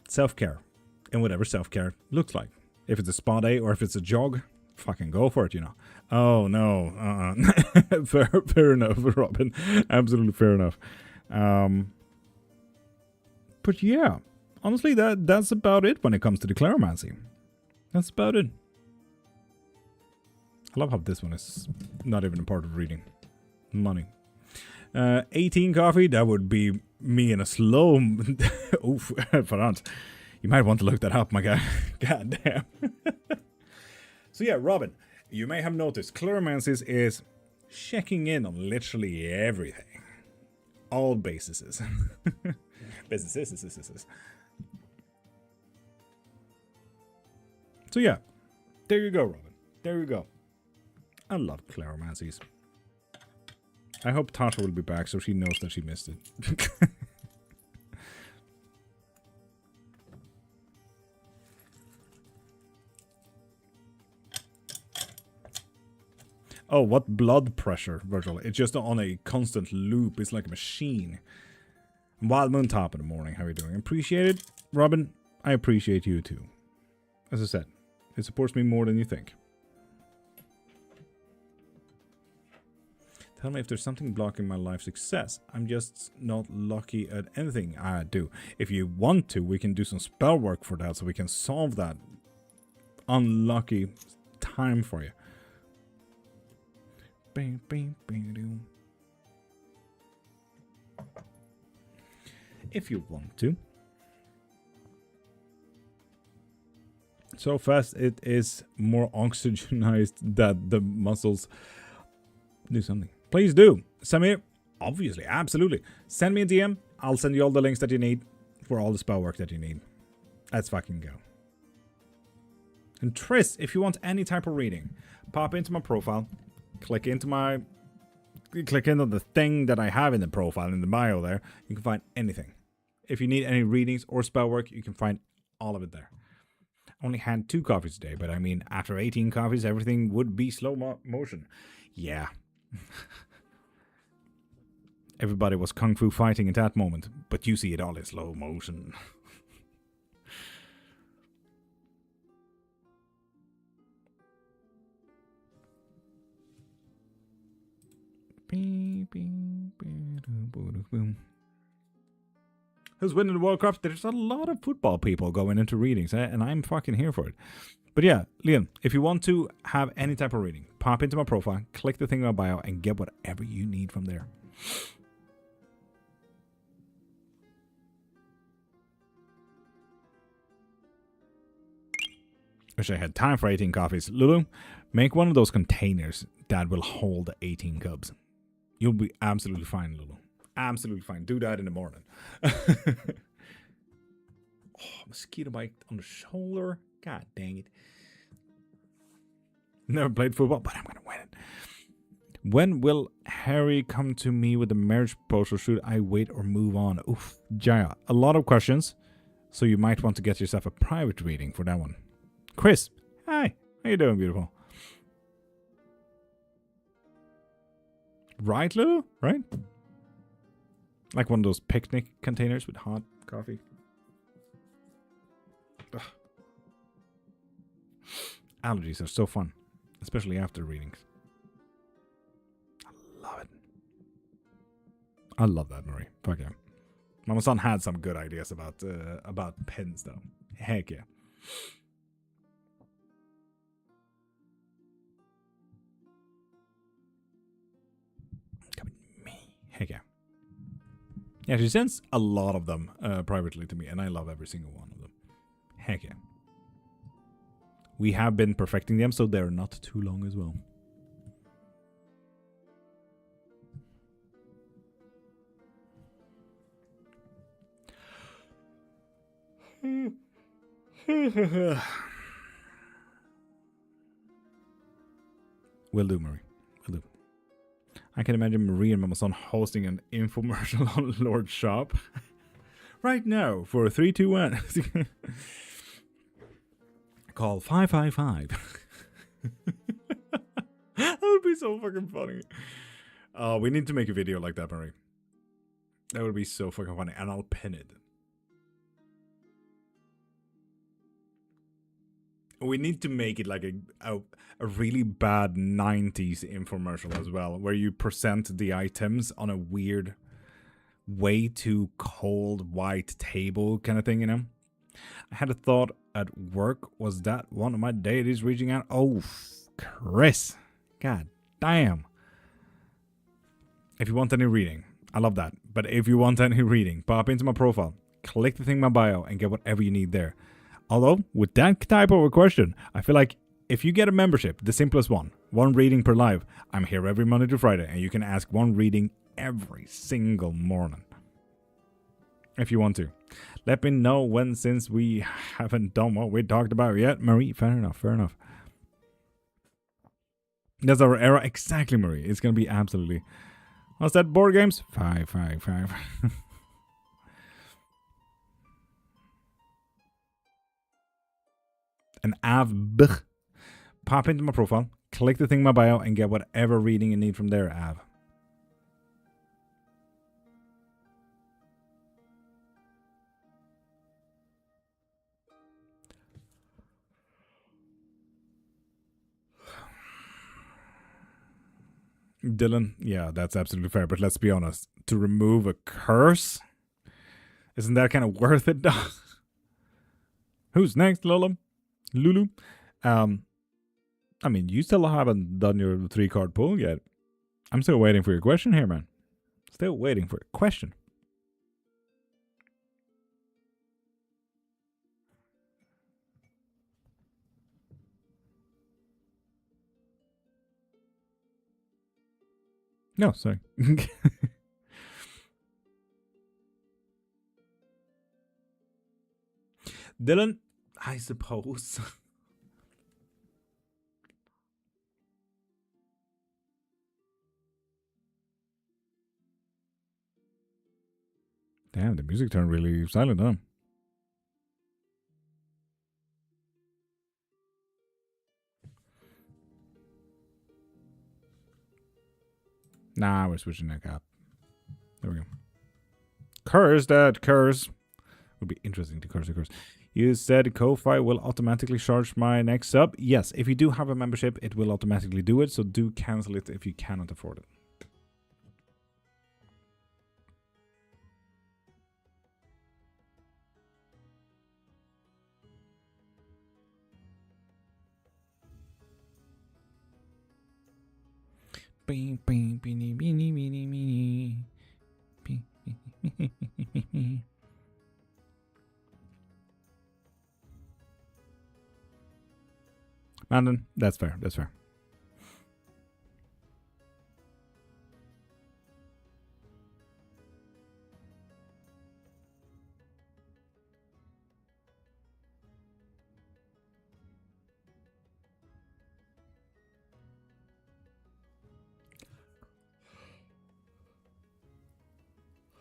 Self-care. And whatever self-care looks like. If it's a spa day or if it's a jog, fucking go for it, you know. Oh, no. Fair enough, Robin. Absolutely fair enough. But yeah, honestly, that's about it when it comes to the Claromancy. That's about it. I love how this one is not even a part of reading. Money. 18 coffee, that would be me in a slow... Oof, Farant. You might want to look that up, my guy. God damn. So yeah, Robin, you may have noticed Claromancy is checking in on literally everything. All bases. Businesses. So yeah, there you go, Robin. There you go. I love Claromancies. I hope Tasha will be back so she knows that she missed it. Oh, what blood pressure, Virtual. It's just on a constant loop. It's like a machine. Wild Moon Top in the morning. How are you doing? Appreciate it. Robin, I appreciate you too. As I said, it supports me more than you think. Tell me if there's something blocking my life success. I'm just not lucky at anything I do. If you want to, we can do some spell work for that so we can solve that unlucky time for you. If you want to. So fast it is more oxygenized that the muscles do something. Please do. Samir, obviously, absolutely. Send me a DM. I'll send you all the links that you need for all the spell work that you need. Let's fucking go. And Tris, if you want any type of reading, pop into my profile. Click into the thing that I have in the profile, in the bio there. You can find anything. If you need any readings or spell work, you can find all of it there. I only had 2 coffees today, but I mean, after 18 coffees, everything would be slow motion. Yeah. Everybody was kung fu fighting at that moment, but you see it all in slow motion. Who's winning the World Cup? There's a lot of football people going into readings, and I'm fucking here for it. But yeah, Leon, if you want to have any type of reading, pop into my profile, click the thing in my bio, and get whatever you need from there. Wish I had time for 18 coffees. Lulu, make one of those containers that will hold 18 cups. You'll be absolutely fine, Lulu. Absolutely fine. Do that in the morning. Oh, mosquito bite on the shoulder. God dang it. Never played football, but I'm going to win it. When will Harry come to me with the marriage proposal? Should I wait or move on? Oof, Jaya. A lot of questions, so you might want to get yourself a private reading for that one. Chris, hi. How you doing, beautiful? Right, Lou? Right? Like one of those picnic containers with hot coffee. Ugh. Allergies are so fun, especially after readings. I love it. I love that, Marie. Fuck yeah. Mama Son had some good ideas about pens, though. Heck yeah. Come with me. Heck yeah. Yeah, she sends a lot of them privately to me, and I love every single one of them. Heck yeah. We have been perfecting them, so they're not too long as well. Will do, Marie. Will do. I can imagine Marie and Mama Son hosting an infomercial on Lord Shop. Right now, for 321. Call 555. That would be so fucking funny. We need to make a video like that, Marie. That would be so fucking funny. And I'll pin it. We need to make it like a really bad 90s infomercial as well, where you present the items on a weird, way too cold white table kind of thing, you know? I had a thought at work. Was that one of my deities reaching out? Oh, Chris. God damn. If you want any reading, I love that. But if you want any reading, pop into my profile, click the thing in my bio, and get whatever you need there. Although, with that type of a question, I feel like if you get a membership, the simplest one reading per live, I'm here every Monday to Friday, and you can ask one reading every single morning. If you want to. Let me know when, since we haven't done what we talked about yet. Marie, fair enough, fair enough. That's our era. Exactly, Marie. It's going to be absolutely... What's that? Board games? 555. An Av. Pop into my profile, click the thing in my bio, and get whatever reading you need from there, Av. Dylan, yeah, that's absolutely fair, but let's be honest. To remove a curse? Isn't that kind of worth it, though? Who's next, Lulu? I mean, you still haven't done your 3-card pull yet. I'm still waiting for your question here, man. Still waiting for a question. No, sorry. Dylan, I suppose. Damn, the music turned really silent, huh? Nah, we're switching that up. There we go. Curse that curse. Would be interesting to curse a curse. You said Ko-Fi will automatically charge my next sub. Yes, if you do have a membership, it will automatically do it. So do cancel it if you cannot afford it. Landon, that's fair. That's fair.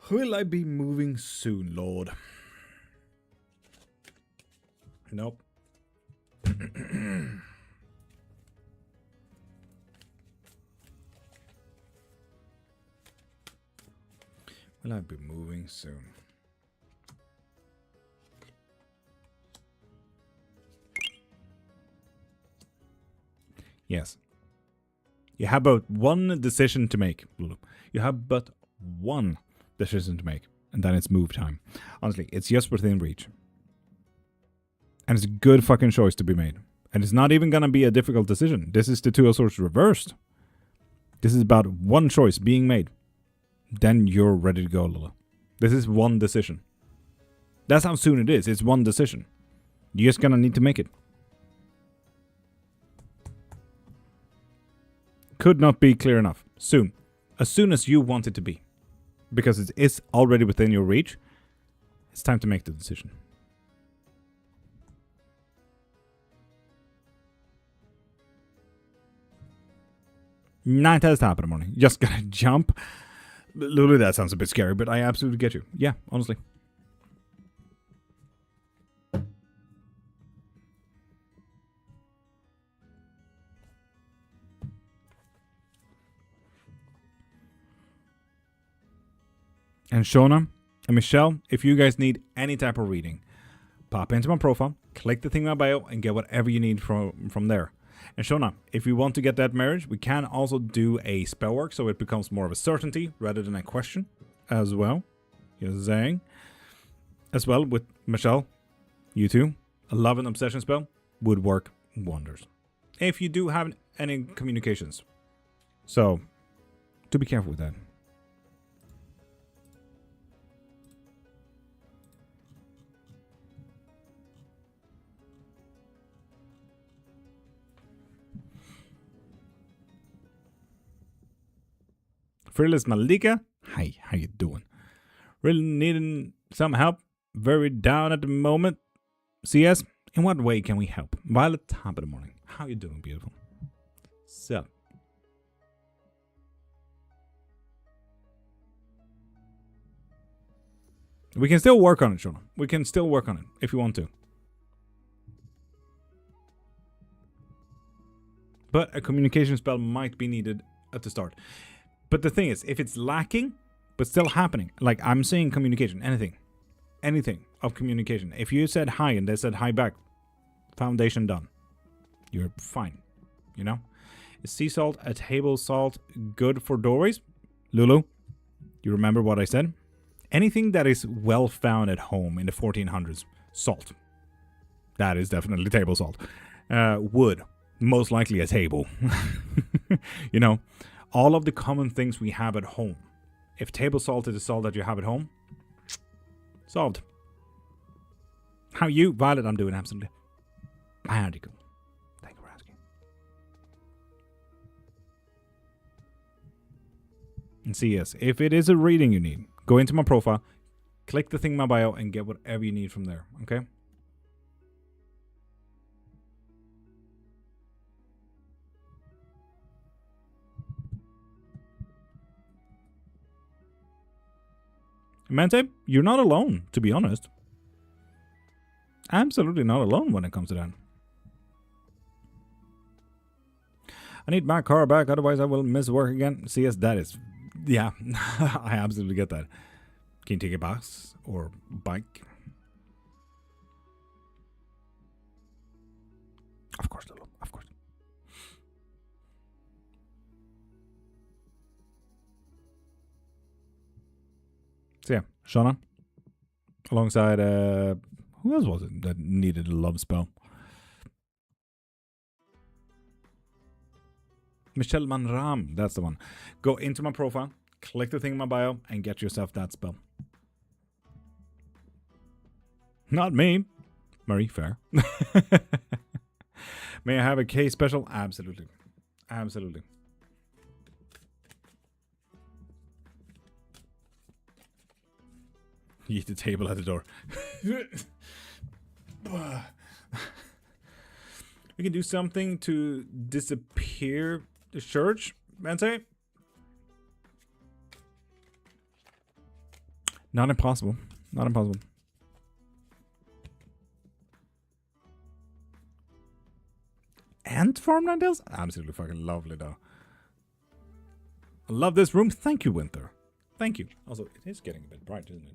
Will I be moving soon, Lord? Nope. Will I be moving soon? Yes. You have but one decision to make. You have but one decision to make, and then it's move time. Honestly, it's just within reach. And it's a good fucking choice to be made. And it's not even gonna be a difficult decision. This is the Two of Swords reversed. This is about one choice being made. Then you're ready to go, Lula. This is one decision. That's how soon it is. It's one decision. You're just gonna need to make it. Could not be clear enough. Soon. As soon as you want it to be. Because it is already within your reach. It's time to make the decision. 9 to the top of the morning. Just gonna jump. Lulu, that sounds a bit scary, but I absolutely get you. Yeah, honestly. And Shona and Michelle, if you guys need any type of reading, pop into my profile, click the thing in my bio, and get whatever you need from there. And Shona, if you want to get that marriage, we can also do a spell work, so it becomes more of a certainty rather than a question as well. You're saying. As well with Michelle, you too, a love and obsession spell would work wonders. If you do have any communications. So, to be careful with that. Fearless Malika, hi, how you doing? Really needing some help? Very down at the moment. CS, in what way can we help? Violet, top of the morning. How you doing, beautiful? So. We can still work on it, Shona. We can still work on it, if you want to. But a communication spell might be needed at the start. But the thing is, if it's lacking, but still happening, like I'm saying communication, anything of communication. If you said hi and they said hi back, foundation done. You're fine, you know? Is sea salt a table salt good for doorways? Lulu, you remember what I said? Anything that is well found at home in the 1400s, salt. That is definitely table salt. Wood, most likely a table. You know? All of the common things we have at home. If table salt is the salt that you have at home, solved. How you, Violet? I'm doing absolutely. Very good. Thank you for asking. And see, yes, if it is a reading you need, go into my profile, click the thing in my bio, and get whatever you need from there. Okay? Mente, you're not alone, to be honest. Absolutely not alone when it comes to that. I need my car back, otherwise I will miss work again. See, yes, that is... Yeah, I absolutely get that. Can you take a bus or bike? Of course, Lulu, of course. So yeah, Shauna, alongside, who else was it that needed a love spell? Michelle Manram, that's the one. Go into my profile, click the thing in my bio, and get yourself that spell. Not me. Marie, fair. May I have a K special? Absolutely. Absolutely. Eat the table at the door. We can do something to disappear the church, Mente? Not impossible. Not impossible. Ant farmland hills? Absolutely fucking lovely, though. I love this room. Thank you, Winter. Thank you. Also, it is getting a bit bright, isn't it?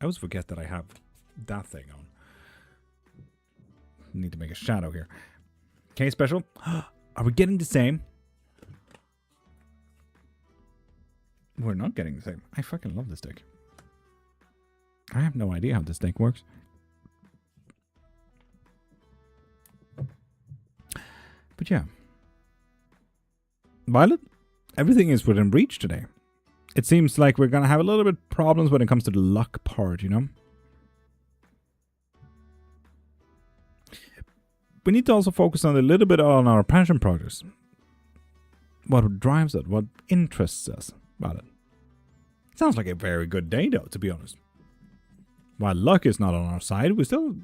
I always forget that I have that thing on. Need to make a shadow here. K special? Are we getting the same? We're not getting the same. I fucking love this deck. I have no idea how this deck works. But yeah. Violet, everything is within reach today. It seems like we're going to have a little bit problems when it comes to the luck part, you know? We need to also focus on a little bit on our passion projects. What drives us, what interests us about it. Sounds like a very good day, though, to be honest. While luck is not on our side, we still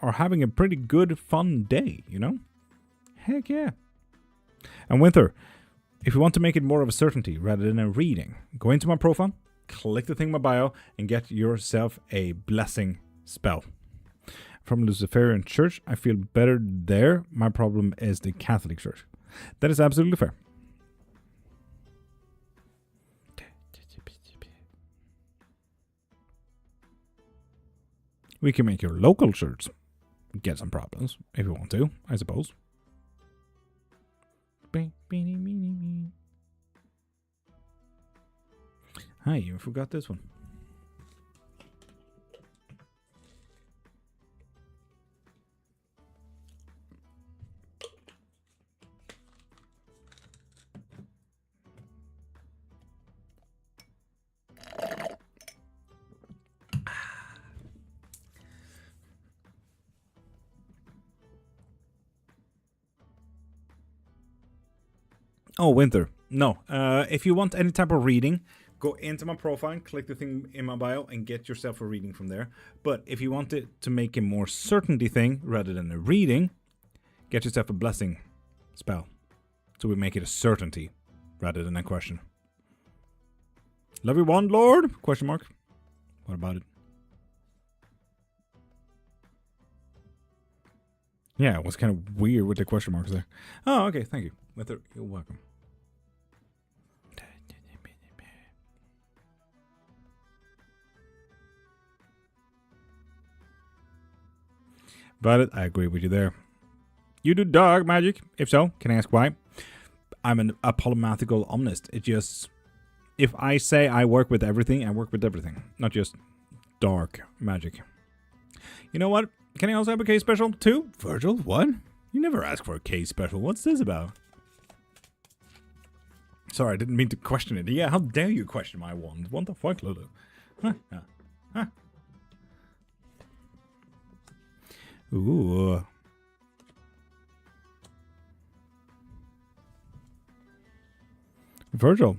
are having a pretty good, fun day, you know? Heck yeah. And Winter, if you want to make it more of a certainty rather than a reading, go into my profile, click the thing in my bio, and get yourself a blessing spell. From Luciferian Church, I feel better there. My problem is the Catholic Church. That is absolutely fair. We can make your local church get some problems if you want to, I suppose. Hi, you forgot this one. Oh, Winter. No. If you want any type of reading, go into my profile, click the thing in my bio, and get yourself a reading from there. But if you want it to make a more certainty thing rather than a reading, get yourself a blessing spell. So we make it a certainty rather than a question. Love your wand, Lord? Question mark. What about it? Yeah, it was kind of weird with the question marks there. Oh, okay. Thank you. Winter, you're welcome. Violet, I agree with you there. You do dark magic? If so, can I ask why? I'm a polymathical omnist. It just... If I say I work with everything, I work with everything. Not just dark magic. You know what? Can I also have a case special too? Virgil, what? You never ask for a case special. What's this about? Sorry, I didn't mean to question it. Yeah, how dare you question my wand? What the fuck, Lulu? Huh? Huh? Ooh. Virgil.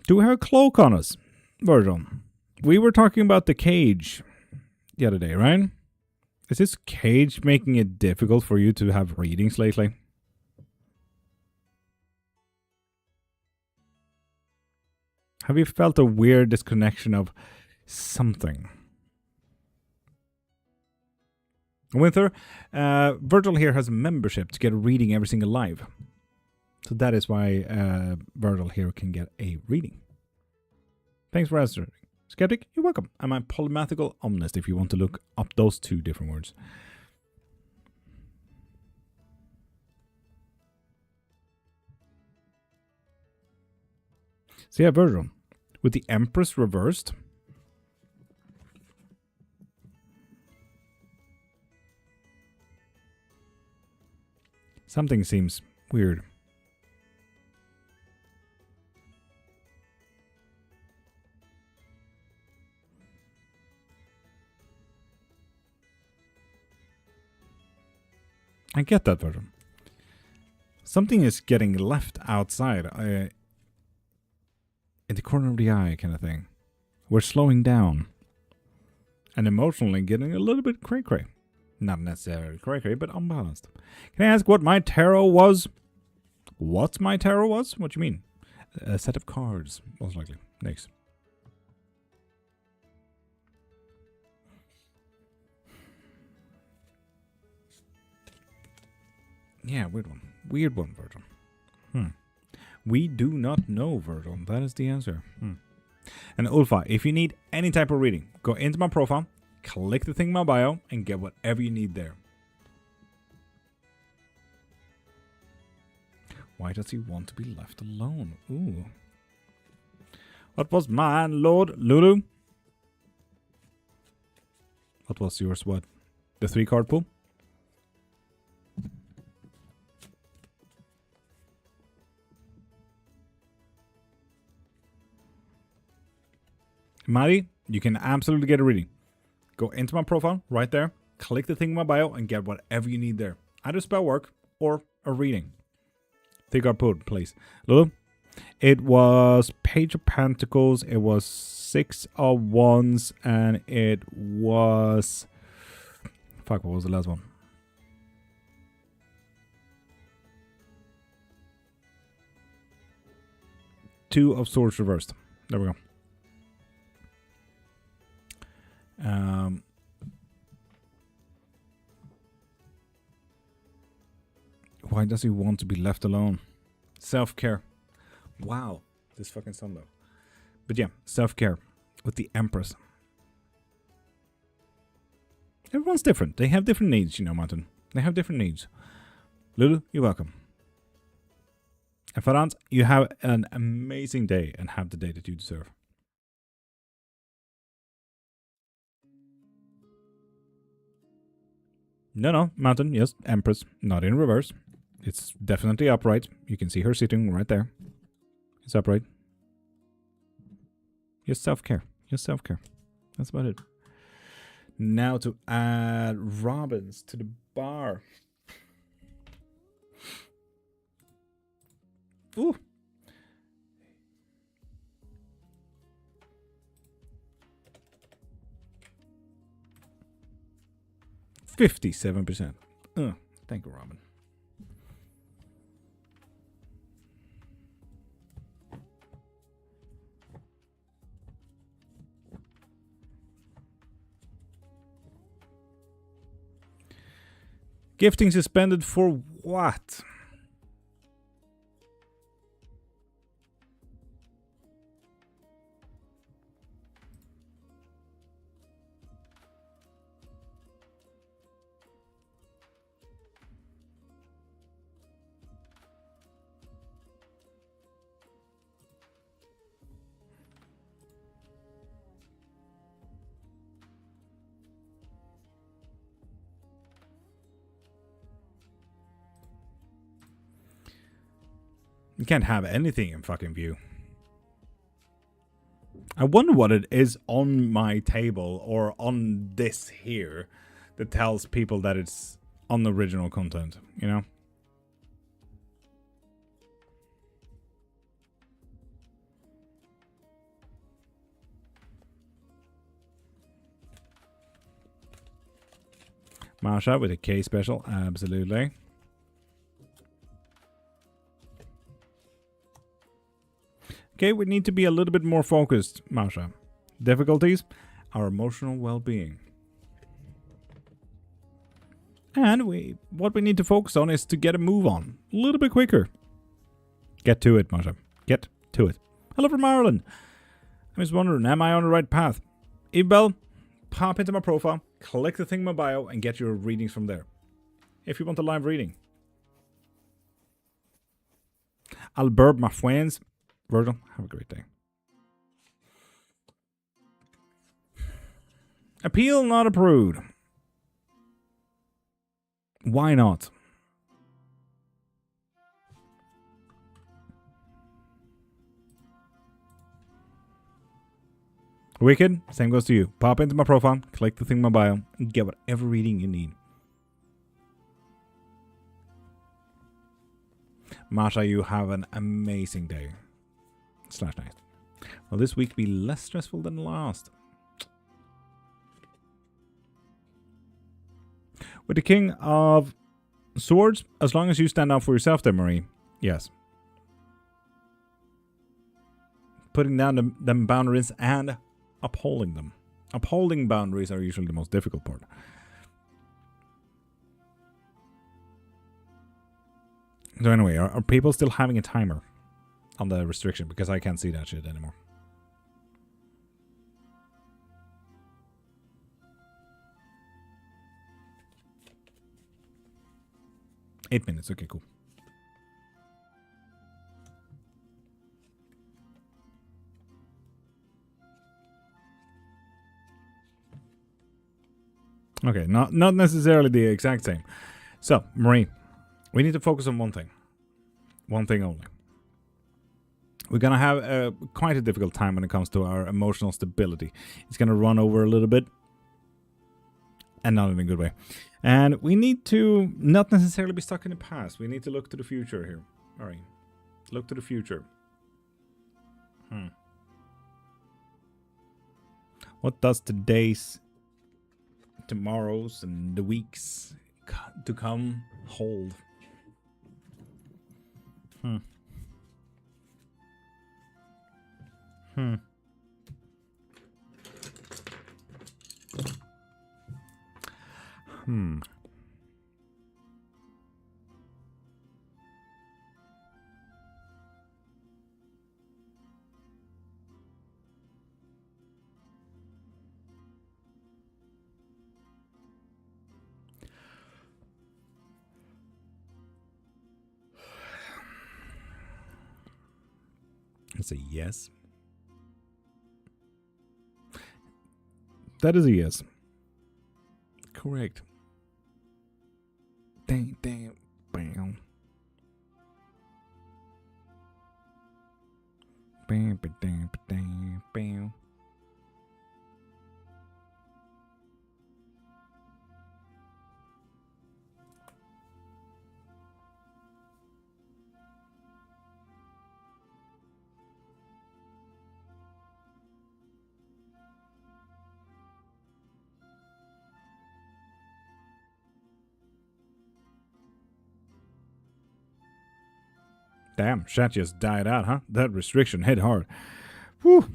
Do we have a cloak on us? Virgil. We were talking about the cage the other day, right? Is this cage making it difficult for you to have readings lately? Have you felt a weird disconnection of something? Winter, Virgil here has a membership to get a reading every single live. So that is why Virgil here can get a reading. Thanks for answering. Skeptic, you're welcome. I'm a polymathical omnist if you want to look up those two different words. So yeah, Virgil, with the Empress reversed, something seems weird. I get that, Virgil. Something is getting left outside. In the corner of the eye kind of thing. We're slowing down. And emotionally getting a little bit cray-cray. Not necessarily cray-cray, but unbalanced. Can I ask what my tarot was? What my tarot was? What do you mean? A set of cards, most likely. Next. Yeah, weird one. Weird one, Virgil. We do not know, Virgil. That is the answer. And Ulfa, if you need any type of reading, go into my profile, click the thing in my bio, and get whatever you need there. Why does he want to be left alone? Ooh. What was mine, Lord Lulu? What was yours, what? The 3-card pool? Maddie, you can absolutely get a reading. Go into my profile right there, click the thing in my bio, and get whatever you need there. Either spell work or a reading. Take our pool, please. Lulu, it was Page of Pentacles, it was 6 of Wands, and it was Fuck, what was the last one? Two of Swords reversed. There we go. Why does he want to be left alone? Self-care. Wow. This fucking sun though. But yeah, self-care with the Empress. Everyone's different. They have different needs, you know, Martin. They have different needs. Lulu, you're welcome. And Farans, you have an amazing day and have the day that you deserve. No, Mountain, yes, Empress, not in reverse. It's definitely upright. You can see her sitting right there. It's upright. Just self-care. Just self-care. That's about it. Now to add Robins to the bar. Ooh. 57%. Thank you, Robin. Gifting suspended for what? You can't have anything in fucking view. I wonder what it is on my table or on this here that tells people that it's unoriginal content, you know? Marsha with a K special, absolutely. Okay, we need to be a little bit more focused, Marsha. Difficulties? Our emotional well-being. And what we need to focus on is to get a move on. A little bit quicker. Get to it, Marsha. Get to it. Hello from Ireland. I was wondering, am I on the right path? Ibel, pop into my profile, click the thing in my bio, and get your readings from there. If you want a live reading. Albert, my friends. Virgil, have a great day. Appeal not approved. Why not? Wicked, same goes to you. Pop into my profile, click the thing in my bio, and get whatever reading you need. Masha, you have an amazing day. /night. Will this week be less stressful than last? With the King of Swords, as long as you stand up for yourself there, Marie. Yes. Putting down them boundaries and upholding them. Upholding boundaries are usually the most difficult part. So anyway, are people still having a timer on the restriction? Because I can't see that shit anymore. Eight minutes, okay, cool. Okay, not necessarily the exact same. So, Marie, we need to focus on one thing. One thing only. We're going to have quite a difficult time when it comes to our emotional stability. It's going to run over a little bit. And not in a good way. And we need to not necessarily be stuck in the past. We need to look to the future here. All right. Look to the future. What does today's tomorrows and the weeks to come hold. Hmm. Hmm. Hmm. It's a yes. That is a yes. Correct. Dang, bam. Bam, bam, bam, bam. Damn, chat just died out, huh? That restriction hit hard. Whew.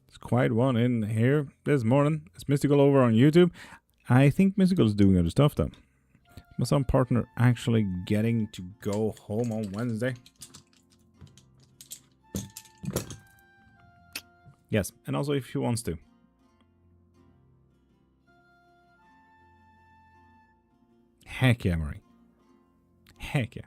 It's quite one in here this morning. It's Mystical over on YouTube. I think Mystical is doing other stuff though. My son partner actually getting to go home on Wednesday. Yes, and also if he wants to. Heck yeah, Marie. Heck yeah.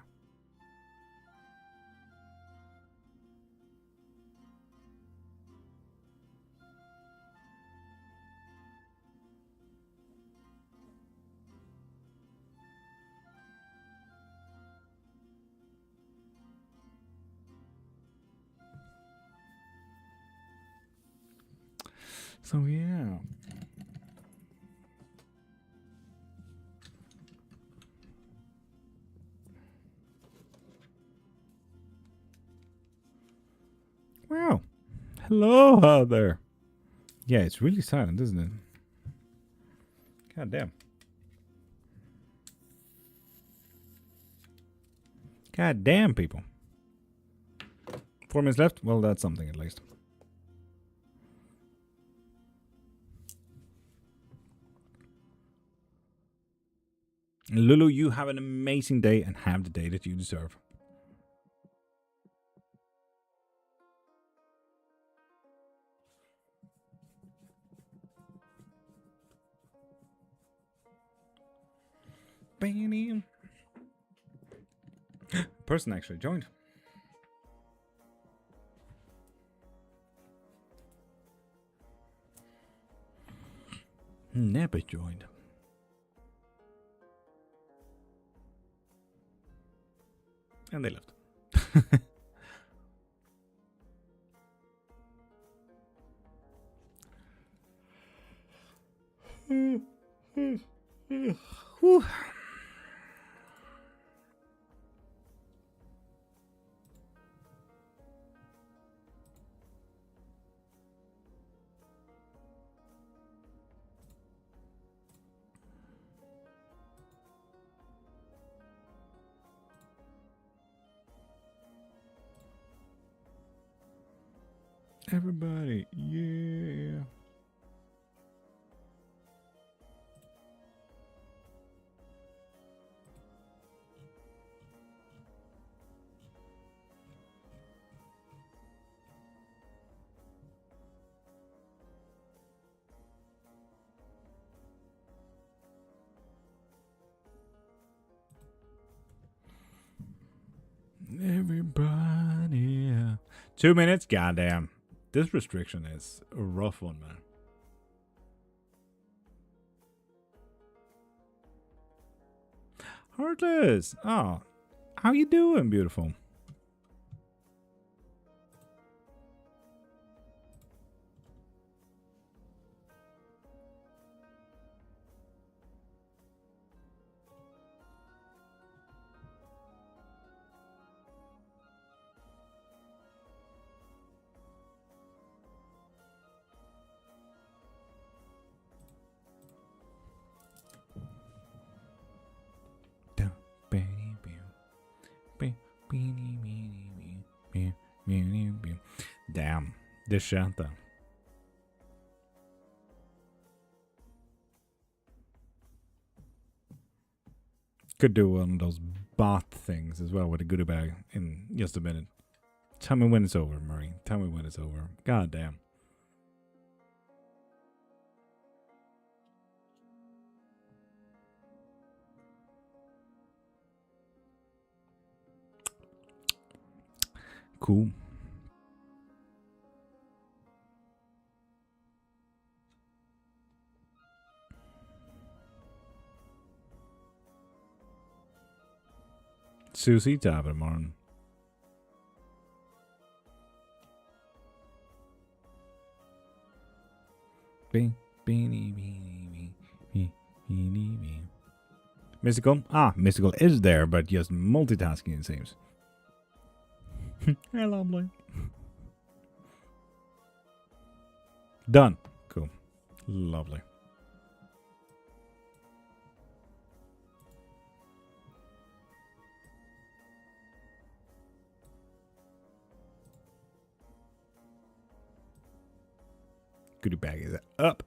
So yeah. Wow. Hello out there. Yeah, it's really silent, isn't it? God damn. God damn, people. 4 minutes left? Well, that's something at least. Lulu, you have an amazing day and have the day that you deserve. Bam. Person actually joined. Never joined. And they left. Whew. Everybody, yeah. Everybody. 2 minutes? Goddamn. This restriction is a rough one, man. Heartless. Oh, how you doing, beautiful? Damn, this shanta. Could do one of those bot things as well with a goodie bag in just a minute. Tell me when it's over, Murray. Tell me when it's over. God damn. Cool. Susie Tabit morning. Mystical? Ah, mystical is there, but just multitasking, it seems. Lovely. Done. Cool. Lovely. Goodie bag is up.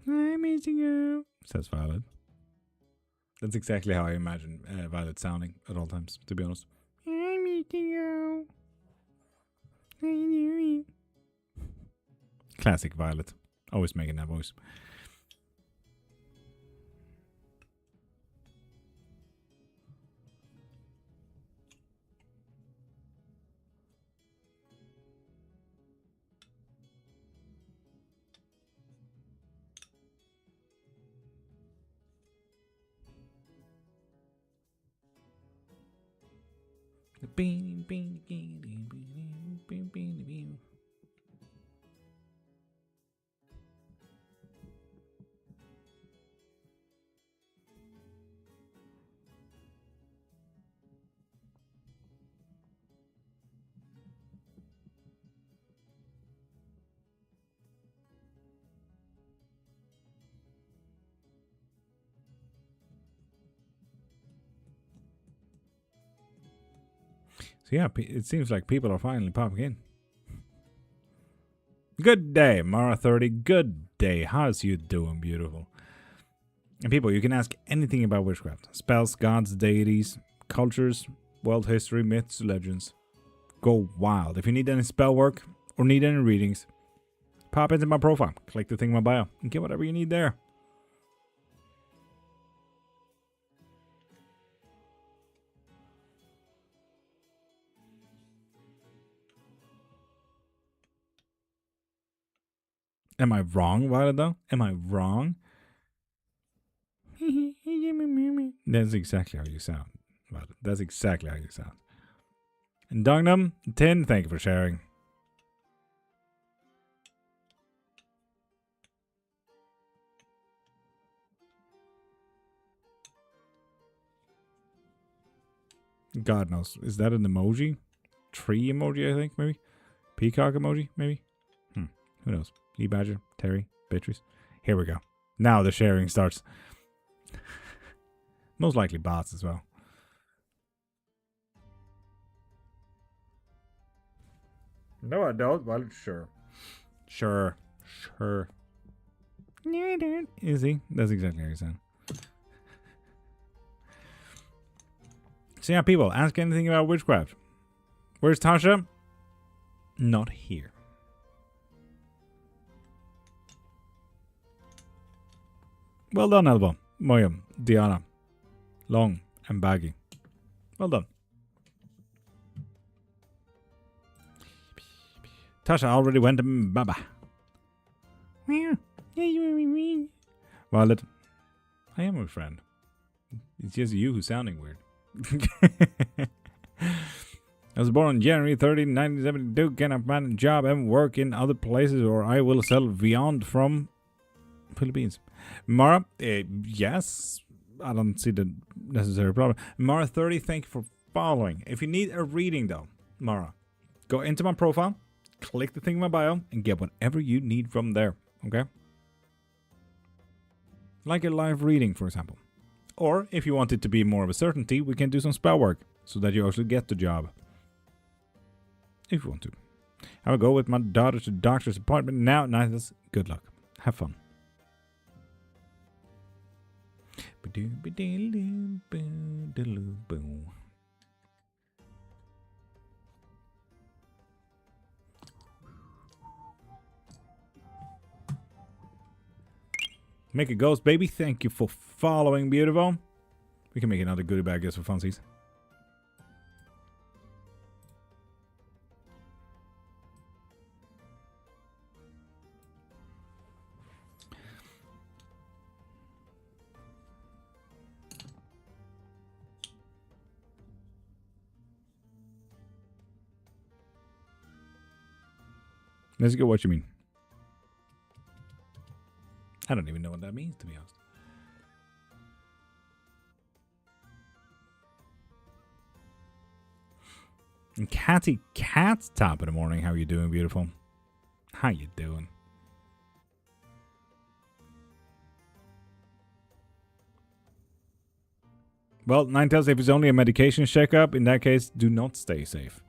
I'm missing you, says Violet. That's exactly how I imagine Violet sounding at all times, to be honest. I'm missing you. Classic Violet. Always making that voice. So yeah, it seems like people are finally popping in. Good day, Mara 30. Good day. How's you doing, beautiful? And people, you can ask anything about witchcraft. Spells, gods, deities, cultures, world history, myths, legends. Go wild. If you need any spell work or need any readings, pop into my profile. Click the thing in my bio and get whatever you need there. Am I wrong, Violet, though? Am I wrong? That's exactly how you sound, Violet. That's exactly how you sound. And Dongnum, 10, thank you for sharing. God knows. Is that an emoji? Tree emoji, I think, maybe? Peacock emoji, maybe? Who knows? E-Badger, Terry, Beatrice. Here we go. Now the sharing starts. Most likely bots as well. No, I don't. Well, sure. Sure. No, I don't. Easy. That's exactly how you sound. So yeah, people, ask anything about witchcraft. Where's Tasha? Not here. Well done, Elbow, Moyam, Diana, Long, and Baggy. Well done. Tasha already went to Baba. Violet, I am a friend. It's just you who's sounding weird. I was born on January 30, 1972. Can I find a job and work in other places, or I will sell beyond from Philippines? Mara, yes. I don't see the necessary problem. Mara 30, thank you for following. If you need a reading though, Mara, go into my profile, click the thing in my bio, and get whatever you need from there, okay? Like a live reading, for example. Or, if you want it to be more of a certainty, we can do some spell work, so that you actually get the job. If you want to. I will go with my daughter to the doctor's appointment now. Nice. Good luck. Have fun. Make a ghost, baby. Thank you for following, beautiful. We can make another goodie bag just for funsies. Let's go what you mean. I don't even know what that means, to be honest. And Catty Cat's top of the morning. How you doing, beautiful? How you doing? Well, 9 tells if it's only a medication checkup, in that case, do not stay safe.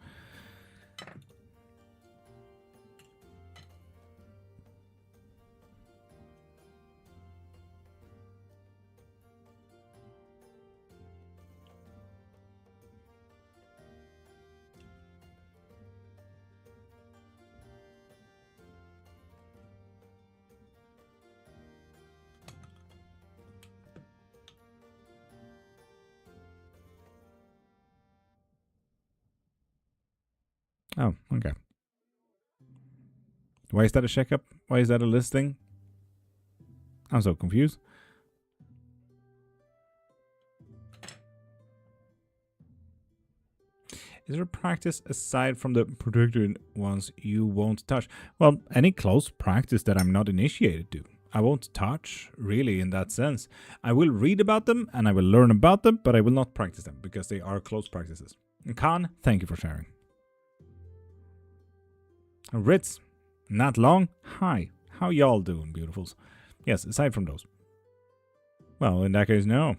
Oh, okay. Why is that a checkup? Why is that a listing? I'm so confused. Is there a practice aside from the protected ones you won't touch? Well, any close practice that I'm not initiated to. I won't touch, really, in that sense. I will read about them and I will learn about them, but I will not practice them because they are close practices. And Khan, thank you for sharing. Ritz, not long. Hi, how y'all doing, beautifuls? Yes, aside from those. Well, in that case, no.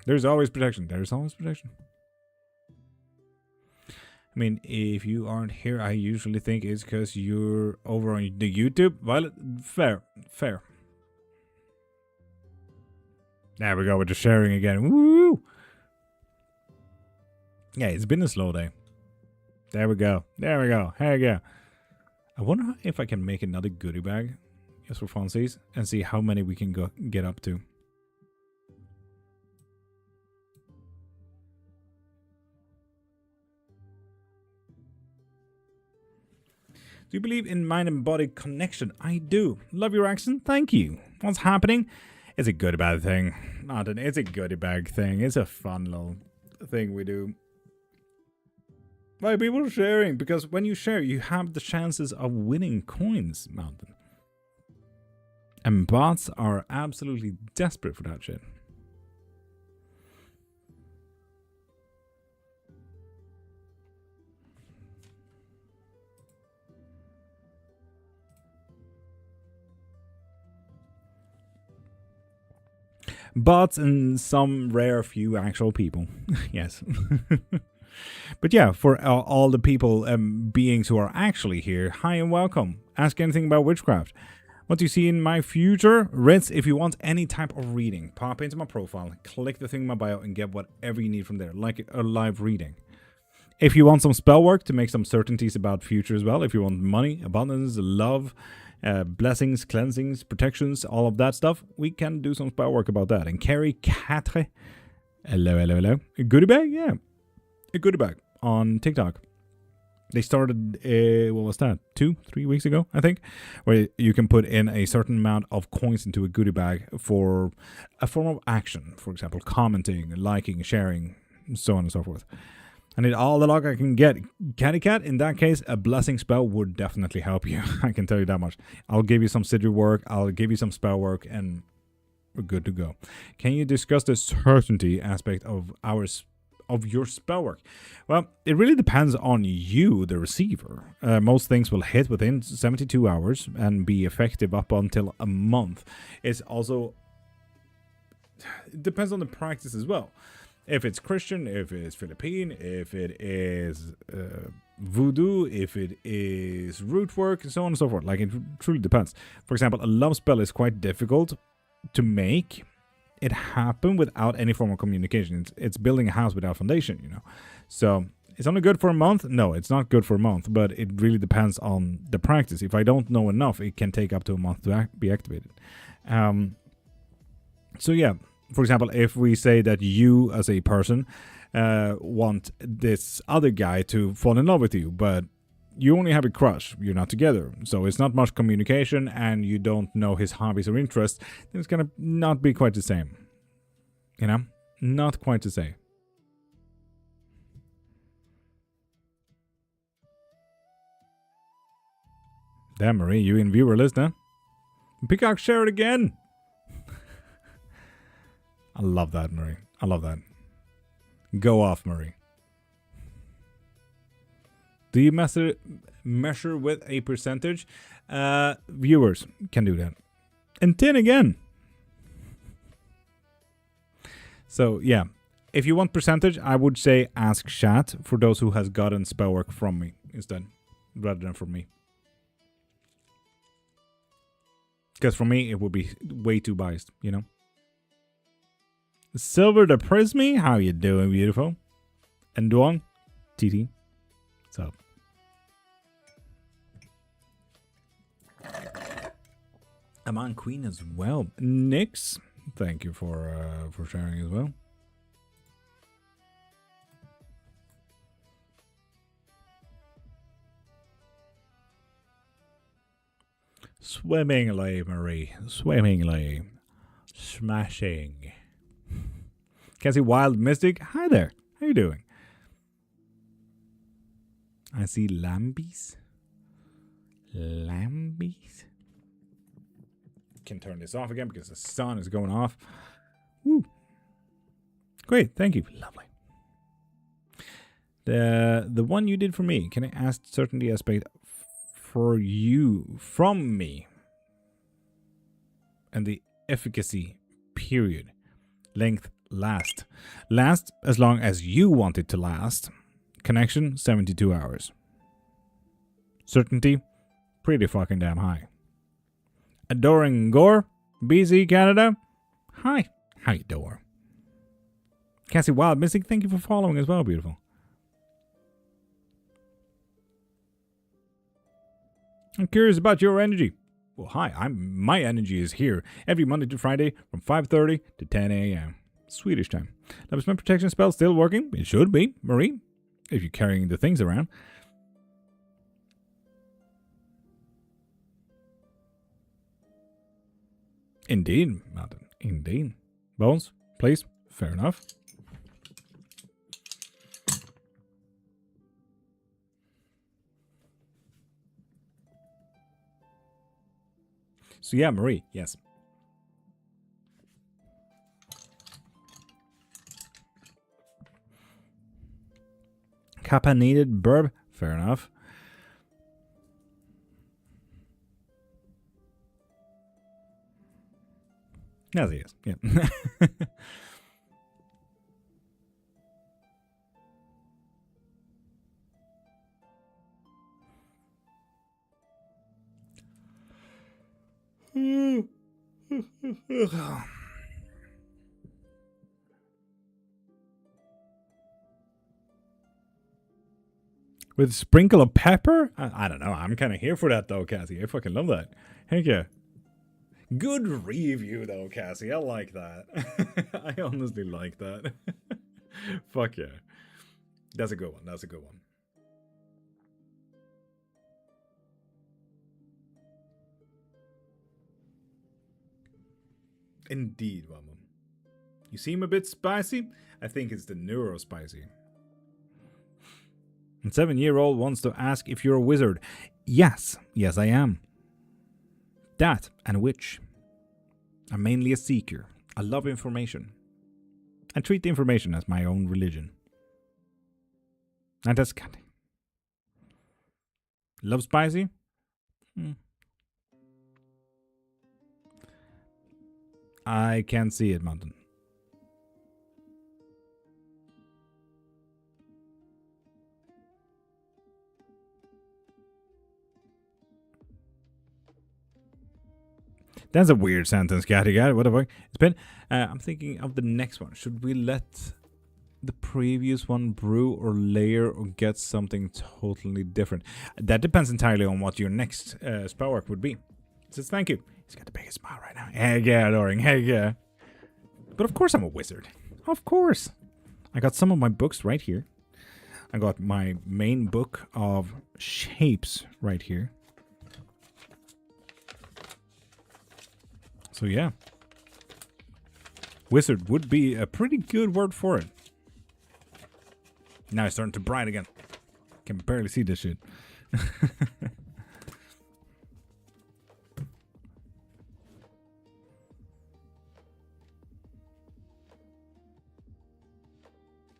There's always protection. There's always protection. I mean, if you aren't here, I usually think it's because you're over on the YouTube. Well, fair. There we go with the sharing again. Woo! Yeah, it's been a slow day. There we go. There we go. Here we go. I wonder if I can make another goodie bag just for funsies and see how many we can get up to. Do you believe in mind and body connection? I do. Love your accent. Thank you. What's happening? It's a goodie bag thing. It's a goodie bag thing. It's a fun little thing we do. Why people are sharing? Because when you share, you have the chances of winning coins, Mountain. And bots are absolutely desperate for that shit. Bots and some rare few actual people. Yes. But yeah, for all the people, beings who are actually here, hi and welcome. Ask anything about witchcraft. What do you see in my future? Ritz, if you want any type of reading, pop into my profile, click the thing in my bio, and get whatever you need from there, like a live reading. If you want some spell work to make some certainties about future as well, if you want money, abundance, love, blessings, cleansings, protections, all of that stuff, we can do some spell work about that. And Carrie Catre, hello. A goodie bag? Yeah. A goodie bag on TikTok. They started, what was that? 2-3 weeks ago, I think, where you can put in a certain amount of coins into a goodie bag for a form of action. For example, commenting, liking, sharing, so on and so forth. I need all the luck I can get. Catty Cat, in that case, a blessing spell would definitely help you. I can tell you that much. I'll give you some sigil work, I'll give you some spell work, and we're good to go. Can you discuss the certainty aspect of your spell work? Well, it really depends on you, the receiver. Most things will hit within 72 hours and be effective up until a month. It depends on the practice as well. If it's Christian, if it's Philippine, if it is voodoo, if it is root work, and so on and so forth. Like, it truly depends. For example, a love spell is quite difficult to make it happen without any form of communication. It's building a house without foundation, you know. So it's only good for a month? No, it's not good for a month, but it really depends on the practice. If I don't know enough, it can take up to a month to be activated. So yeah, for example, if we say that you as a person want this other guy to fall in love with you, but you only have a crush, you're not together, so it's not much communication, and you don't know his hobbies or interests, then it's gonna not be quite the same. You know? Not quite the same. Damn, Marie, you in viewer list, huh? Peacock, share it again! I love that, Marie. I love that. Go off, Marie. Do you measure with a percentage? Viewers can do that. And 10 again. So, yeah. If you want percentage, I would say ask chat for those who has gotten spell work from me instead, rather than from me. Because for me, it would be way too biased, you know? Silver the Prismy, how you doing, beautiful? And Duong, TT, what's up? I'm on Queen as well. Nix, thank you for sharing as well. Swimmingly, Marie, swimmingly, smashing. Can I see Wild Mystic? Hi there. How you doing? I see Lambies. Lambies. Can turn this off again because the sun is going off. Woo. Great, thank you. Lovely. The one you did for me. Can I ask certainty aspect for you from me? And the efficacy period. Length last as long as you want it to last. Connection 72 hours. Certainty pretty fucking damn high. Adoring Gore, BC Canada, hi, how you doing? Cassie Wild Mystic, thank you for following as well, beautiful. I'm curious about your energy. Well, hi, my energy is here every Monday to Friday from 5:30 to 10 a.m. Swedish time. Now, is my protection spell still working? It should be, Marie, if you're carrying the things around. Indeed, Mountain. Indeed. Bones, please. Fair enough. So yeah, Marie, yes. Kappa needed burb. Fair enough. As he is, yeah. With a sprinkle of pepper? I don't know. I'm kind of here for that, though, Cassie. I fucking love that. Thank you. Good review, though, Cassie. I like that. I honestly like that. Fuck yeah. That's a good one. That's a good one. Indeed, Wamu. You seem a bit spicy? I think it's the neuro-spicy. And 7-year-old wants to ask if you're a wizard. Yes. Yes, I am. That and a witch. I'm mainly a seeker. I love information. I treat the information as my own religion. And that's candy. Love spicy? I can't see it, Mountain. That's a weird sentence, Catty Guy. What the fuck? It's been. I'm thinking of the next one. Should we let the previous one brew or layer or get something totally different? That depends entirely on what your next spell work would be. Says thank you. He's got the biggest smile right now. Hey, yeah, Loring. Hey, yeah. But of course I'm a wizard. Of course. I got some of my books right here. I got my main book of shapes right here. So yeah. Wizard would be a pretty good word for it. Now it's starting to bright again. Can barely see this shit.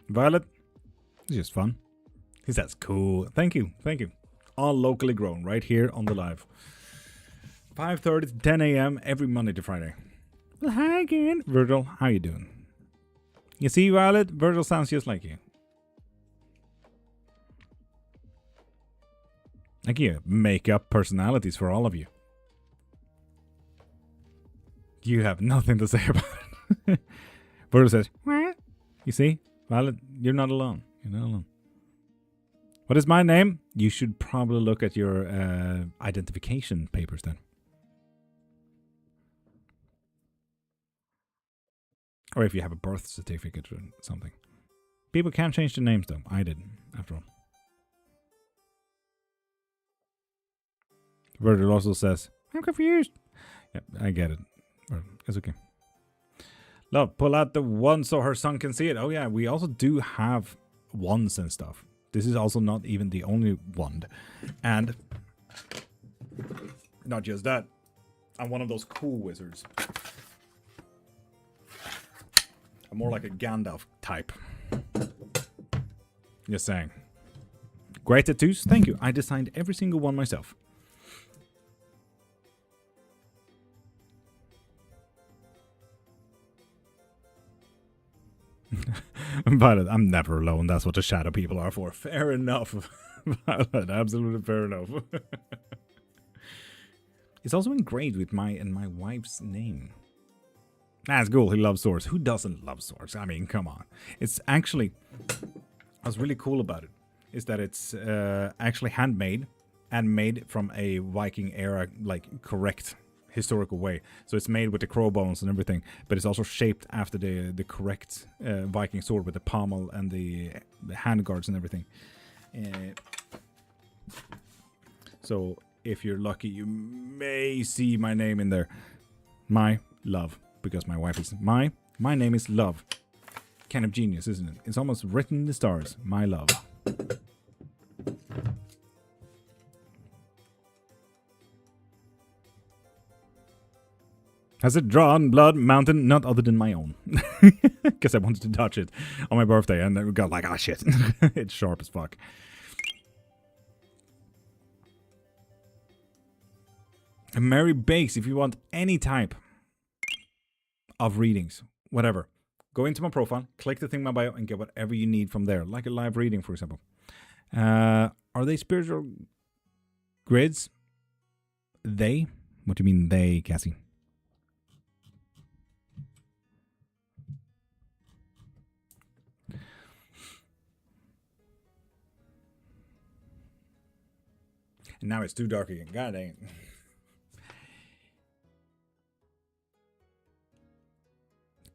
Violet. It's just fun. He says cool. Thank you. Thank you. All locally grown right here on the live. 5:30 to 10 a.m. every Monday to Friday. Well, hi again. Virgil, how you doing? You see, Violet? Virgil sounds just like you. I can make up personalities for all of you. You have nothing to say about it. Virgil says, what? You see, Violet, you're not alone. You're not alone. What is my name? You should probably look at your identification papers then. Or if you have a birth certificate or something. People can change their names though. I didn't, after all. Virgil also says, I'm confused. Yeah, I get it. It's okay. Love, pull out the wand so her son can see it. Oh yeah, we also do have wands and stuff. This is also not even the only wand. And not just that. I'm one of those cool wizards. I'm more like a Gandalf type. Just saying. Great tattoos, thank you. I designed every single one myself. Violet, I'm never alone. That's what the shadow people are for. Fair enough. Violet, absolutely fair enough. It's also engraved with my and my wife's name. That's cool. He loves swords. Who doesn't love swords? I mean, come on. It's actually, what's really cool about it is that it's actually handmade and made from a Viking era, like, correct historical way. So it's made with the crow bones and everything, but it's also shaped after the correct Viking sword with the pommel and the hand guards and everything. So if you're lucky, you may see my name in there. My love. Because my wife is my name is Love. Kind of genius, isn't it? It's almost written in the stars. My love. Has it drawn blood mountain? Not other than my own. Because I wanted to touch it on my birthday and then got like, ah, shit. It's sharp as fuck. And Mary Bakes, if you want any type of readings, whatever, go into my profile, click the thing in my bio, and get whatever you need from there, like a live reading, for example. Are they spiritual grids? They? What do you mean they, Cassie? And now it's too dark again. God dang it.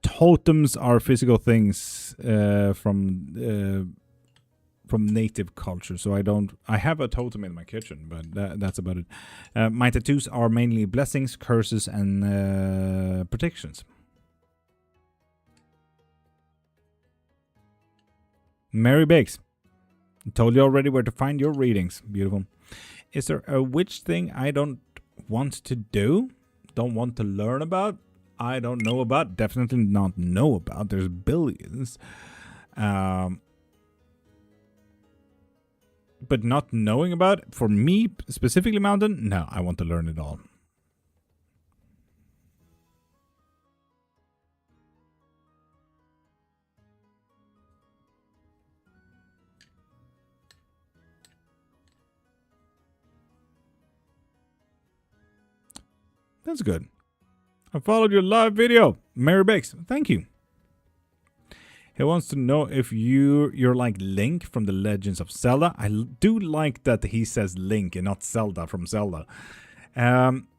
Totems are physical things from native culture, so I have a totem in my kitchen, but that's about it. My tattoos are mainly blessings, curses, and protections. Mary Bakes, I told you already where to find your readings. Beautiful. Is there a witch thing I don't want to do? Don't want to learn about? I don't know about. Definitely not know about. There's billions. But not knowing about, for me, specifically Mountain, no, I want to learn it all. That's good. I followed your live video. Mary Bakes, thank you. He wants to know if you're like Link from the Legends of Zelda. I do like that he says Link and not Zelda from Zelda.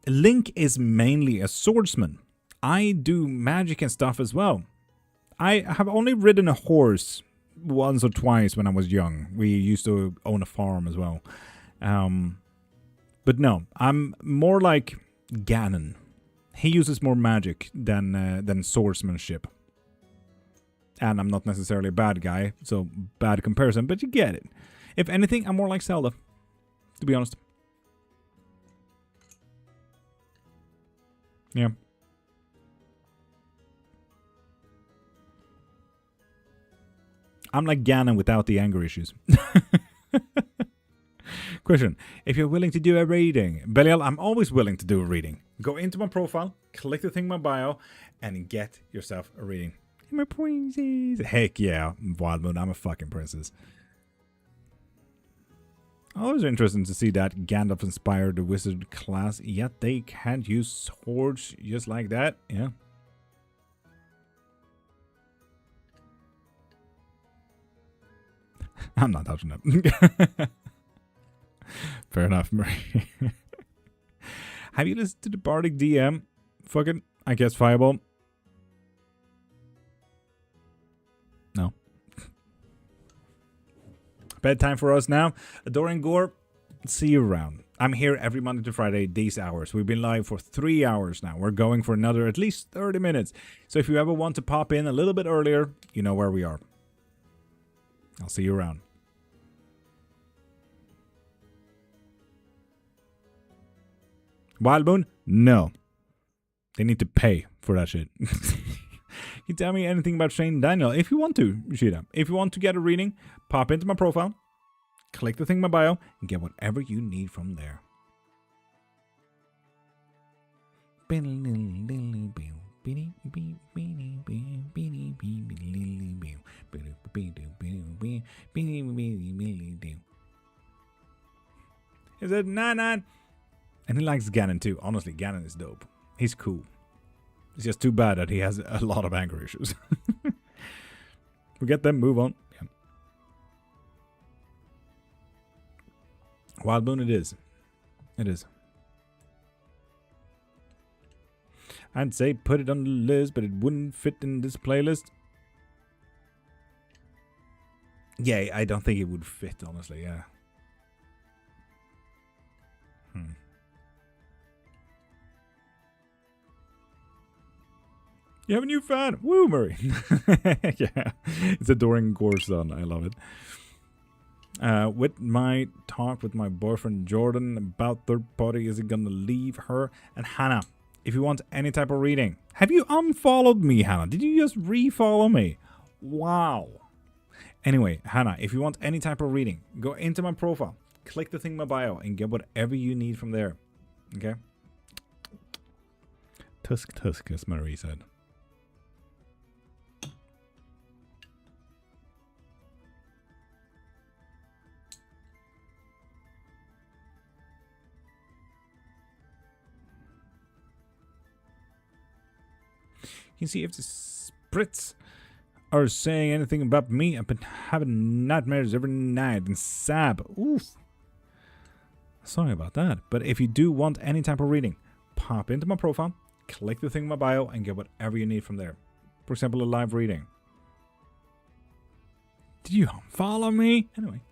Link is mainly a swordsman. I do magic and stuff as well. I have only ridden a horse once or twice when I was young. We used to own a farm as well. But no, I'm more like Ganon. He uses more magic than swordsmanship. And I'm not necessarily a bad guy, so bad comparison, but you get it. If anything, I'm more like Zelda, to be honest. Yeah. I'm like Ganon without the anger issues. Question. If you're willing to do a reading, Belial, I'm always willing to do a reading. Go into my profile, click the thing in my bio, and get yourself a reading. I'm a princess. Heck yeah, Wild Moon, I'm a fucking princess. Always interesting to see that Gandalf inspired the wizard class, yet they can't use swords just like that. Yeah. I'm not touching that. Fair enough, Marie. Have you listened to the Bardic DM? Fucking, I guess Fireball. No. Bedtime for us now. Adoring Gore, see you around. I'm here every Monday to Friday, these hours. We've been live for 3 hours now. We're going for another at least 30 minutes. So if you ever want to pop in a little bit earlier, you know where we are. I'll see you around. Wild Moon? No. They need to pay for that shit. Can you tell me anything about Shane Daniel? If you want to, Shida. If you want to get a reading, pop into my profile, click the thing in my bio, and get whatever you need from there. Is it 9-9? And he likes Ganon too. Honestly, Ganon is dope. He's cool. It's just too bad that he has a lot of anger issues. We get them, move on. Yeah. Wild Moon it is. It is. I'd say put it on the list, but it wouldn't fit in this playlist. Yeah, I don't think it would fit, honestly, yeah. You have a new fan. Woo, Murray. Yeah. It's Adoring Gorson. I love it. With my talk with my boyfriend Jordan about third party, is it gonna leave her? And Hannah, if you want any type of reading, have you unfollowed me, Hannah? Did you just refollow me? Wow. Anyway, Hannah, if you want any type of reading, go into my profile, click the thing in my bio, and get whatever you need from there. Okay? Tusk, as Marie said. You can see if the Spritz are saying anything about me. I've been having nightmares every night. And Sab, oof. Sorry about that. But if you do want any type of reading, pop into my profile, click the thing in my bio, and get whatever you need from there. For example, a live reading. Did you unfollow me? Anyway.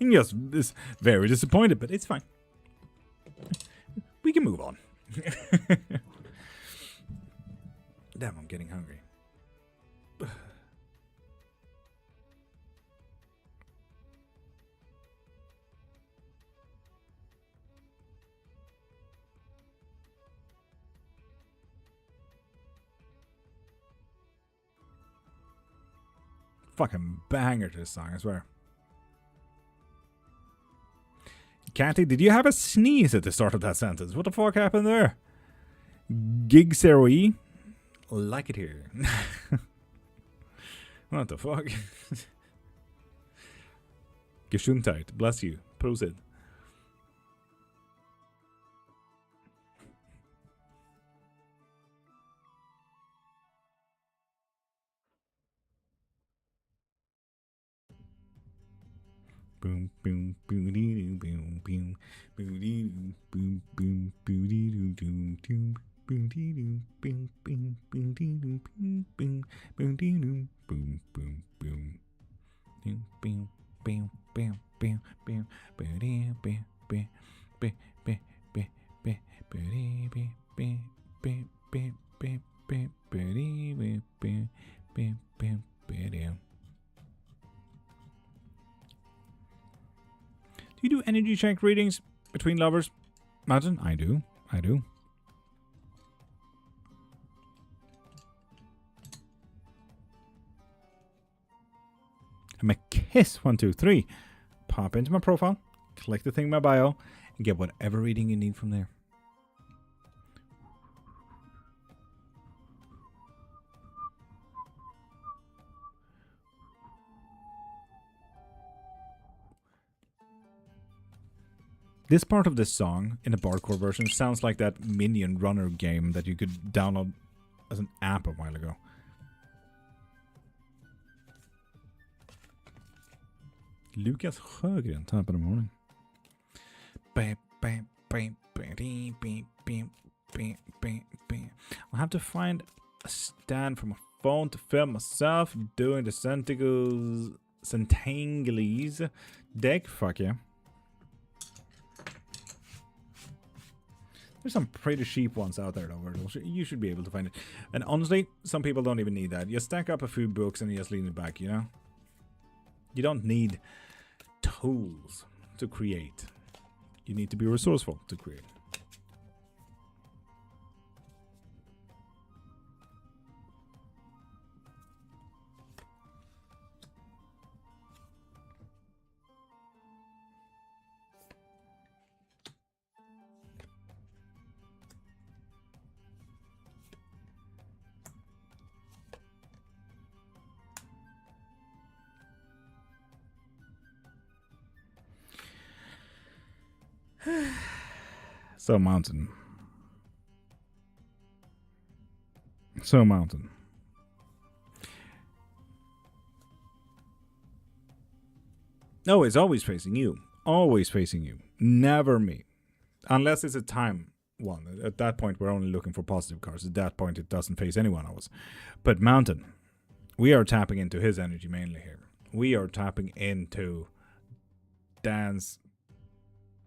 And yes, is very disappointed, but it's fine. We can move on. Damn, I'm getting hungry. fucking banger to this song, I swear. Cathy, did you have a sneeze at the start of that sentence? What the fuck happened there? Gig Seroi? Like it here. What the fuck? Gesundheit. Bless you. Prosit. Boom boom boom doo boom boom boom doo boom boom boom doo boom boom boom doo boom boom boom doo boom boom boom doo boom boom boom boom boom boom boom boom boom boom boom Do you do energy check readings between lovers? Mountain? I do. I do. I'm a kiss. 1, 2, 3. Pop into my profile, click the thing in my bio, and get whatever reading you need from there. This part of this song, in the bardcore version, sounds like that Minion Runner game that you could download as an app a while ago. Lucas Sjögren, top of the morning. I'll have to find a stand for my phone to film myself doing the Centangles deck. Fuck yeah. There's some pretty cheap ones out there, though. You should be able to find it. And honestly, some people don't even need that. You stack up a few books and you just lean it back, you know? You don't need tools to create. You need to be resourceful to create. So mountain. No, it's always facing you. Always facing you. Never me. Unless it's a time one. At that point, we're only looking for positive cards. At that point, it doesn't face any one of us. But mountain, we are tapping into his energy mainly here. We are tapping into Dan's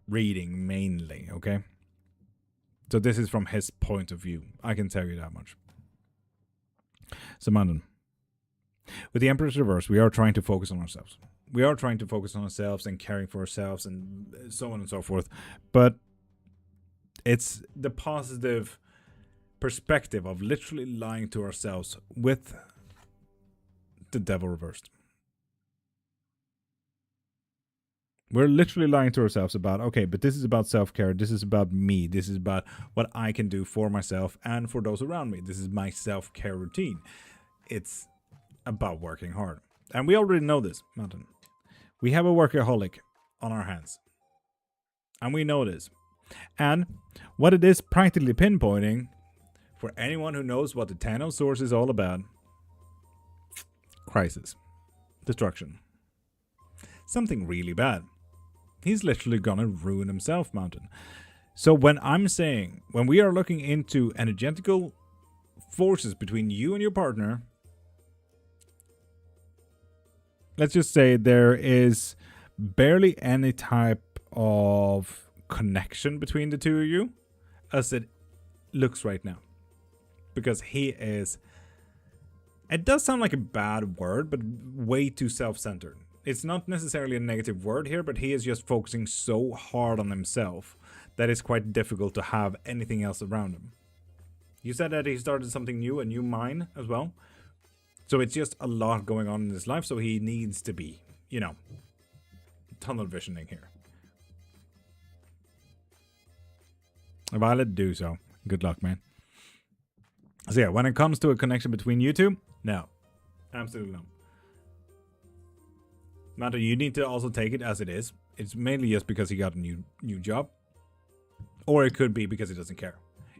reading mainly, okay? So this is from his point of view. I can tell you that much. So Mountain, with the Emperor's Reverse, we are trying to focus on ourselves. We are trying to focus on ourselves and caring for ourselves and so on and so forth. But it's the positive perspective of literally lying to ourselves with the Devil reversed. We're literally lying to ourselves about, okay, but this is about self-care. This is about me. This is about what I can do for myself and for those around me. This is my self-care routine. It's about working hard. And we already know this, Mountain. We have a workaholic on our hands. And we know this. And what it is practically pinpointing, for anyone who knows what the Ten of Swords is all about, crisis. Destruction. Something really bad. He's literally gonna ruin himself, Mountain. So when I'm saying, when we are looking into energetical forces between you and your partner, let's just say there is barely any type of connection between the two of you, as it looks right now. Because he is, it does sound like a bad word, but way too self-centered. It's not necessarily a negative word here, but he is just focusing so hard on himself that it's quite difficult to have anything else around him. You said that he started something new, a new mine as well. So it's just a lot going on in his life, so he needs to be, you know, tunnel visioning here. If I let do so, good luck, man. So yeah, when it comes to a connection between you two, no. Absolutely no. Matter, you need to also take it as it is. It's mainly just because he got a new job. Or it could be because he doesn't care.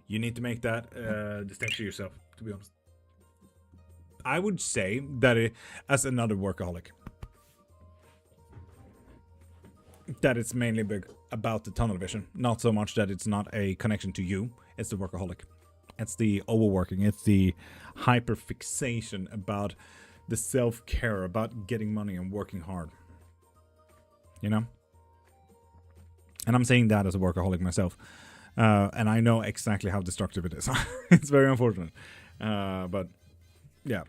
You need to make that distinction yourself, to be honest. I would say that as another workaholic, that it's mainly big about the tunnel vision. Not so much that it's not a connection to you. It's the workaholic. It's the overworking. It's the hyperfixation about the self-care, about getting money and working hard. You know? And I'm saying that as a workaholic myself. And I know exactly how destructive it is. It's very unfortunate. But, yeah.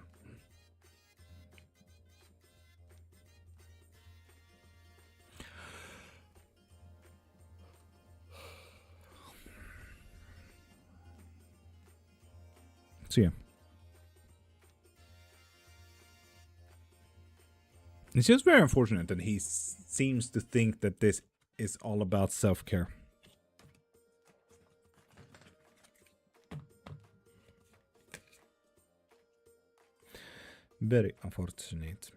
So, yeah. It's just very unfortunate that he seems to think that this is all about self-care. Very unfortunate.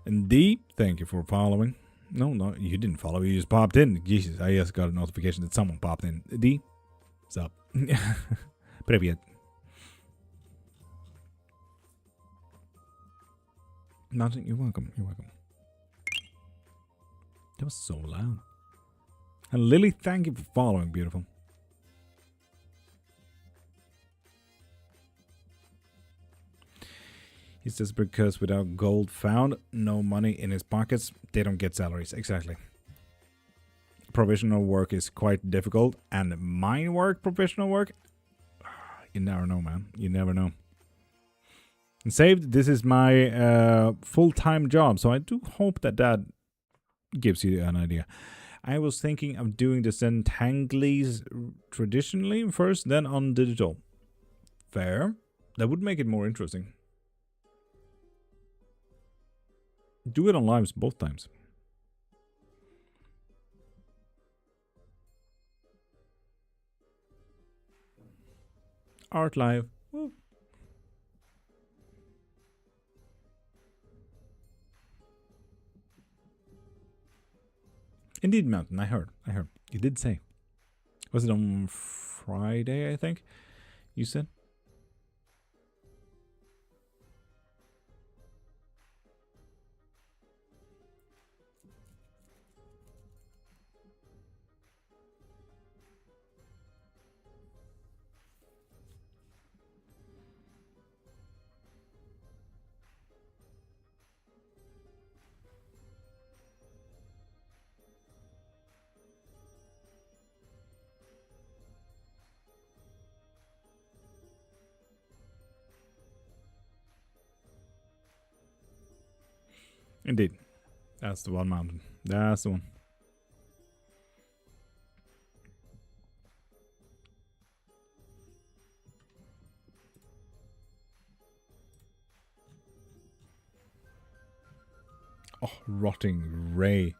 And D, thank you for following. No, you didn't follow. You just popped in. Jesus, I just got a notification that someone popped in. D, what's up? Привет. Nothing. You're welcome. You're welcome. That was so loud. And Lily, thank you for following. Beautiful. He says because without gold found, no money in his pockets, they don't get salaries. Exactly. Provisional work is quite difficult. And mine work, professional work, you never know, man. You never know. And saved, this is my full-time job. So I do hope that that gives you an idea. I was thinking of doing the Zentanglies traditionally first, then on digital. Fair. That would make it more interesting. Do it on lives both times. Art live. Woo. Indeed, Mountain. I heard. You did say. Was it on Friday, I think? You said? Indeed. That's the one, Mountain. That's the one. Oh, Rotting Ray.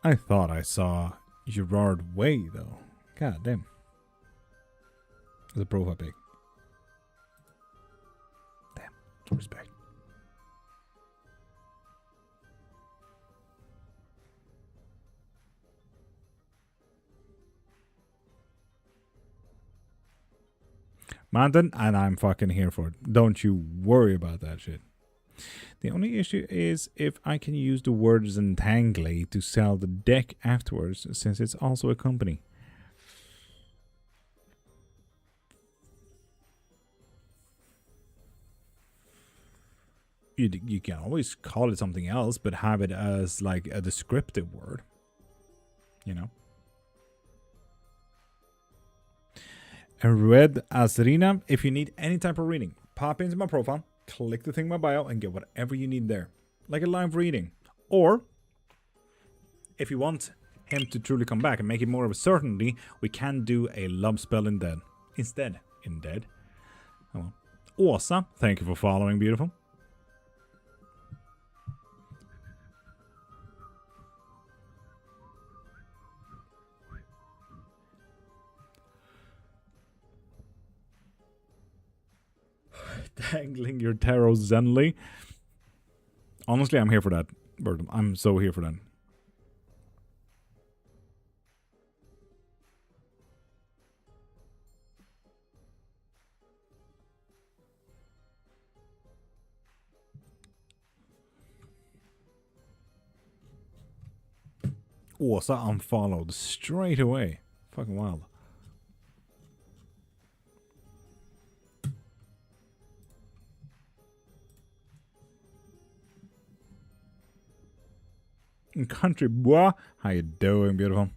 I thought I saw Gerard Way, though. God damn. The profile pic. Damn. Respect. Mountain, and I'm fucking here for it. Don't you worry about that shit. The only issue is if I can use the word Zentangly to sell the deck afterwards, since it's also a company. You can always call it something else, but have it as like a descriptive word. You know? Red Asrina, if you need any type of reading, pop into my profile, click the thing in my bio, and get whatever you need there. Like a live reading. Or, if you want him to truly come back and make it more of a certainty, we can do a love spell instead. In Dead. Hello. Åsa, thank you for following, beautiful. Dangling your tarot zenly. Honestly, I'm here for that, Bert. I'm so here for that. Åsa unfollowed straight away. Fucking wild. Country boy, how you doing, beautiful?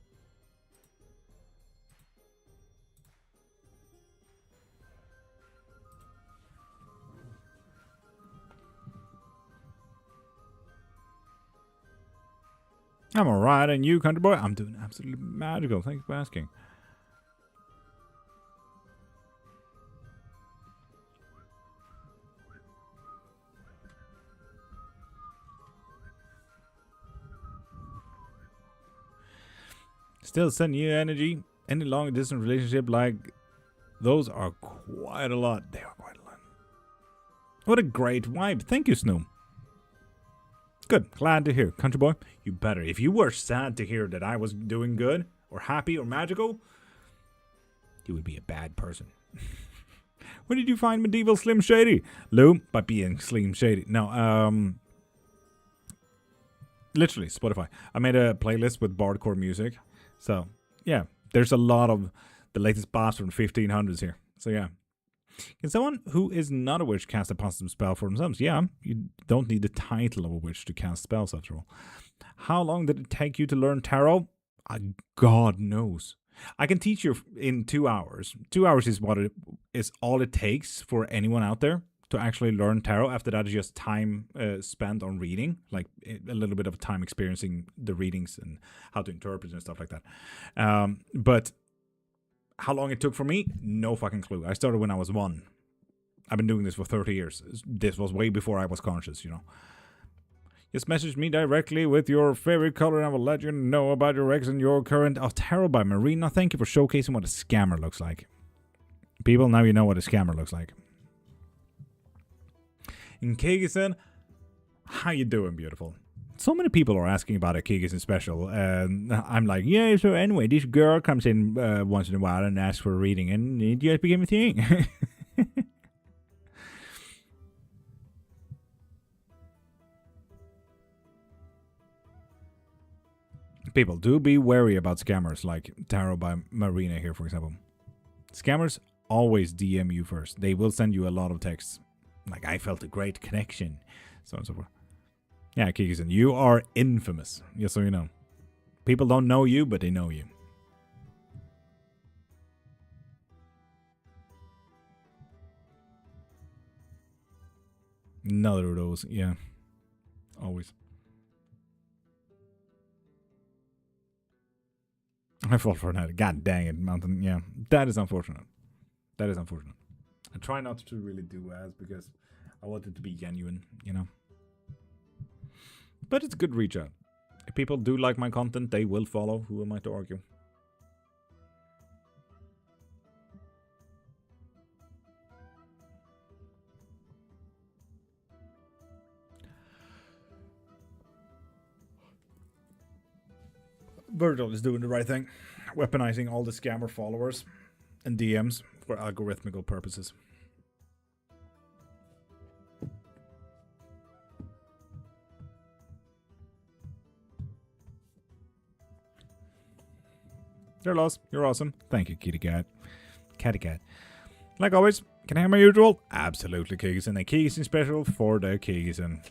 I'm alright, and you, country boy? I'm doing absolutely magical. Thanks for asking. Still sending you energy. Any long distance relationship like those are quite a lot. They are quite a lot. What a great vibe. Thank you, Snoom. Good. Glad to hear. Country boy, you better. If you were sad to hear that I was doing good, or happy, or magical, you would be a bad person. Where did you find medieval Slim Shady? Lou, by being Slim Shady. No, literally, Spotify. I made a playlist with bardcore music. So, yeah, there's a lot of the latest boss from 1500s here. So, yeah. Can someone who is not a witch cast a positive spell for themselves? Yeah, you don't need the title of a witch to cast spells, after all. How long did it take you to learn tarot? God knows. I can teach you in 2 hours. 2 hours is what it is all it takes for anyone out there to actually learn tarot. After that is just time spent on reading, like a little bit of time experiencing the readings and how to interpret and stuff like that. But how long it took for me? No fucking clue. I started when I was 1. I've been doing this for 30 years. This was way before I was conscious, you know. Just message me directly with your favorite color and I will let you know about your ex and your current... Oh, Tarot by Marina. Thank you for showcasing what a scammer looks like. People, now you know what a scammer looks like. In Kyrgyzstan, how you doing, beautiful? So many people are asking about a Kyrgyzstan special, and I'm like, yeah, so anyway, this girl comes in once in a while and asks for a reading, and it just became a thing. People, do be wary about scammers like Tarot by Marina here, for example. Scammers always DM you first. They will send you a lot of texts. Like, I felt a great connection. So on and so forth. Yeah, Kyrgyzstan, you are infamous. Just so you know. People don't know you, but they know you. Another of those, yeah. Always. I fall for that. God dang it, Mountain. Yeah, that is unfortunate. That is unfortunate. I try not to really do ads because I want it to be genuine, you know. But it's a good reach out. If people do like my content, they will follow. Who am I to argue? Virgil is doing the right thing. Weaponizing all the scammer followers and DMs for algorithmical purposes. You're lost. You're awesome. Thank you, kitty cat. Catty cat. Like always, can I have my usual? Absolutely, Kyrgyzstan. A Kyrgyzstan special for the Kyrgyzstan.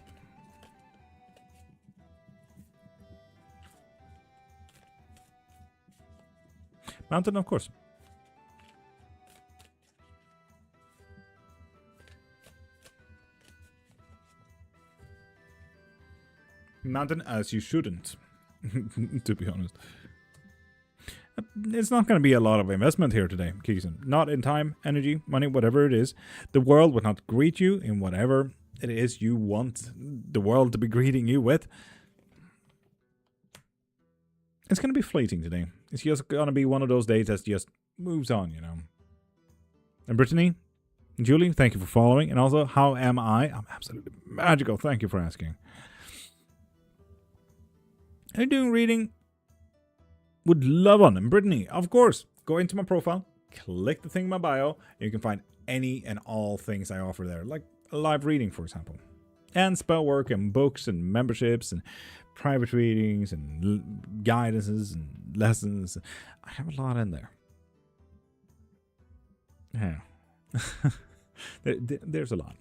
Mountain, of course. Mountain, as you shouldn't. To be honest. It's not going to be a lot of investment here today, Keeson. Not in time, energy, money, whatever it is. The world will not greet you in whatever it is you want the world to be greeting you with. It's going to be fleeting today. It's just going to be one of those days that just moves on, you know. And Brittany, Julie, thank you for following. And also, how am I? I'm absolutely magical. Thank you for asking. Are you doing reading? Would love one. And Brittany, of course, go into my profile, click the thing in my bio, and you can find any and all things I offer there, like a live reading, for example, and spell work and books and memberships and private readings and guidances and lessons. I have a lot in there. Yeah. There's a lot.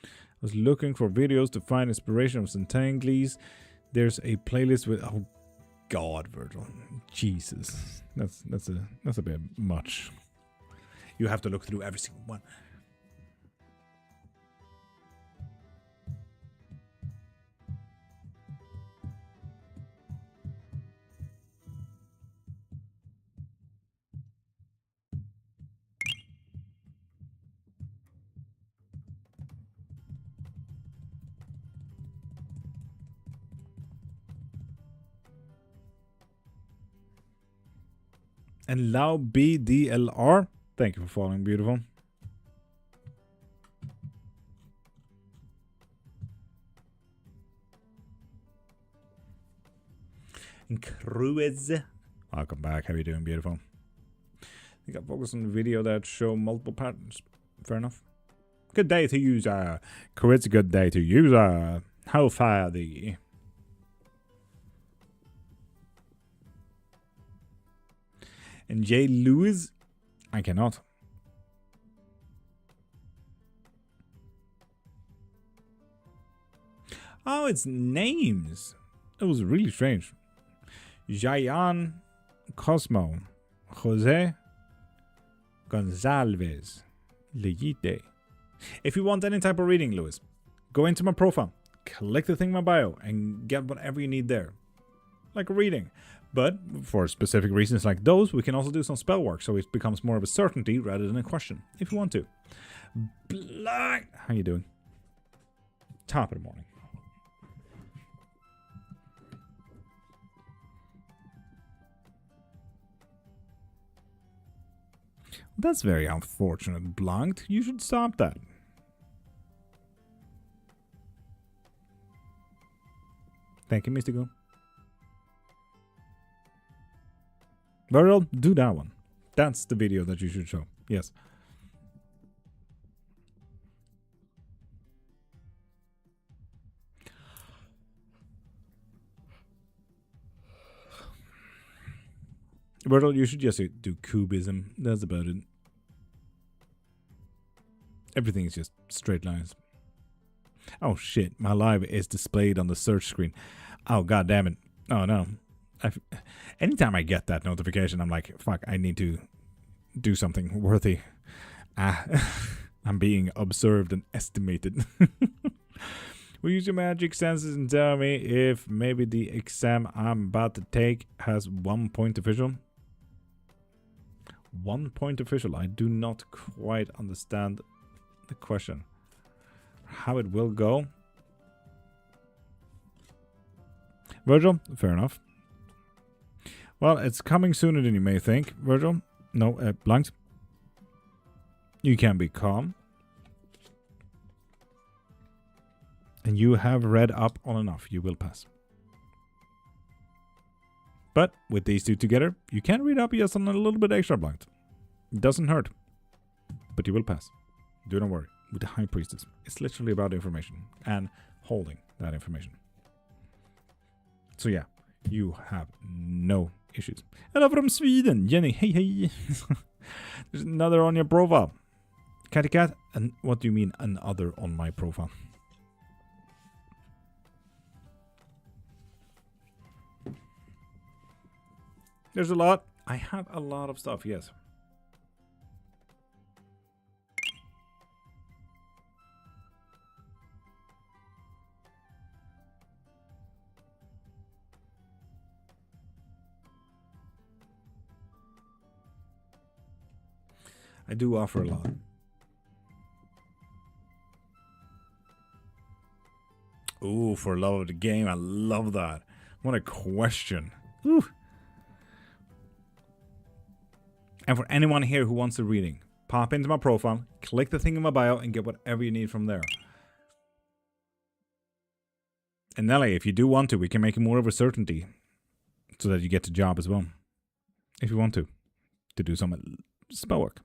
I was looking for videos to find inspiration of Centangles. There's a playlist with, oh God, Virgil, Jesus, that's a bit much. You have to look through every single one. And Lau BDLR, thank you for following, beautiful. And Cruise, welcome back. How are you doing, beautiful? I think I focused on the video that show multiple patterns. Fair enough. Good day to use. Cruise, a good day to use. How far the. And J. Lewis, I cannot. Oh, it's names. It was really strange. Jayan Cosmo, Jose Gonzalez, Legite. If you want any type of reading, Lewis, go into my profile, click the thing in my bio, and get whatever you need there. Like a reading. But for specific reasons like those, we can also do some spell work, so it becomes more of a certainty rather than a question, if you want to. Black, how you doing? Top of the morning. That's very unfortunate, Blanc. You should stop that. Thank you, Mystical. Virgil, do that one. That's the video that you should show. Yes. Virgil, you should just do cubism. That's about it. Everything is just straight lines. Oh shit, my live is displayed on the search screen. Oh god damn it. Oh no. Anytime I get that notification, I'm like, fuck, I need to do something worthy. I'm being observed and estimated. Will use your magic senses and tell me if maybe the exam I'm about to take has 1 point official. 1 point official. I do not quite understand the question. How it will go. Virgil, fair enough. Well, it's coming sooner than you may think, Virgil. No, Blanks. You can be calm. And you have read up on enough. You will pass. But with these two together, you can read up just on a little bit extra, Blank. It doesn't hurt. But you will pass. Do not worry. With the High Priestess, it's literally about information and holding that information. So yeah, you have no issues. Hello from Sweden, Jenny. Hey, hey. There's another on your profile. Catty Cat. And what do you mean another on my profile? There's a lot. I have a lot of stuff, yes. I do offer a lot. Ooh, for love of the game. I love that. What a question. Ooh. And for anyone here who wants a reading, pop into my profile, click the thing in my bio, and get whatever you need from there. And Nelly, if you do want to, we can make it more of a certainty so that you get the job as well. If you want to do some spell work.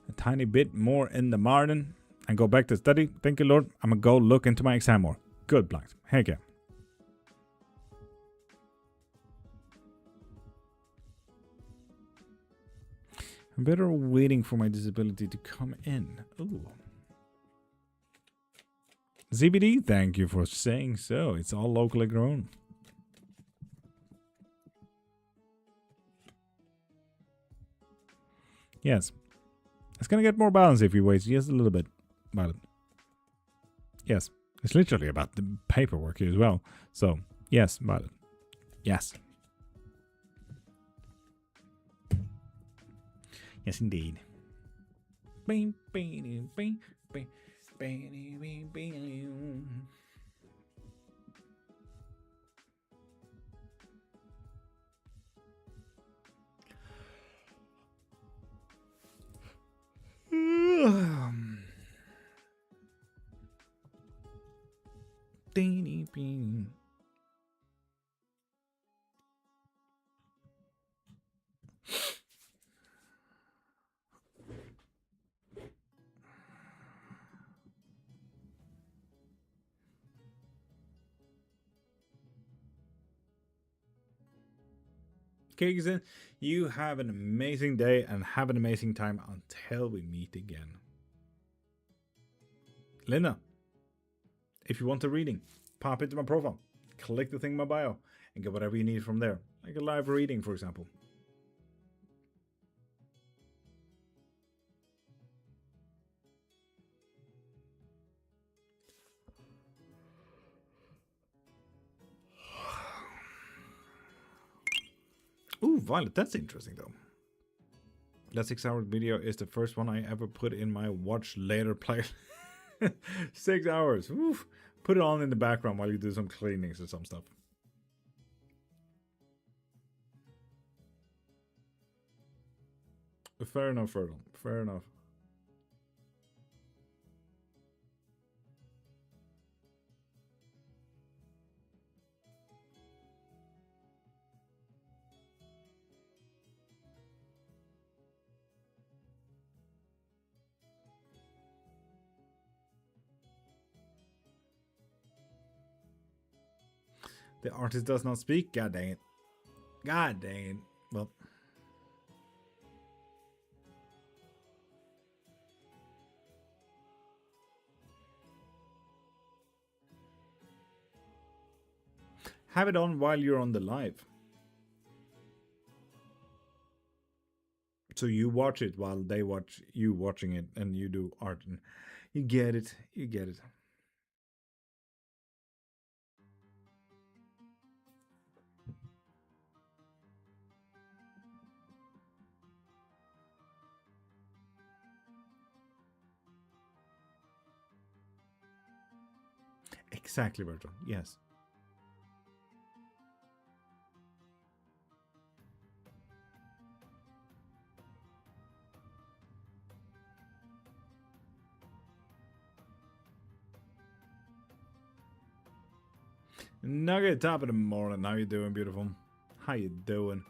A tiny bit more in the morning and go back to study. Thank you, Lord. I'm going to go look into my exam more. Good, Blanks. Heck yeah. I'm better waiting for my disability to come in. Ooh. ZBD, thank you for saying so. It's all locally grown. Yes. It's going to get more balanced if you wait just a little bit. But yes. It's literally about the paperwork here as well. So, yes, but yes. Yes, indeed. Kigson, you have an amazing day and have an amazing time until we meet again. Linda, if you want a reading, pop into my profile, click the thing in my bio, and get whatever you need from there, like a live reading, for example. Ooh, Violet, that's interesting though. That 6-hour video is the first one I ever put in my watch later playlist. 6 hours. Oof. Put it on in the background while you do some cleanings or some stuff. Fair enough, Fertile. Fair enough. The artist does not speak. God dang it. God dang it. Well. Have it on while you're on the live. So you watch it while they watch you watching it and you do art. And you get it. You get it. Exactly, Bertrand. Yes. Nugget, top of the morning. How you doing, beautiful? How you doing?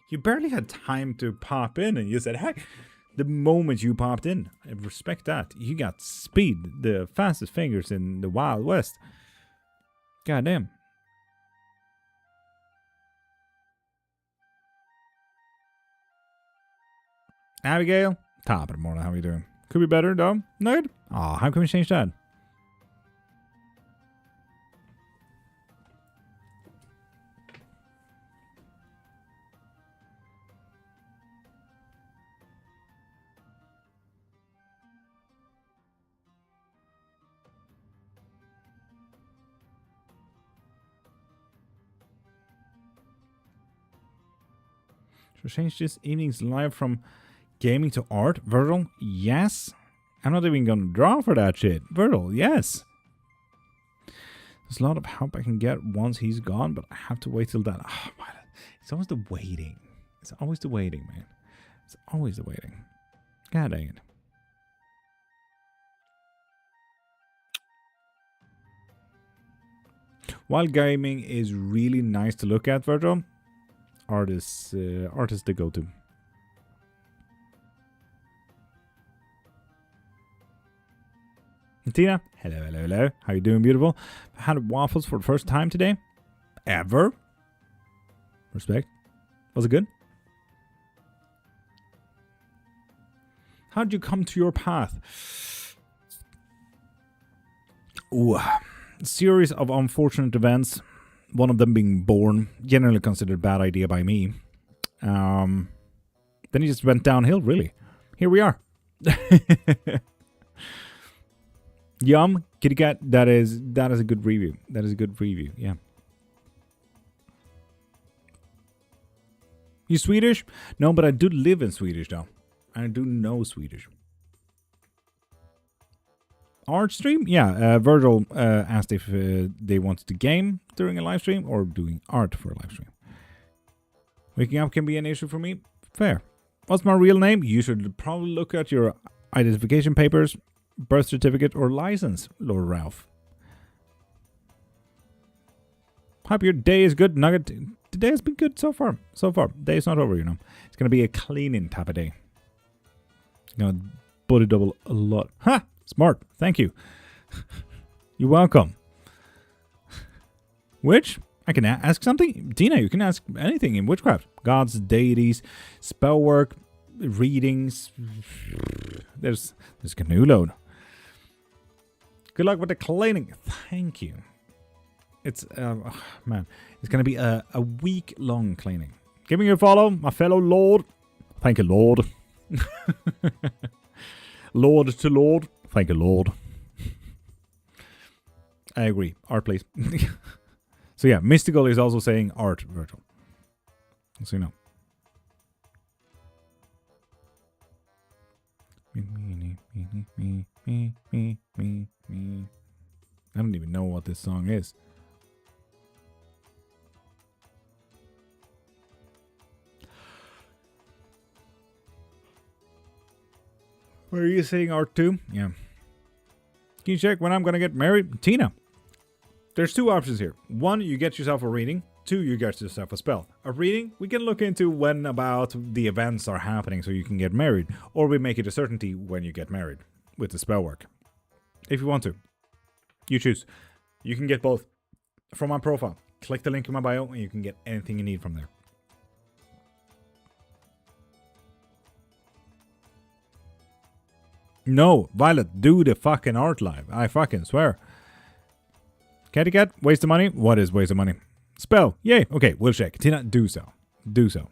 You barely had time to pop in, and you said, "Hey!" The moment you popped in, I respect that. You got speed, the fastest fingers in the Wild West. Goddamn. Abigail, top of the morning. How are you doing? Could be better, though. No good. Oh, how can we change that? So change this evening's live from gaming to art. Virgil, yes. I'm not even gonna draw for that shit. Virgil, yes. There's a lot of help I can get once he's gone, but I have to wait till then. Oh, it's always the waiting. It's always the waiting, man. It's always the waiting. God dang it. While gaming is really nice to look at, Virgil, art is the go-to. Tina, hello. How you doing, beautiful? I had waffles for the first time today. Ever. Respect. Was it good? How'd you come to your path? Ooh. Series of unfortunate events. One of them being born. Generally considered a bad idea by me. Then he just went downhill, really. Here we are. Yum, kitty cat. That is a good review. That is a good review. Yeah. You Swedish? No, but I do live in Swedish though. I do know Swedish. Art stream? Yeah. Virgil asked if they wanted to game during a live stream or doing art for a live stream. Waking up can be an issue for me. Fair. What's my real name? You should probably look at your identification papers, birth certificate, or license, Lord Ralph. Hope your day is good, Nugget. The day has been good so far. Day is not over, you know. It's going to be a cleaning type of day. Going to body double a lot. Ha! Smart. Thank you. You're welcome. Which? I can ask something? Tina, you can ask anything in Witchcraft. Gods, deities, spell work, readings. There's canoe load. Good luck with the cleaning. Thank you. It's, man, it's going to be a week-long cleaning. Give me a follow, my fellow Lord. Thank you, Lord. Lord to Lord. Thank you, Lord. I agree. Art, please. So yeah, mystical is also saying art, Virgil. So you know. I don't even know what this song is. Are you saying art too? Yeah. Can you check when I'm gonna get married? Tina. There's two options here. One, you get yourself a reading. Two, you get yourself a spell. A reading, we can look into when about the events are happening so you can get married. Or we make it a certainty when you get married with the spell work. If you want to. You choose. You can get both from my profile. Click the link in my bio and you can get anything you need from there. No, Violet, do the fucking art live. I fucking swear. Catty cat, waste of money? What is waste of money? Spell, yay. Okay, we'll check. Tina, do so. Do so.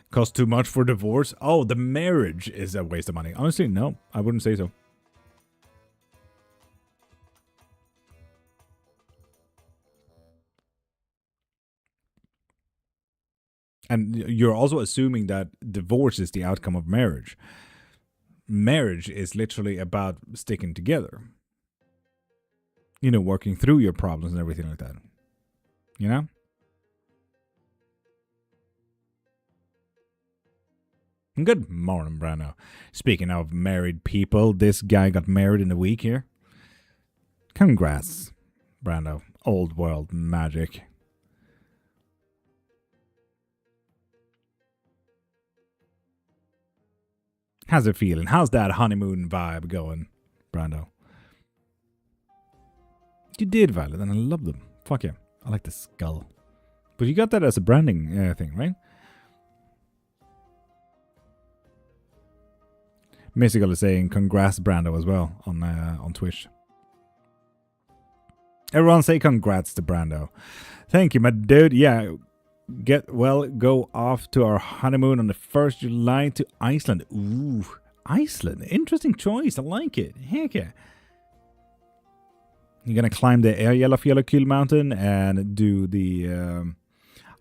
Cost too much for divorce? Oh, the marriage is a waste of money. Honestly, no, I wouldn't say so. And you're also assuming that divorce is the outcome of marriage. Marriage is literally about sticking together. You know, working through your problems and everything like that. You know? Good morning, Brando. Speaking of married people, this guy got married in a week here. Congrats, Brando. Old world magic. How's it feeling? How's that honeymoon vibe going, Brando? You did, Violet, and I love them. Fuck yeah. I like the skull. But you got that as a branding thing, right? Mystical is saying congrats, Brando, as well on Twitch. Everyone say congrats to Brando. Thank you, my dude. Yeah, go off to our honeymoon on the 1st July to Iceland. Ooh, Iceland. Interesting choice. I like it. Heck yeah. You're going to climb the Eyjafjallajökull mountain and do the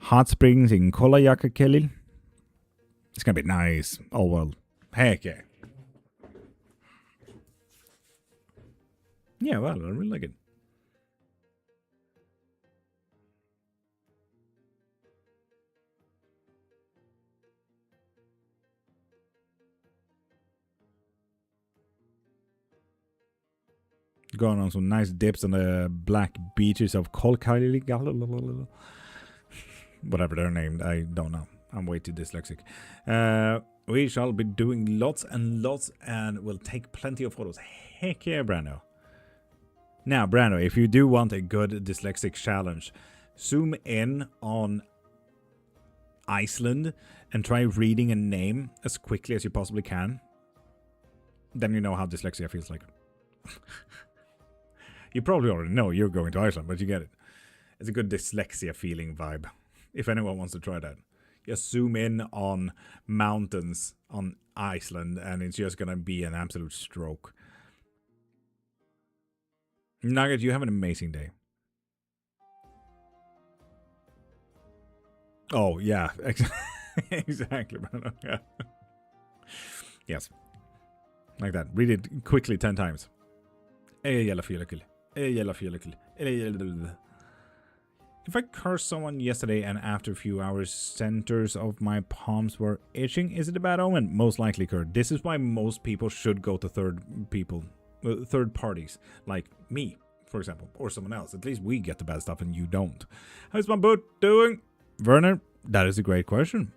hot springs in Kollajakakeli. It's going to be nice. Oh, well. Heck yeah. Yeah, well, I really like it. Going on some nice dips on the black beaches of Kolkali. Whatever they're named, I don't know. I'm way too dyslexic. We shall be doing lots and lots and we'll take plenty of photos. Heck yeah, Brando. Now, Brando, if you do want a good dyslexic challenge, zoom in on Iceland and try reading a name as quickly as you possibly can. Then you know how dyslexia feels like. You probably already know you're going to Iceland, but you get it. It's a good dyslexia feeling vibe. If anyone wants to try that. Just zoom in on mountains on Iceland and it's just going to be an absolute stroke. Nugget, you have an amazing day. Oh, yeah. Exactly. Yeah. Yes. Like that. Read it quickly 10 times. If I cursed someone yesterday and after a few hours centers of my palms were itching, is it a bad omen? Most likely, Kurt. This is why most people should go to third parties, like me, for example, or someone else. At least we get the bad stuff and you don't. How's my boot doing? Werner, that is a great question.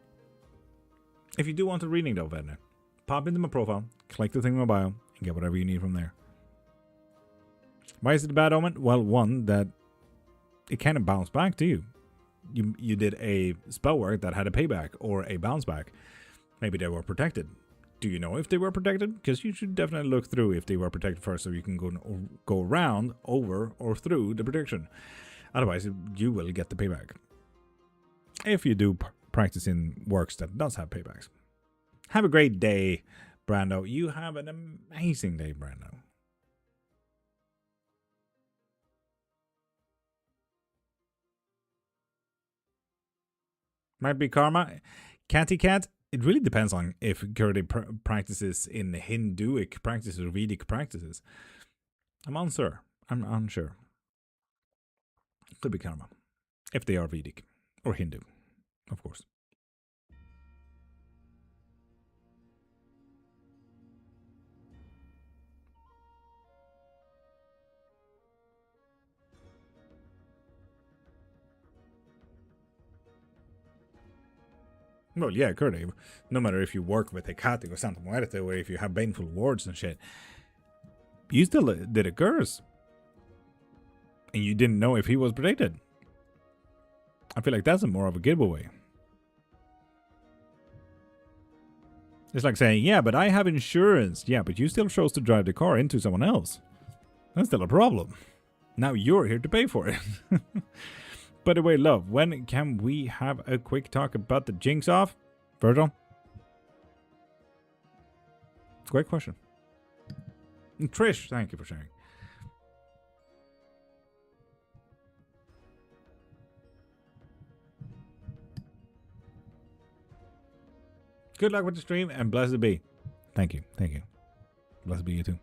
If you do want a reading though, Werner, pop into my profile, click the thing in my bio, and get whatever you need from there. Why is it a bad omen? Well, one, that it kind of bounced back to you. You did a spell work that had a payback or a bounce back. Maybe they were protected. Do you know if they were protected? Because you should definitely look through if they were protected first so you can go around, over, or through the protection. Otherwise, you will get the payback. If you do practice in works that does have paybacks. Have a great day, Brando. You have an amazing day, Brando. Might be karma. Catty cat. It really depends on if Gertie practices in Hinduic practices or Vedic practices. I'm unsure. I'm unsure. Could be karma. If they are Vedic or Hindu, of course. Well, yeah, Curdy. No matter if you work with a Hecate or Santa Muerte or if you have baneful wards and shit, you still did a curse. And you didn't know if he was protected. I feel like that's more of a giveaway. It's like saying, yeah, but I have insurance. Yeah, but you still chose to drive the car into someone else. That's still a problem. Now you're here to pay for it. By the way, love, when can we have a quick talk about the jinx off? Virgil? Great question. And Trish, thank you for sharing. Good luck with the stream and blessed be. Thank you. Thank you. Blessed be you too.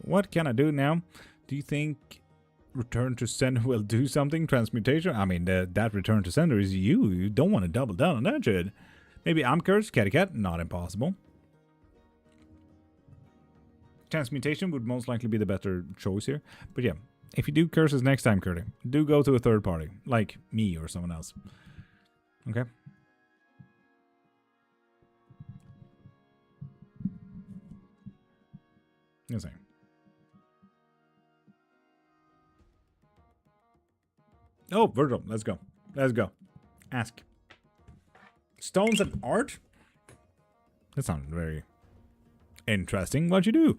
What can I do now? Do you think return to sender will do something? Transmutation? I mean, that return to sender is you. You don't want to double down on that shit. Maybe I'm cursed, catty cat. Not impossible. Transmutation would most likely be the better choice here. But yeah, if you do curses next time, Curdy, do go to a third party, like me or someone else. Okay? Yes, sir. Oh, Virgil, let's go. Let's go. Ask. Stones and art? That sounds very interesting. What you do?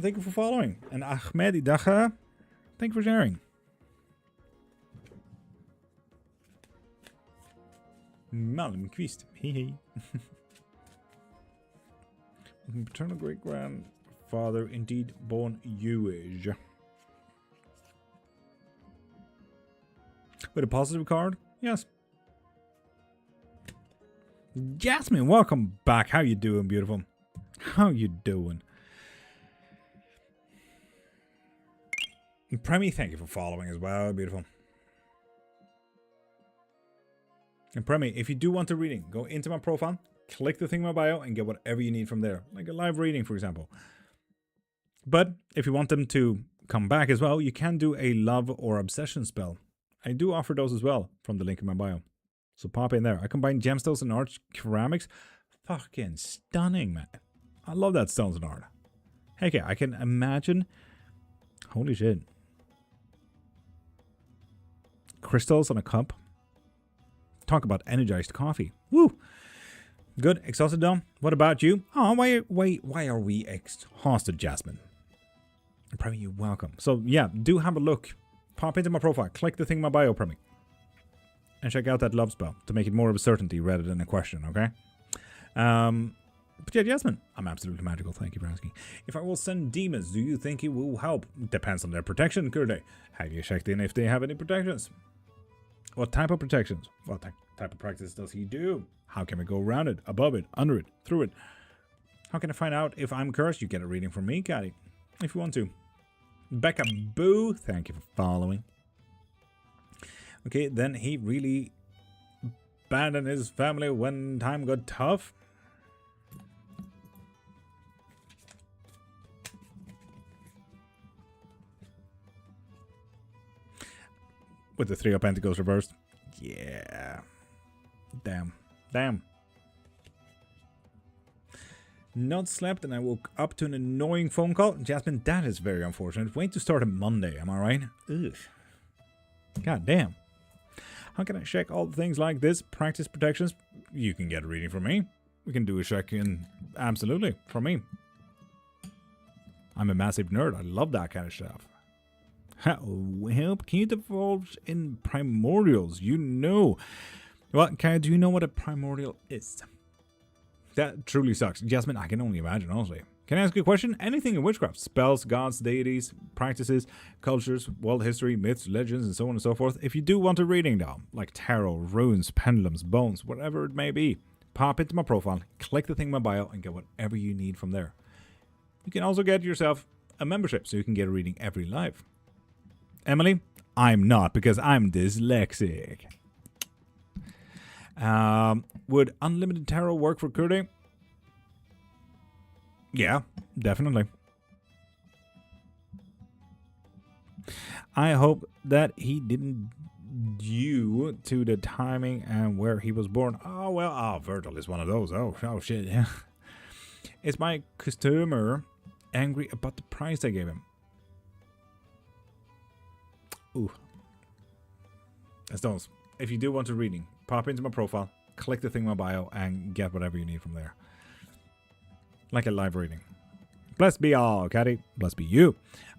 Thank you for following. And Ahmed Idacha, thank you for sharing. Malmquist. Hee. Paternal great grandfather, indeed born Jewish. With a positive card? Yes. Jasmine, welcome back. How you doing, beautiful? How you doing? Premi, thank you for following as well, beautiful. And Premi, if you do want a reading, go into my profile, click the thing in my bio, and get whatever you need from there. Like a live reading, for example. But if you want them to come back as well, you can do a love or obsession spell. I do offer those as well from the link in my bio. So pop in there. I combine gemstones and art ceramics. Fucking stunning, man. I love that stones and art. Heck yeah, I can imagine. Holy shit. Crystals on a cup. Talk about energized coffee. Woo! Good. Exhausted, Dom. What about you? Oh, why are we exhausted, Jasmine? Probably you're welcome. So yeah, do have a look. Pop into my profile. Click the thing in my bio, Premi. And check out that love spell to make it more of a certainty rather than a question, okay? But yeah, Jasmine, I'm absolutely magical. Thank you for asking. If I will send demons, do you think it will help? Depends on their protection, Kurde. Have you checked in if they have any protections? What type of protections? What type of practice does he do? How can we go around it, above it, under it, through it? How can I find out if I'm cursed? You get a reading from me, Caddy, if you want to. Becca Boo, thank you for following. Okay, then he really abandoned his family when time got tough. With the Three of Pentacles reversed. Yeah. Damn. Damn. Not slept and I woke up to an annoying phone call. Jasmine, that is very unfortunate. Wait to start on Monday, am I right? Ugh. God damn. How can I check all things like this? Practice protections? You can get a reading from me. We can do a check-in. Absolutely. From me. I'm a massive nerd. I love that kind of stuff. Help, can you divulge in primordials? You know. Well, do you know what a primordial is? That truly sucks. Jasmine, I can only imagine, honestly. Can I ask you a question? Anything in witchcraft? Spells, gods, deities, practices, cultures, world history, myths, legends, and so on and so forth. If you do want a reading though, like tarot, runes, pendulums, bones, whatever it may be, pop into my profile, click the thing in my bio, and get whatever you need from there. You can also get yourself a membership so you can get a reading every live. Emily, I'm not because I'm dyslexic. Would unlimited tarot work for Kurde? Yeah, definitely. I hope that he didn't due to the timing and where he was born. Oh, well, Virgil is one of those. Oh shit, yeah. Is my customer angry about the price I gave him? Ooh. As those. If you do want a reading, pop into my profile, click the thing in my bio, and get whatever you need from there. Like a live reading. Blessed be all, Caddy. Blessed be you.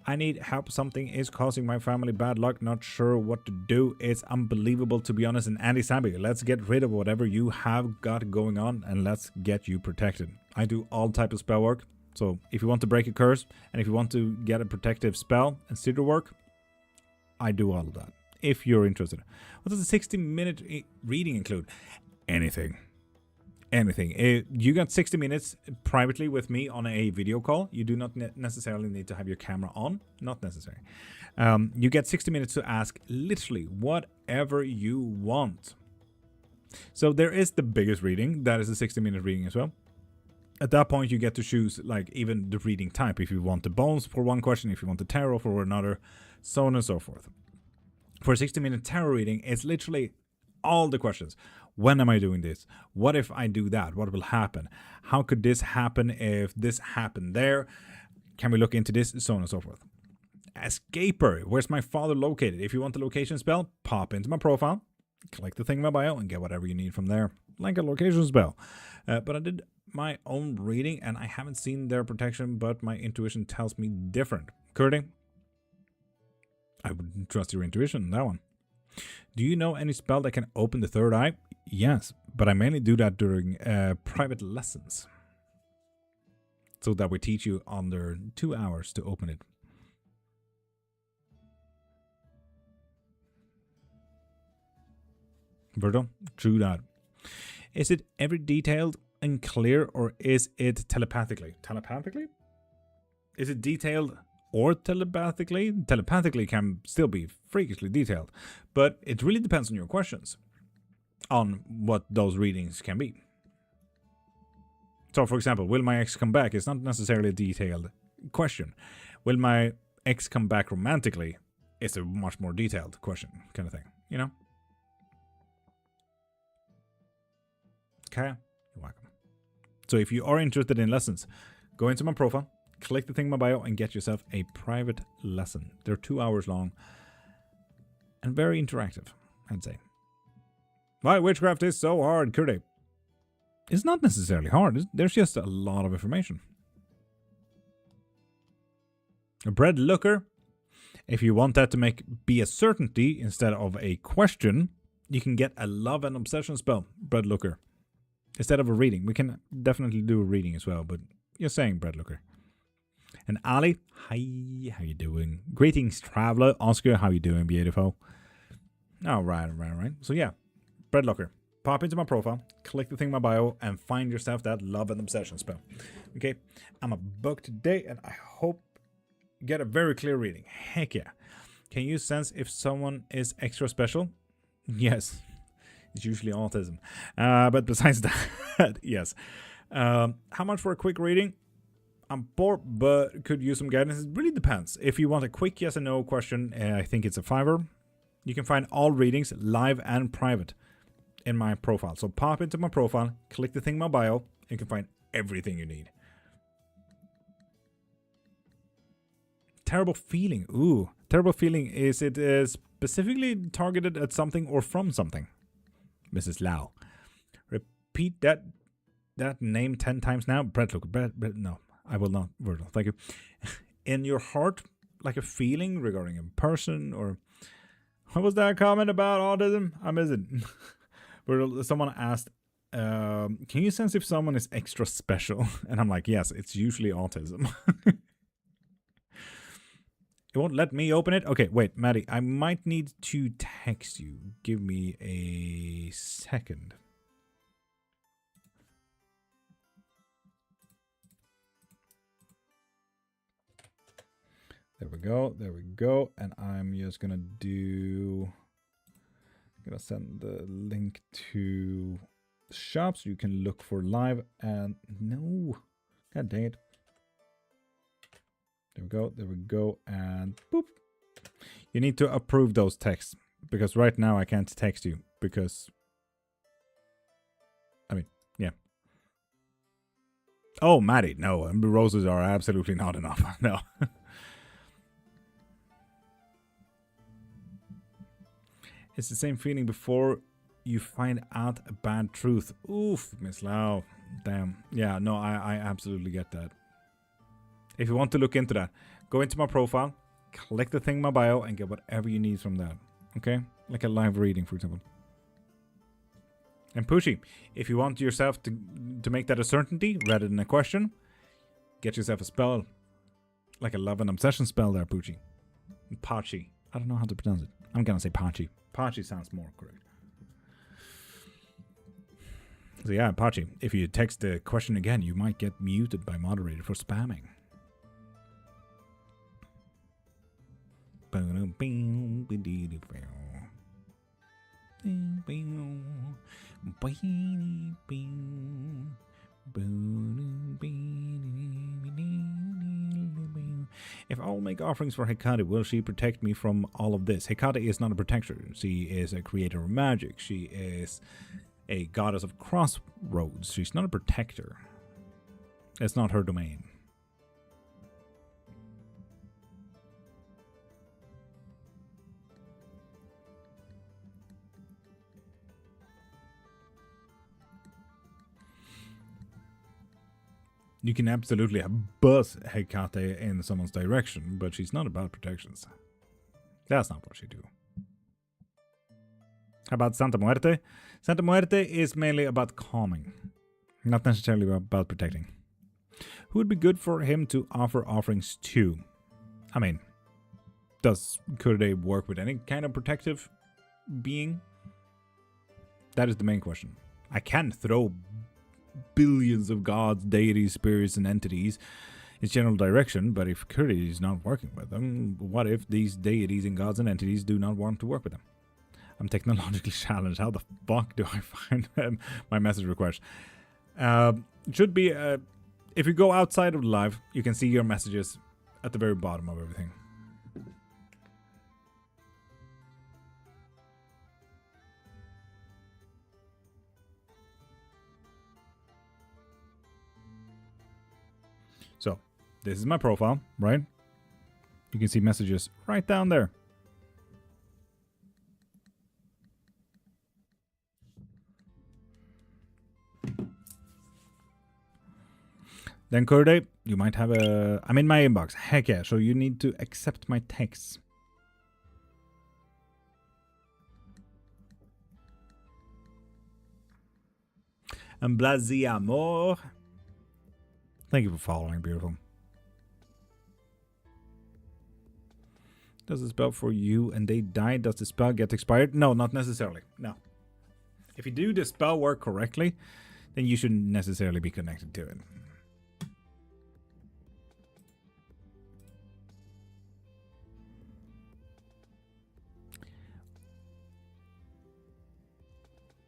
I need help. Something is causing my family bad luck. Not sure what to do. It's unbelievable, to be honest. And Andy Samby, let's get rid of whatever you have got going on, and let's get you protected. I do all type of spell work. So if you want to break a curse, and if you want to get a protective spell and sigil work, I do all of that, if you're interested. What does a 60-minute reading include? Anything. anything. You got 60 minutes privately with me on a video call. You do not necessarily need to have your camera on. Not necessary. You get 60 minutes to ask literally whatever you want. So there is the biggest reading. That is a 60-minute reading as well. At that point, you get to choose like even the reading type. If you want the bones for one question, if you want the tarot for another, so on and so forth. For a 60-minute tarot reading, it's literally all the questions. When am I doing this? What if I do that? What will happen? How could this happen if this happened there? Can we look into this? So on and so forth. Escaper. Where's my father located? If you want the location spell, pop into my profile, click the thing in my bio, and get whatever you need from there. Like a location spell. But I did my own reading, and I haven't seen their protection, but my intuition tells me different. Curdy, I would trust your intuition on that one. Do you know any spell that can open the third eye? Yes, but I mainly do that during private lessons. So that we teach you under 2 hours to open it. Virgo, true that. Is it every detailed and clear, or is it telepathically? Telepathically? Is it detailed or telepathically? Telepathically can still be freakishly detailed, but it really depends on your questions, on what those readings can be. So, for example, will my ex come back? It's not necessarily a detailed question. Will my ex come back romantically? It's a much more detailed question, kind of thing, you know? Okay, you're welcome. So if you are interested in lessons, go into my profile, click the thing in my bio, and get yourself a private lesson. They're 2 hours long and very interactive, I'd say. Why witchcraft is so hard, Curdy? It's not necessarily hard. There's just a lot of information. A bread looker. If you want that to be a certainty instead of a question, you can get a love and obsession spell, bread looker. Instead of a reading. We can definitely do a reading as well, but you're saying bread looker. And Ali, hi, how you doing? Greetings, traveler. Oscar, how you doing, beautiful? All right. So yeah, bread looker. Pop into my profile, click the thing in my bio, and find yourself that love and obsession spell. Okay, I'm a book today, and I hope you get a very clear reading. Heck yeah. Can you sense if someone is extra special? Yes. It's usually autism. But besides that, yes. How much for a quick reading? I'm bored, but could use some guidance. It really depends. If you want a quick yes or no question, I think it's a $5. You can find all readings, live and private, in my profile. So pop into my profile, click the thing in my bio, and you can find everything you need. Terrible feeling. Ooh. Terrible feeling. Is it specifically targeted at something or from something? Mrs. Lau. Repeat that name 10 times now. Bread look. Bread. No, I will not. Virgil, thank you. In your heart, like a feeling regarding a person, or what was that comment about autism? I miss it. Where someone asked, can you sense if someone is extra special? And I'm like, yes, it's usually autism. It won't let me open it? Okay, wait, Maddie, I might need to text you. Give me a second. There we go. And I'm just gonna send the link to the shop so you can look for live and no. God dang it. There we go, and boop. You need to approve those texts, because right now I can't text you, because, I mean, yeah. Oh, Maddie, no, roses are absolutely not enough, no. It's the same feeling before you find out a bad truth. Oof, Miss Lau, damn. Yeah, no, I absolutely get that. If you want to look into that, go into my profile, click the thing in my bio, and get whatever you need from that. Okay? Like a live reading, for example. And Pushy, if you want yourself to make that a certainty rather than a question, get yourself a spell. Like a love and obsession spell there, Pushy. Pachi. I don't know how to pronounce it. I'm gonna say Pachi. Pachi sounds more correct. So yeah, Apache, if you text the question again, you might get muted by moderator for spamming. If I'll make offerings for Hecate, will she protect me from all of this? Hecate is not a protector. She is a creator of magic. She is a goddess of crossroads. She's not a protector. It's not her domain. You can absolutely buzz Hecate in someone's direction, but she's not about protections. That's not what she do. How about Santa Muerte? Santa Muerte is mainly about calming, not necessarily about protecting. Who would be good for him to offer offerings to? I mean, could they work with any kind of protective being? That is the main question. I can throw billions of gods, deities, spirits, and entities in general direction, but if Curdy is not working with them, what if these deities and gods and entities do not want to work with them? I'm technologically challenged. How the fuck do I find my message request? Should be, if you go outside of the live, you can see your messages at the very bottom of everything. So, this is my profile, right? You can see messages right down there. Then Kurde, you might have a... I'm in my inbox. Heck yeah, so you need to accept my texts. And Blasiamor. Thank you for following, beautiful. Does the spell for you and they die? Does the spell get expired? No, not necessarily. No. If you do the spell work correctly, then you shouldn't necessarily be connected to it.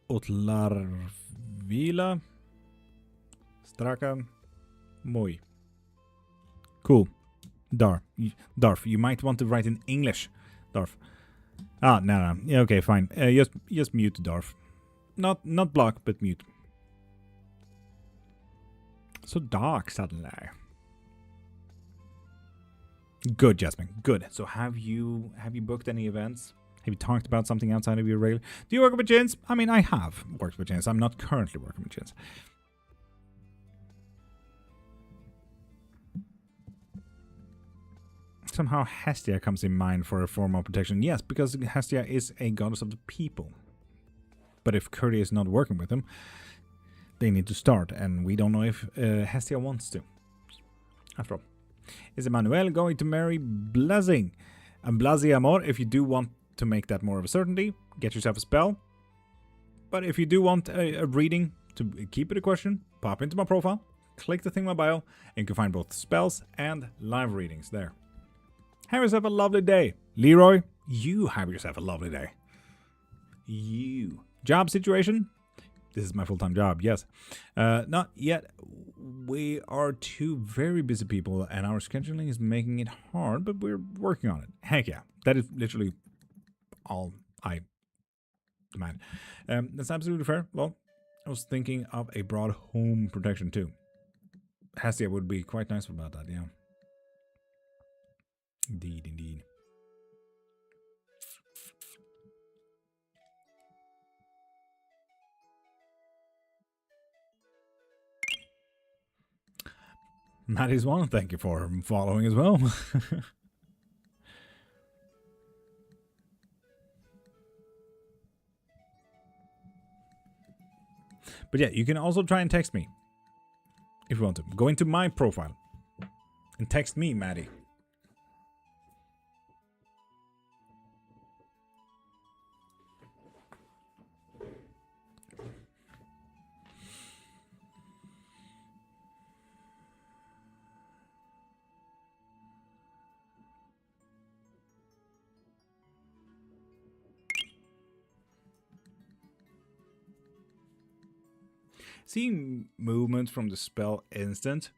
Otlarvila Straka Moi. Cool. Darf, you might want to write in English. Darf. Ah, no. Yeah, okay, fine. Just mute Darf. Not block, but mute. So dark suddenly. Good, Jasmine. Good. So have you booked any events? Have you talked about something outside of your regular? Do you work with jinns? I mean, I have worked with jinns. I'm not currently working with jinns. Somehow Hestia comes in mind for a form of protection. Yes, because Hestia is a goddess of the people. But if Curdy is not working with them, they need to start. And we don't know if Hestia wants to. After all. Is Emmanuel going to marry Blessing? And Blasiamor, if you do want to make that more of a certainty, get yourself a spell. But if you do want a reading, to keep it a question, pop into my profile, click the thing in my bio, and you can find both spells and live readings there. Have yourself a lovely day. Leroy, you have yourself a lovely day. You. Job situation? This is my full-time job, yes. Not yet. We are two very busy people, and our scheduling is making it hard, but we're working on it. Heck yeah. That is literally all I demand. That's absolutely fair. Well, I was thinking of a broad home protection too. Hestia would be quite nice about that, yeah. Indeed, indeed. Maddie's one, thank you for following as well. But yeah, you can also try and text me if you want to. Go into my profile and text me, Maddie. seeing movement from the spell instant,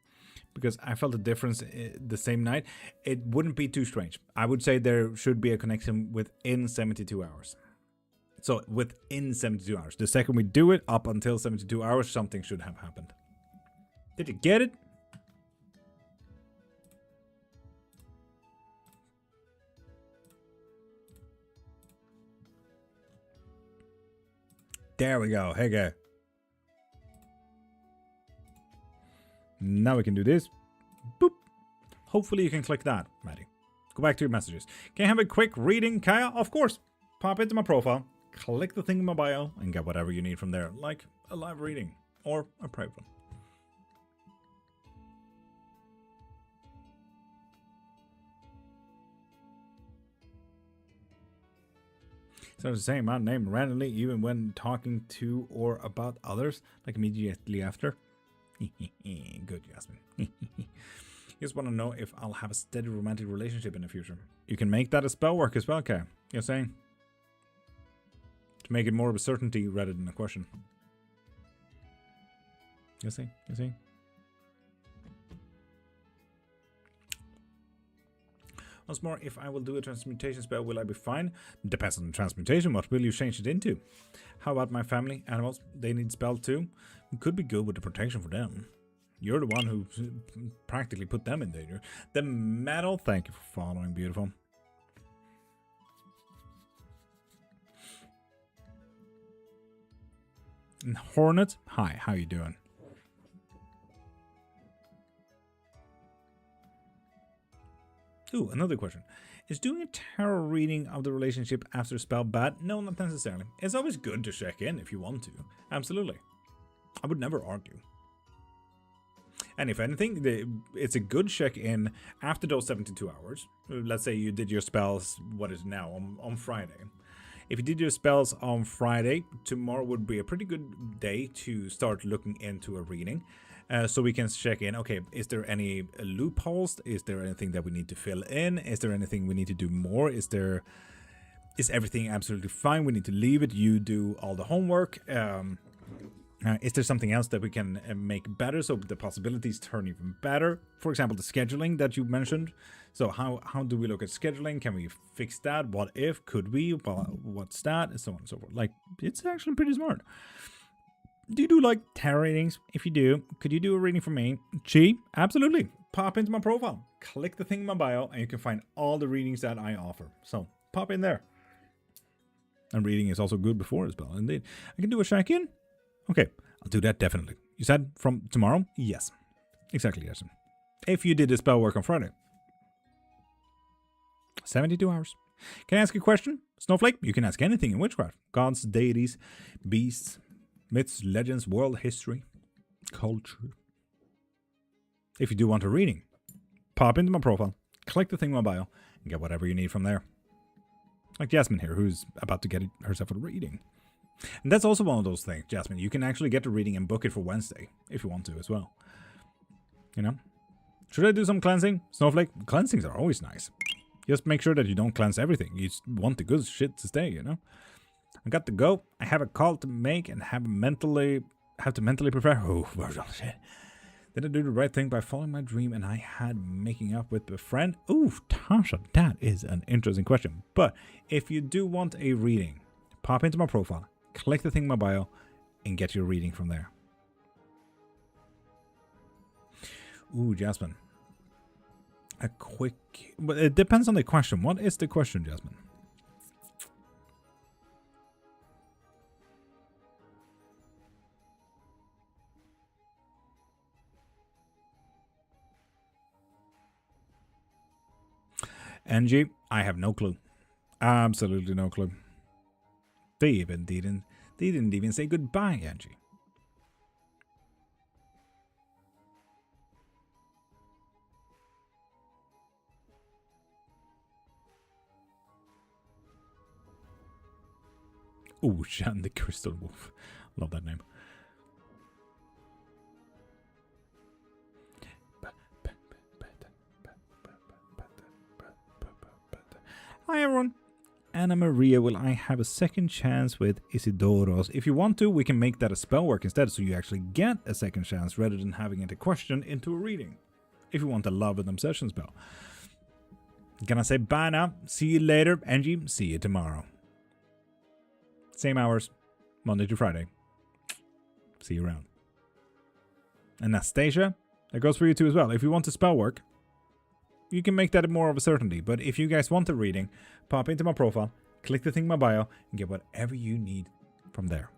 because I felt a difference the same night, it wouldn't be too strange. I would say there should be a connection within 72 hours. So within 72 hours. The second we do it, up until 72 hours, something should have happened. Did you get it? There we go. Hey, guy. Now we can do this. Boop. Hopefully you can click that, Maddie. Go back to your messages. Can I have a quick reading, Kaya? Of course. Pop into my profile, click the thing in my bio, and get whatever you need from there, like a live reading or a private one. So the same amount of name randomly, even when talking to or about others, like immediately after. Good, Jasmine. Just want to know if I'll have a steady romantic relationship in the future. You can make that a spell work as well, Kai. You're saying? To make it more of a certainty rather than a question. You see? You see? Once more, if I will do a transmutation spell, will I be fine? Depends on the transmutation. What will you change it into? How about my family? Animals? They need spell too? It could be good with the protection for them. You're the one who practically put them in danger. The metal, thank you for following, beautiful. And Hornet, hi, how you doing? Ooh, another question. Is doing a tarot reading of the relationship after a spell bad? No, not necessarily. It's always good to check in if you want to. Absolutely. I would never argue. And if anything, it's a good check-in after those 72 hours. Let's say you did your spells, what is it now, on Friday. If you did your spells on Friday, tomorrow would be a pretty good day to start looking into a reading. So we can check in, okay, is there any loopholes? Is there anything that we need to fill in? Is there anything we need to do more? Is everything absolutely fine? We need to leave it. You do all the homework. Is there something else that we can make better so the possibilities turn even better? For example, the scheduling that you mentioned. So how do we look at scheduling? Can we fix that? What if? Could we? Well, what's that? And so on and so forth. Like, it's actually pretty smart. Do you do like tarot readings? If you do, could you do a reading for me? Chi? Absolutely. Pop into my profile. Click the thing in my bio and you can find all the readings that I offer. So pop in there. And reading is also good before as well. Indeed. I can do a check-in. Okay, I'll do that definitely. You said from tomorrow? Yes. Exactly, yes. If you did the spell work on Friday. 72 hours. Can I ask a question? Snowflake, you can ask anything in Witchcraft. Gods, deities, beasts, myths, legends, world history, culture. If you do want a reading, pop into my profile, click the thing in my bio, and get whatever you need from there. Like Jasmine here, who's about to get herself a reading. And that's also one of those things, Jasmine. You can actually get the reading and book it for Wednesday, if you want to as well. You know? Should I do some cleansing? Snowflake, cleansings are always nice. Just make sure that you don't cleanse everything. You want the good shit to stay, you know? I got to go. I have a call to make and have to mentally prepare. Oh, shit. Did I do the right thing by following my dream and I had making up with a friend? Ooh, Tasha, that is an interesting question. But if you do want a reading, pop into my profile, click the thing in my bio, and get your reading from there. Ooh, Jasmine. A quick... But it depends on the question. What is the question, Jasmine? Angie, I have no clue. Absolutely no clue. They didn't even say goodbye, Angie. Ooh, Shan the Crystal Wolf. Love that name. Hi everyone. Anna Maria, will I have a second chance with Isidoros? If you want to, we can make that a spell work instead, so you actually get a second chance rather than having it a question into a reading. If you want a love and obsession spell. Gonna say bye now. See you later. Angie, see you tomorrow. Same hours, Monday to Friday. See you around. Anastasia, that goes for you too as well. If you want to spell work, you can make that more of a certainty. But if you guys want a reading, pop into my profile, click the thing in my bio, and get whatever you need from there.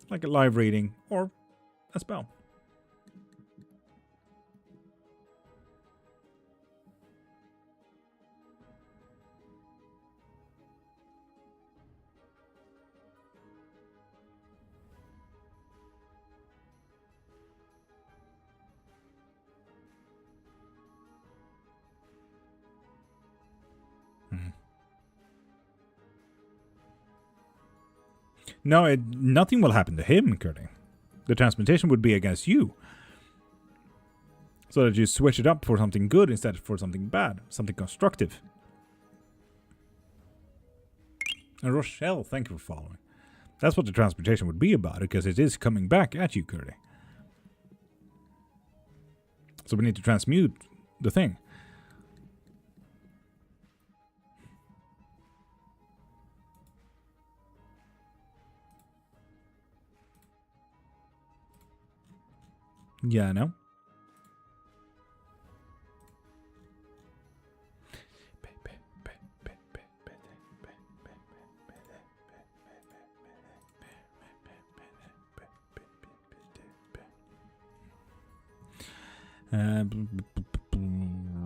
Like a live reading or a spell. No, nothing will happen to him, Curly. The transmutation would be against you. So that you switch it up for something good instead for something bad. Something constructive. And Rochelle, thank you for following. That's what the transmutation would be about, because it is coming back at you, Curly. So we need to transmute the thing. Yeah, I know.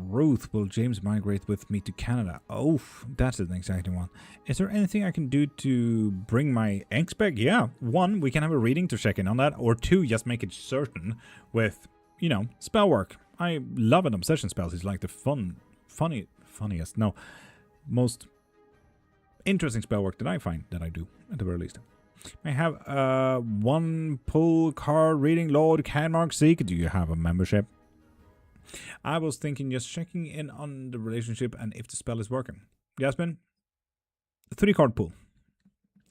Ruth, will James migrate with me to Canada? Oh, that's an exciting one. Is there anything I can do to bring my eggs back? Yeah. 1, we can have a reading to check in on that. Or 2, just make it certain with, you know, spell work. I love an obsession spells. It's like the funniest, no, most interesting spell work that I find that I do, at the very least. I have 1 pull card reading. Lord.Cairnmark Seek. Do you have a membership? I was thinking just checking in on the relationship and if the spell is working. Yasmin, 3 card pull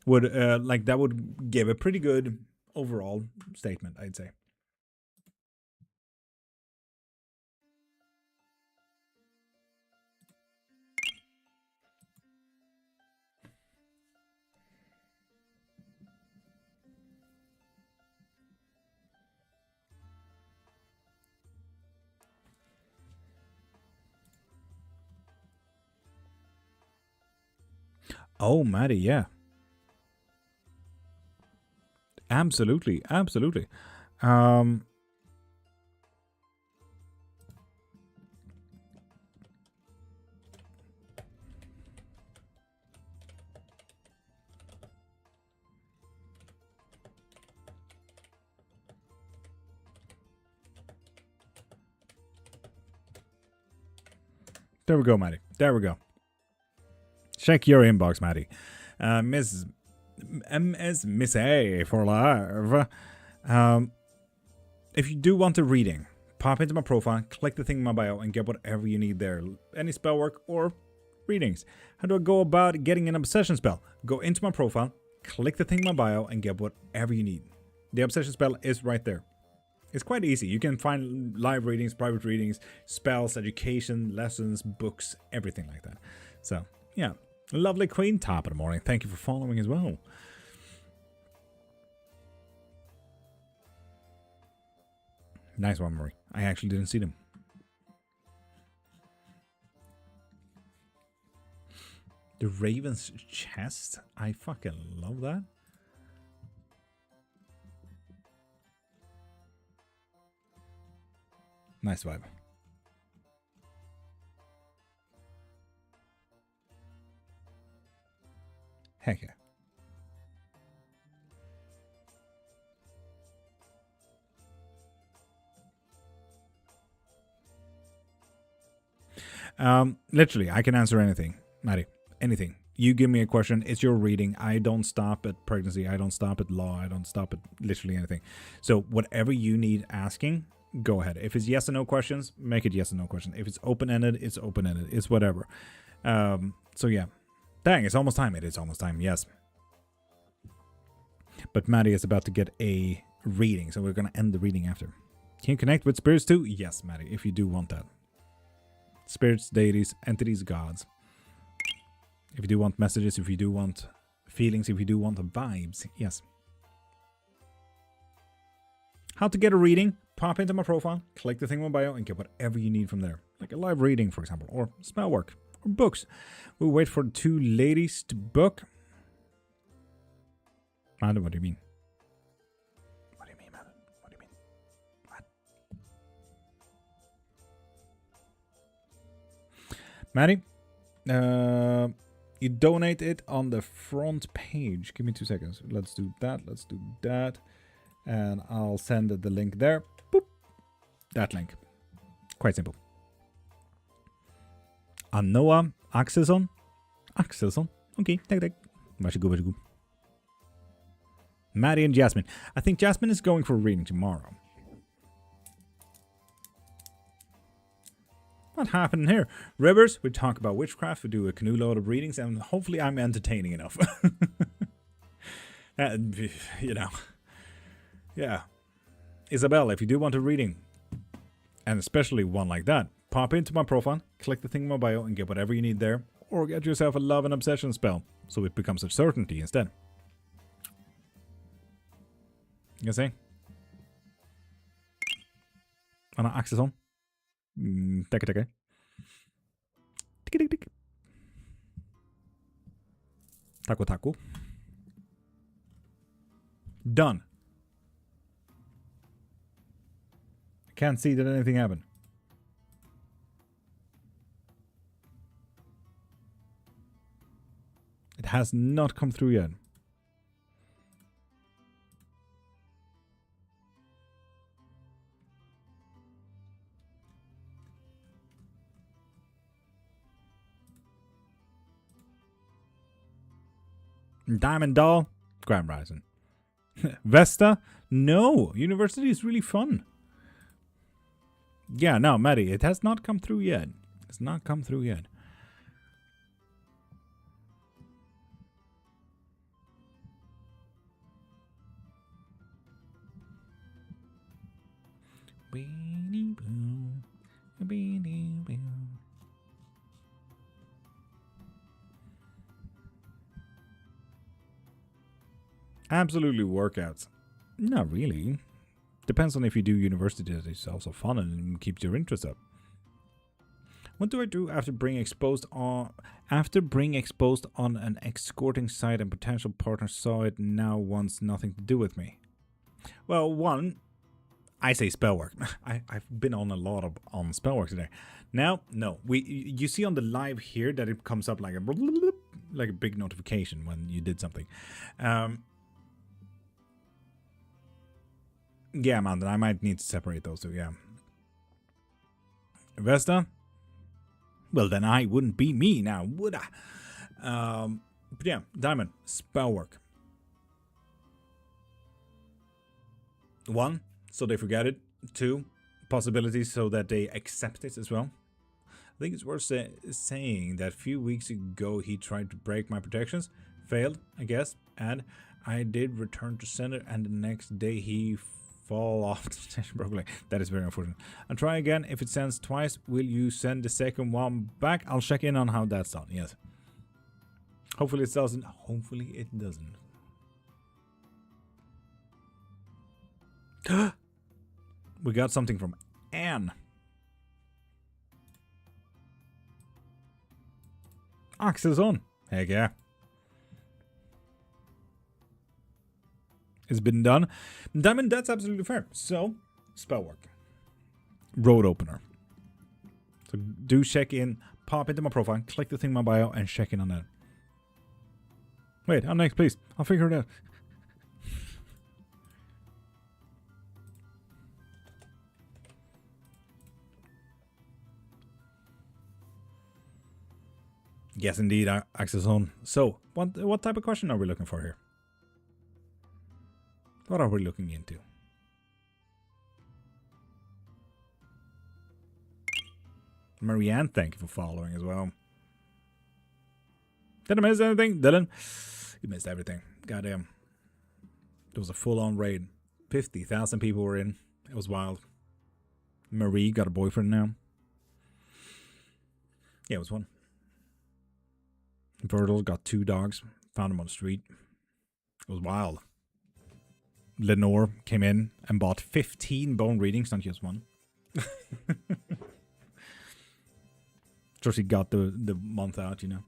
would that would give a pretty good overall statement, I'd say. Oh, Maddie, yeah. Absolutely, absolutely. There we go, Maddie. There we go. Check your inbox, Maddie. Miss A for live. If you do want a reading, pop into my profile, click the thing in my bio, and get whatever you need there. Any spell work or readings. How do I go about getting an obsession spell? Go into my profile, click the thing in my bio, and get whatever you need. The obsession spell is right there. It's quite easy. You can find live readings, private readings, spells, education, lessons, books, everything like that. So, yeah. Lovely Queen, top of the morning. Thank you for following as well. Nice one, Marie. I actually didn't see them. The Raven's Chest. I fucking love that. Nice vibe. Heck yeah. Literally, I can answer anything, Maddie. Anything. You give me a question, it's your reading. I don't stop at pregnancy. I don't stop at law. I don't stop at literally anything. So whatever you need asking, go ahead. If it's yes or no questions, make it yes or no question. If it's open-ended, it's open-ended. It's whatever. So yeah. Dang, it's almost time. It is almost time, yes. But Maddie is about to get a reading, so we're going to end the reading after. Can you connect with spirits too? Yes, Maddie, if you do want that. Spirits, deities, entities, gods. If you do want messages, if you do want feelings, if you do want the vibes, yes. How to get a reading? Pop into my profile, click the thing in my bio, and get whatever you need from there. Like a live reading, for example, or spell work, or books. We'll wait for the two ladies to book. Madam, what do you mean? What do you mean, Madam? What do you mean? What? Maddie, you donate it on the front page. Give me 2 seconds. Let's do that. Let's do that. And I'll send the link there. Boop. That link. Quite simple. Anoa Axelson. Axelson. Okay, tack. Varsågod, varsågod. Maddie and Jasmine. I think Jasmine is going for a reading tomorrow. What happened here? Rivers, we talk about witchcraft, we do a canoe load of readings, and hopefully I'm entertaining enough. You know. Yeah. Isabel, if you do want a reading, and especially one like that, pop into my profile, click the thing in my bio, and get whatever you need there, or get yourself a love and obsession spell, so it becomes a certainty instead. You see? Anna access on. Tack. Tick. Taco. Done. Can't see that anything happened. It has not come through yet. Diamond Doll, Grand Rising. Vesta, no. University is really fun. Yeah, no, Maddie, it has not come through yet. It's not come through yet. Beanie blue, beanie blue. Absolutely workouts. Not really. Depends on if you do university that is also fun and keeps your interest up. What do I do after being exposed on an escorting site and potential partner saw it now wants nothing to do with me? Well, one, I say spell work. I've been on a lot on spell work today. Now, no. You see on the live here that it comes up like a big notification when you did something. Yeah, man, I might need to separate those two, yeah. Vesta? Well, then I wouldn't be me now, would I? But yeah, Diamond, spell work. 1, so they forget it. 2, possibilities so that they accept it as well. I think it's worth saying that a few weeks ago he tried to break my protections. Failed, I guess. And I did return to center, and the next day he fall off the station broken. That is very unfortunate. I'll try again. If it sends twice, will you send the second one back? I'll check in on how that's done. Yes. Hopefully it doesn't. Hopefully it doesn't. We got something from Anne. Access on. Heck yeah. It's been done. Diamond, that's absolutely fair. So, spell work. Road opener. So do check in, pop into my profile, click the thing in my bio, and check in on that. Wait, I'm next, please. I'll figure it out. Yes, indeed, access on. So, what type of question are we looking for here? What are we looking into? Marianne, thank you for following as well. Did I miss anything? Dylan? You missed everything. Goddamn. It was a full-on raid. 50,000 people were in. It was wild. Marie got a boyfriend now. Yeah, it was fun. Virgil got 2 dogs. Found them on the street. It was wild. Lenore came in and bought 15 bone readings, not just one. So she got the month out, you know.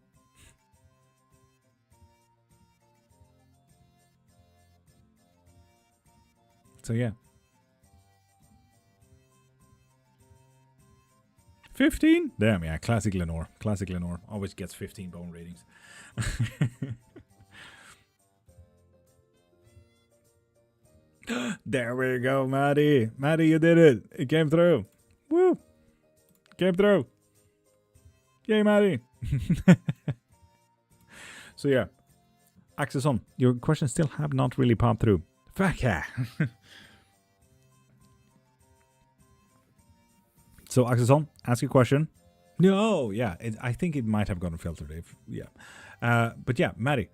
So yeah. 15? Damn, yeah, classic Lenore. Classic Lenore. Always gets 15 bone readings. There we go, Maddie. Maddie, you did it. It came through. Woo. Came through. Yay, Maddie. So yeah. Access on. Your questions still have not really popped through. Fuck yeah. So access on. Ask a question. No, yeah. I think it might have gotten filtered. But yeah, Maddie.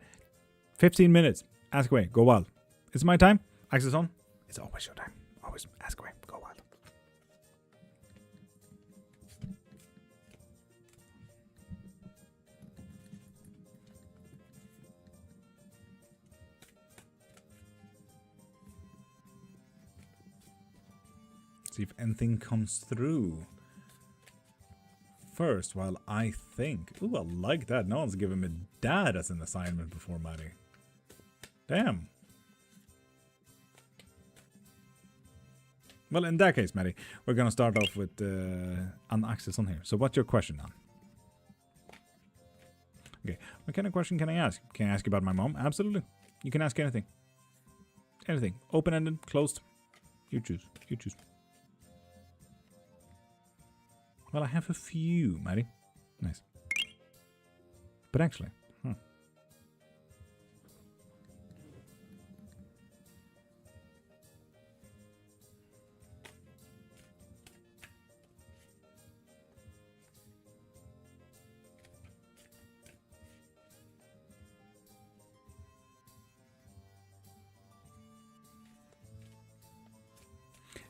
15 minutes. Ask away. Go wild. It's my time. Access on. It's always your time. Always ask away. Go wild. See if anything comes through first while I think. Ooh, I like that. No one's given me that as an assignment before, Maddie. Damn. Well, in that case, Maddie, we're going to start off with an access on here. So what's your question now? Okay, what kind of question can I ask? Can I ask about my mom? Absolutely. You can ask anything. Anything. Open-ended, closed. You choose. You choose. Well, I have a few, Maddie. Nice. But actually,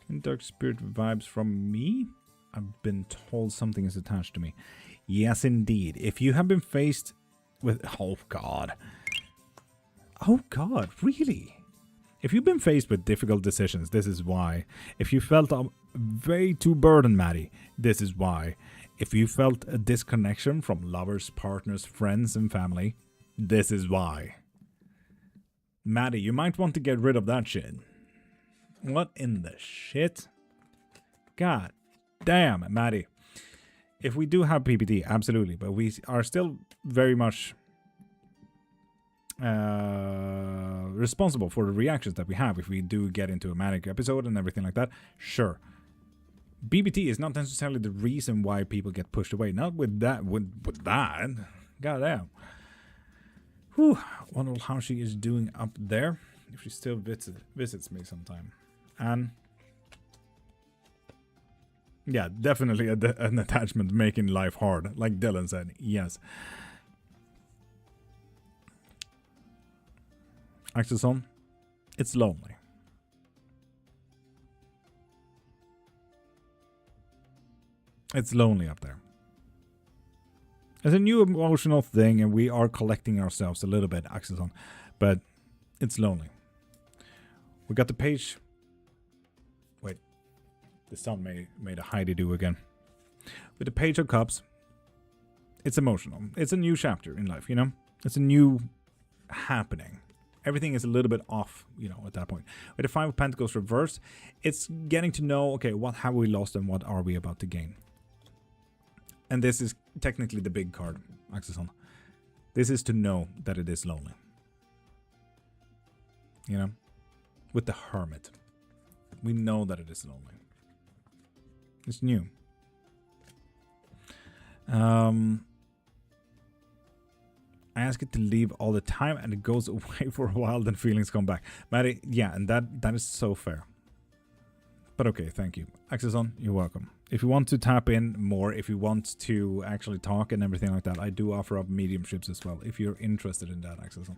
and dark spirit vibes from me? I've been told something is attached to me. Yes, indeed. If you have been faced with... Oh, God. Oh, God. Really? If you've been faced with difficult decisions, this is why. If you felt way too burdened, Maddie, this is why. If you felt a disconnection from lovers, partners, friends, and family, this is why. Maddie, you might want to get rid of that shit. What in the shit? God damn, Maddie. If we do have PPT, absolutely, but we are still very much responsible for the reactions that we have if we do get into a manic episode and everything like that. Sure. BBT is not necessarily the reason why people get pushed away. Not with that. With that. God damn. Whew. Wonder how she is doing up there. If she still visits me sometime. And yeah, definitely an attachment making life hard. Like Dylan said. Yes. Access on. It's lonely. It's lonely up there. It's a new emotional thing, and we are collecting ourselves a little bit, access on. But it's lonely. We got the page. Wait. The sun made a Heidi-do again. With the Page of Cups, it's emotional. It's a new chapter in life, you know? It's a new happening. Everything is a little bit off, you know, at that point. With the Five of Pentacles reversed, it's getting to know, okay, what have we lost and what are we about to gain? And this is technically the big card, access on. This is to know that it is lonely. You know? With the Hermit. We know that it is lonely. It's new. I ask it to leave all the time and it goes away for a while, then feelings come back. Maddie, yeah, and that is so fair. But okay, thank you. Axelson, you're welcome. If you want to tap in more, if you want to actually talk and everything like that, I do offer up mediumships as well, if you're interested in that, Axelson.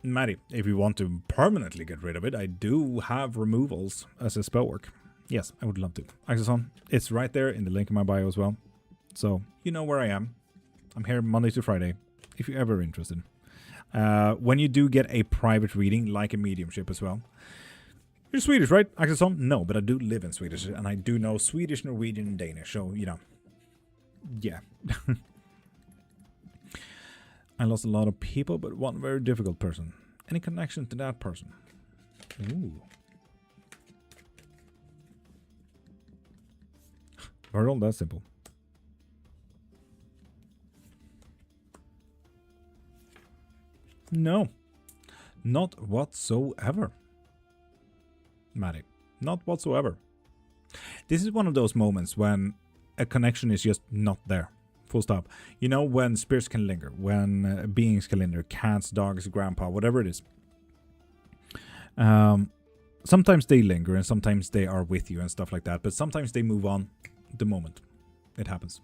Maddie, if you want to permanently get rid of it, I do have removals as a spell work. Yes, I would love to. Axelson, it's right there in the link in my bio as well. So, you know where I am. I'm here Monday to Friday, if you're ever interested. When you do get a private reading, like a mediumship as well. You're Swedish, right, Axelson? No, but I do live in Swedish, and I do know Swedish, Norwegian, and Danish, so, you know. Yeah. I lost a lot of people, but one very difficult person. Any connection to that person? Ooh. We're all that simple. No. Not whatsoever. Maddie. Not whatsoever. This is one of those moments when a connection is just not there. Full stop. You know, when spirits can linger, when beings can linger, cats, dogs, grandpa, whatever it is. Sometimes they linger and sometimes they are with you and stuff like that, but sometimes they move on the moment it happens.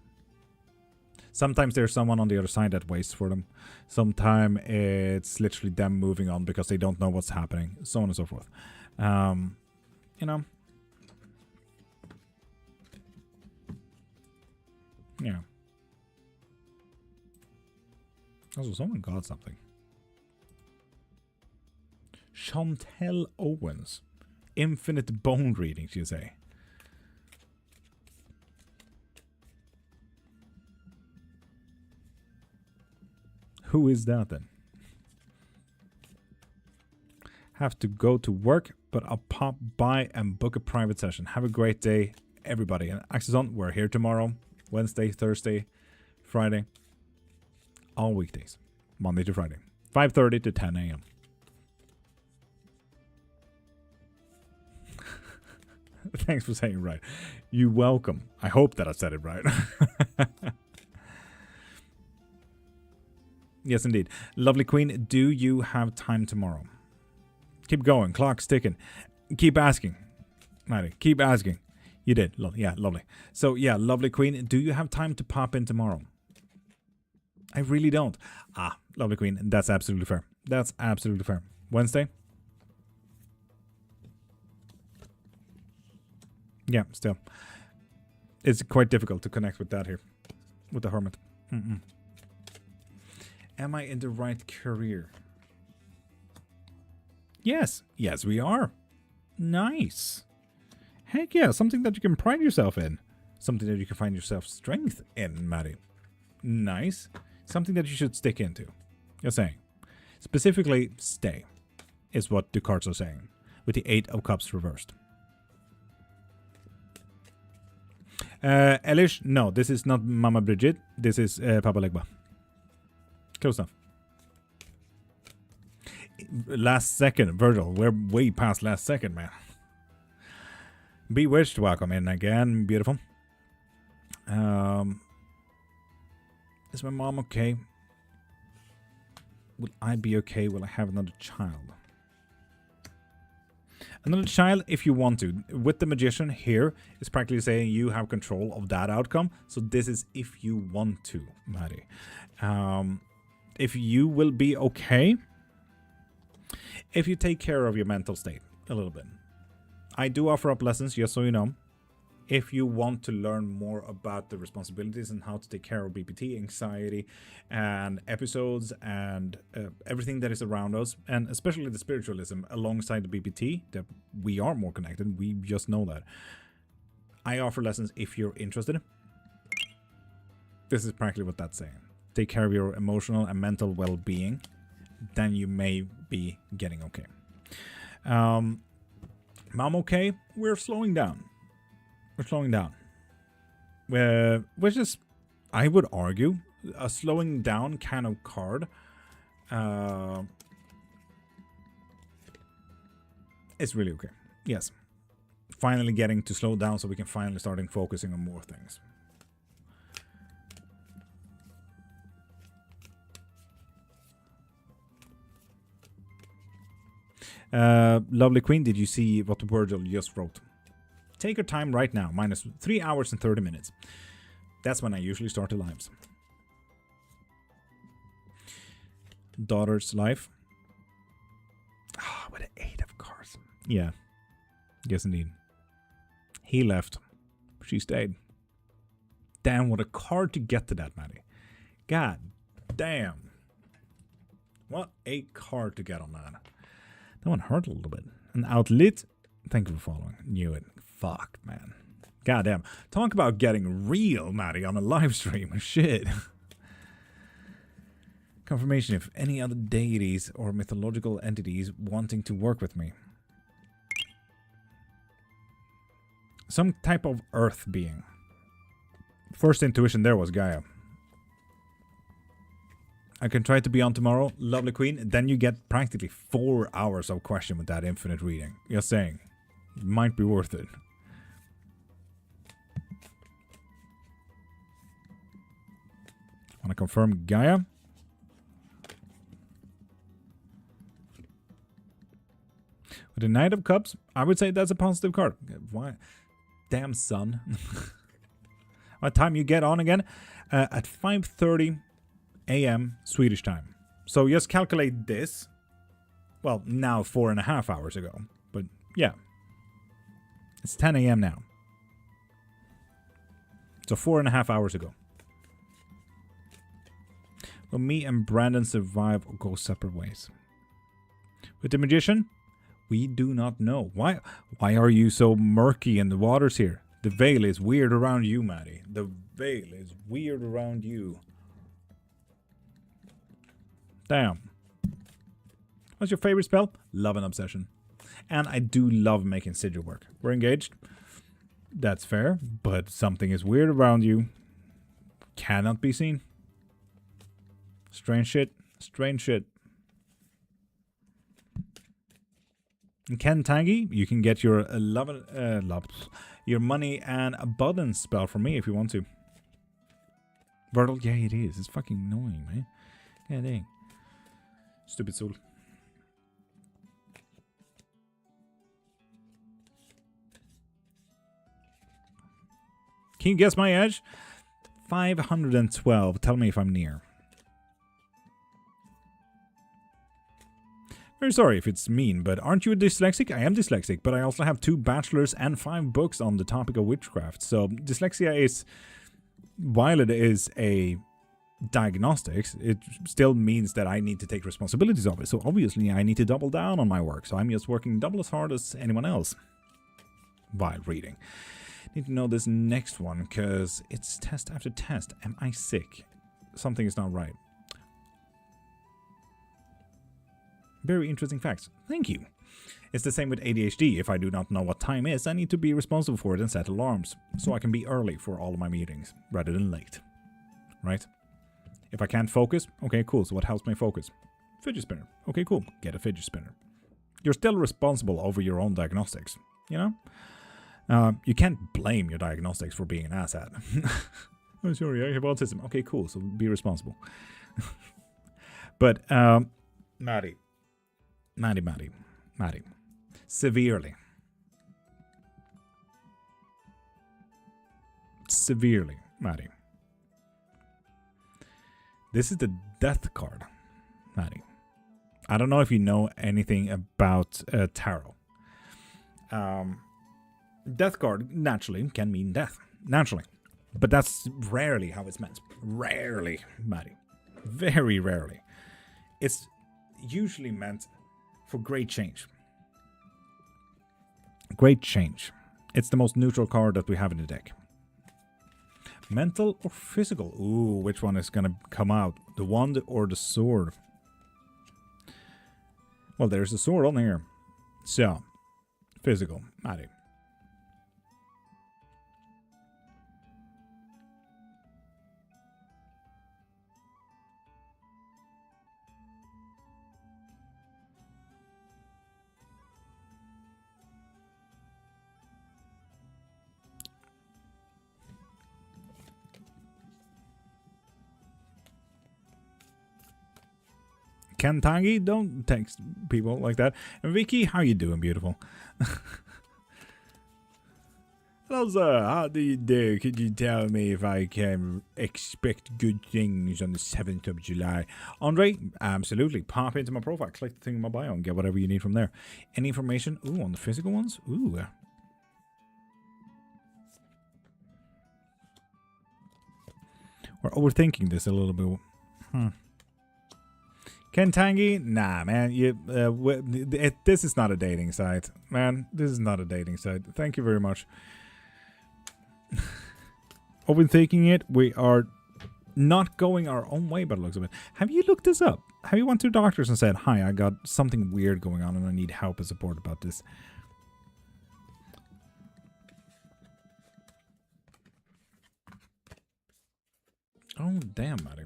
Sometimes there's someone on the other side that waits for them. Sometimes it's literally them moving on because they don't know what's happening, so on and so forth. You know. Yeah. Also, someone got something. Chantel Owens. Infinite bone readings, you say? Who is that then? Have to go to work, but I'll pop by and book a private session. Have a great day, everybody. And Axelson, we're here tomorrow, Wednesday, Thursday, Friday. All weekdays, Monday to Friday, 5:30 to 10 a.m. Thanks for saying it right. You're welcome. I hope that I said it right. Yes, indeed. Lovely Queen, do you have time tomorrow? Keep going. Clock's ticking. Keep asking. Maddie, keep asking. You did. Yeah, lovely. So, yeah, Lovely Queen, do you have time to pop in tomorrow? I really don't. Ah, Lovely Queen, that's absolutely fair. That's absolutely fair. Wednesday? Yeah, still. It's quite difficult to connect with that here. With the Hermit. Am I in the right career? Yes. Yes, we are. Nice. Heck yeah, something that you can pride yourself in. Something that you can find yourself strength in, Maddie. Nice. Something that you should stick into. You're saying. Specifically, stay. Is what the cards are saying. With the 8 of Cups reversed. Elish, no, this is not Mama Bridget. This is Papa Legba. Close enough. Last second, Virgil. We're way past last second, man. Bewitched, welcome in again. Beautiful. Is my mom okay? Will I be okay? Will I have another child? Another child if you want to. With the magician here, it's practically saying you have control of that outcome. So this is if you want to, Maddie. If you will be okay, if you take care of your mental state a little bit. I do offer up lessons, just so you know. If you want to learn more about the responsibilities and how to take care of BPT, anxiety, and episodes, and everything that is around us, and especially the spiritualism alongside the BPT, that we are more connected, we just know that. I offer lessons if you're interested. This is practically what that's saying. Take care of your emotional and mental well-being, then you may be getting okay. Mom, okay? We're slowing down. We're slowing down. Which is, I would argue, a slowing down kind of card. It's really okay. Yes. Finally getting to slow down so we can finally start focusing on more things. Lovely Queen, did you see what Virgil just wrote? Take your time right now, minus 3 hours and 30 minutes. That's when I usually start the lives. Daughter's life. Ah, with an 8 of cards. Yeah. Yes, indeed. He left. She stayed. Damn, what a card to get to that, Maddie. God damn. What a card to get on that. That one hurt a little bit. An outlet. Thank you for following. Knew it. Fuck, man. God damn. Talk about getting real, Maddie, on a live stream. Shit. Confirmation if any other deities or mythological entities wanting to work with me. Some type of earth being. First intuition there was Gaia. I can try to be on tomorrow, Lovely Queen. Then you get practically 4 hours of question with that infinite reading. Just saying. It might be worth it. Want to confirm Gaia? With the Knight of Cups, I would say that's a positive card. Why? Damn, son. What time you get on again? At 5:30 a.m. Swedish time. So just calculate this. Well, now 4.5 hours ago. But yeah. It's 10 a.m. now. So 4.5 hours ago. Will me and Brandon survive or go separate ways? With the Magician? We do not know. Why are you so murky in the waters here? The veil is weird around you, Maddie. The veil is weird around you. Damn. What's your favorite spell? Love and Obsession. And I do love making sigil work. We're engaged. That's fair. But something is weird around you. Cannot be seen. Strange shit. Strange shit. In Ken Tangy, you can get your your money and abundance spell from me if you want to. Virgil, yeah, it is. It's fucking annoying, man. God dang. Stupid soul. Can you guess my edge? 512. Tell me if I'm near. Very sorry if it's mean, but aren't you a dyslexic? I am dyslexic, but I also have 2 bachelors and 5 books on the topic of witchcraft. So dyslexia is, while it is a diagnostics, it still means that I need to take responsibilities of it. So obviously I need to double down on my work. So I'm just working double as hard as anyone else while reading. Need to know this next one because it's test after test. Am I sick? Something is not right. Very interesting facts. Thank you. It's the same with ADHD. If I do not know what time is, I need to be responsible for it and set alarms. So I can be early for all of my meetings, rather than late. Right? If I can't focus, okay, cool. So what helps me focus? Fidget spinner. Okay, cool. Get a fidget spinner. You're still responsible over your own diagnostics. You know? You can't blame your diagnostics for being an asshat. Oh, sorry, I have autism. Okay, cool. So be responsible. But, Maddie. Severely. Severely, Maddie. This is the death card, Maddie. I don't know if you know anything about tarot. Death card, naturally, can mean death. Naturally. But that's rarely how it's meant. Rarely, Maddie. Very rarely. It's usually meant for great change. Great change. It's the most neutral card that we have in the deck. Mental or physical? Ooh, which one is going to come out? The wand or the sword? Well, there's the sword on here. So, physical. Maddie. Ken Tangi, don't text people like that. And Vicky, how you doing, beautiful? Hello, sir. How do you do? Could you tell me if I can expect good things on the 7th of July? Andre, absolutely. Pop into my profile, click the thing in my bio, and get whatever you need from there. Any information? Ooh, on the physical ones? Ooh. We're overthinking this a little bit. Ken Tangi? Nah, man. This is not a dating site. Man, this is not a dating site. Thank you very much. Overthinking it, we are not going our own way by the looks of it. Have you looked this up? Have you went to doctors and said, hi, I got something weird going on and I need help and support about this? Oh, damn, Maddie.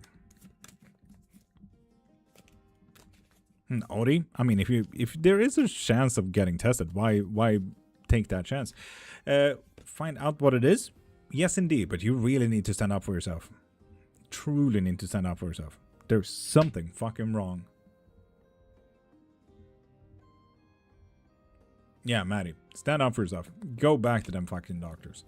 Ori, I mean, if there is a chance of getting tested, why take that chance? Find out what it is. Yes, indeed, but you really need to stand up for yourself. Truly need to stand up for yourself. There's something fucking wrong. Yeah, Maddie, stand up for yourself. Go back to them fucking doctors.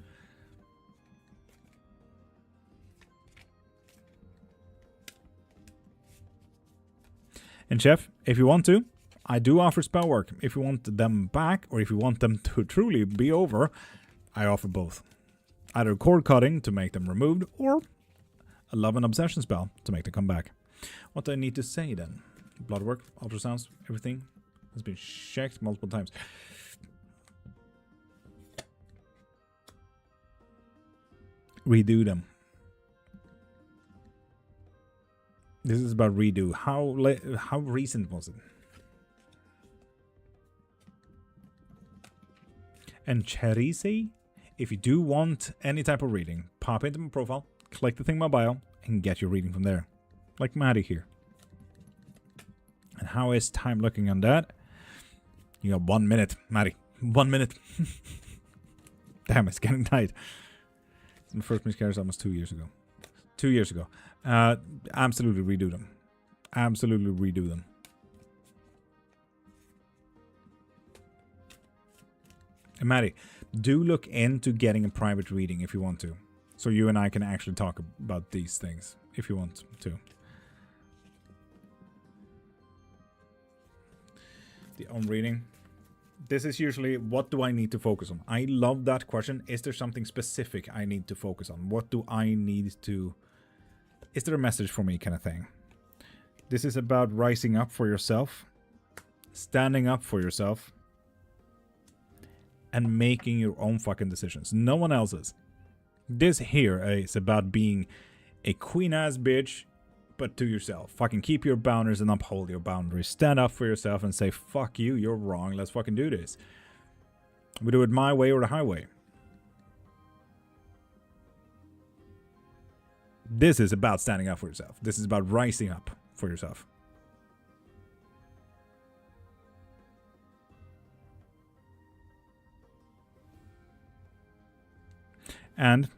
And Chef, if you want to, I do offer spell work. If you want them back, or if you want them to truly be over, I offer both. Either cord cutting to make them removed, or a love and obsession spell to make them come back. What do I need to say then? Blood work, ultrasounds, everything has been checked multiple times. Redo them. This is about redo. How recent was it? And Cherise, if you do want any type of reading, pop into my profile, click the thing in my bio, and get your reading from there. Like Maddie here. And how is time looking on that? You got 1 minute, Maddie. 1 minute. Damn, it's getting tight. My first miscarriage almost 2 years ago. 2 years ago. Absolutely redo them. Absolutely redo them. And Maddie, do look into getting a private reading if you want to. So you and I can actually talk about these things if you want to. The own reading. This is usually, what do I need to focus on? I love that question. Is there something specific I need to focus on? What do I need to... Is there a message for me kind of thing? This is about rising up for yourself. Standing up for yourself. And making your own fucking decisions. No one else's. This here is about being a queen-ass bitch, but to yourself. Fucking keep your boundaries and uphold your boundaries. Stand up for yourself and say, fuck you, you're wrong, let's fucking do this. We do it my way or the highway. This is about standing up for yourself. This is about rising up for yourself. And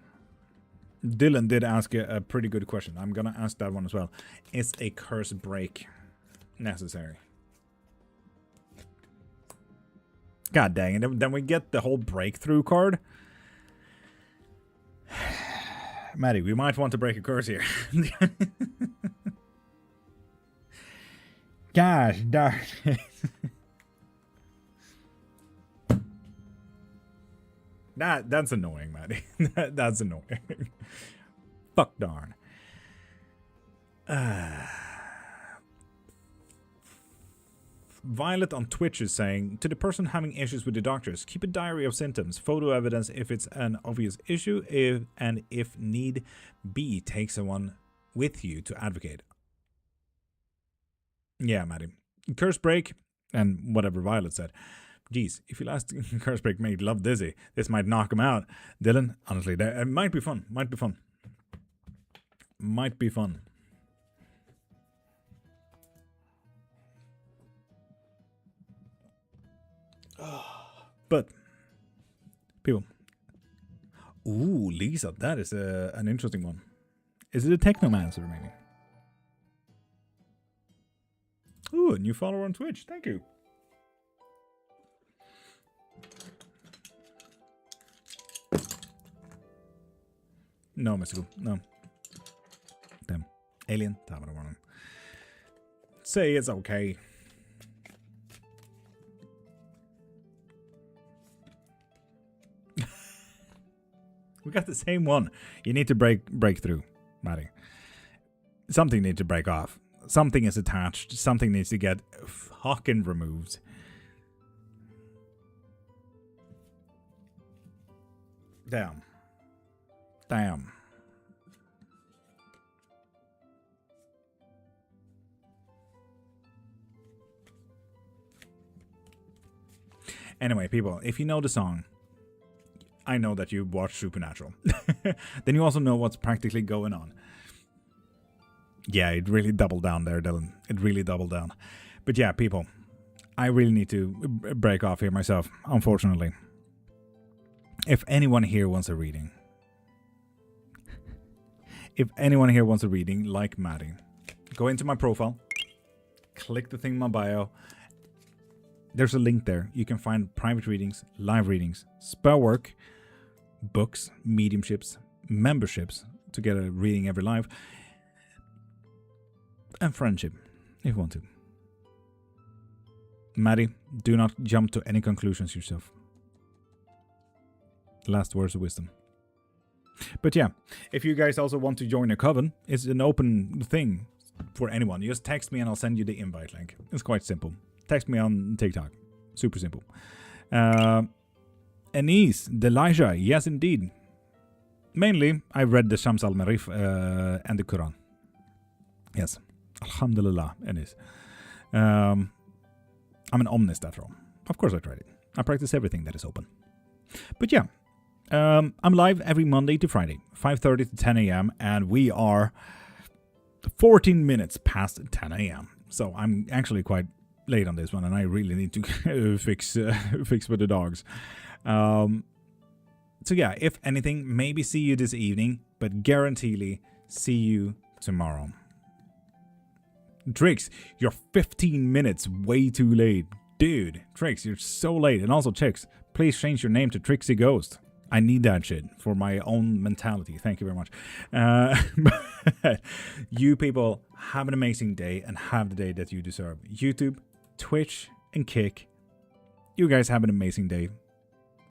Dylan did ask a pretty good question. I'm gonna ask that one as well. Is a curse break necessary? God dang it. Then we get the whole breakthrough card. Maddie, we might want to break a curse here. Gosh darn it. That's annoying, Maddie. That's annoying. Fuck darn. Violet on Twitch is saying, to the person having issues with the doctors, keep a diary of symptoms, photo evidence if it's an obvious issue, if need be, take someone with you to advocate. Yeah, Maddie. Curse break, and whatever Violet said. Geez, if your last curse break made love dizzy, this might knock him out. Dylan, honestly, it might be fun. Might be fun. Might be fun. But, people. Ooh, Lisa, that is an interesting one. Is it a technomancer, maybe? Ooh, a new follower on Twitch. Thank you. No, mystical. No. Damn. Alien. Say it's okay. We got the same one. You need to break through, Maddie. Something needs to break off. Something is attached. Something needs to get fucking removed. Damn. Damn. Anyway, people, if you know the song, I know that you watch Supernatural. Then you also know what's practically going on. Yeah, it really doubled down there, Dylan. It really doubled down. But yeah, people, I really need to break off here myself, unfortunately. If anyone here wants a reading, like Maddie, go into my profile, click the thing in my bio. There's a link there. You can find private readings, live readings, spell work, books, mediumships, memberships to get a reading every live, and friendship, if you want to. Maddie, do not jump to any conclusions yourself. Last words of wisdom. But yeah, if you guys also want to join a coven, it's an open thing for anyone. You just text me and I'll send you the invite link. It's quite simple. Text me on TikTok. Super simple. Anise, Delijah, yes indeed. Mainly, I read the Shams al-Marif and the Quran. Yes. Alhamdulillah, Anise. I'm an omnist after all. Of course I tried it. I practice everything that is open. But yeah, I'm live every Monday to Friday, 5:30 to 10 a.m. And we are 14 minutes past 10 a.m. So I'm actually quite late on this one, and I really need to fix with the dogs. So yeah, if anything, maybe see you this evening, but guaranteedly see you tomorrow. Trix, you're 15 minutes way too late. Dude, Trix, you're so late. And also, chicks, please change your name to Trixie Ghost. I need that shit for my own mentality. Thank you very much. You people have an amazing day and have the day that you deserve. YouTube, Twitch, and Kick, you guys have an amazing day.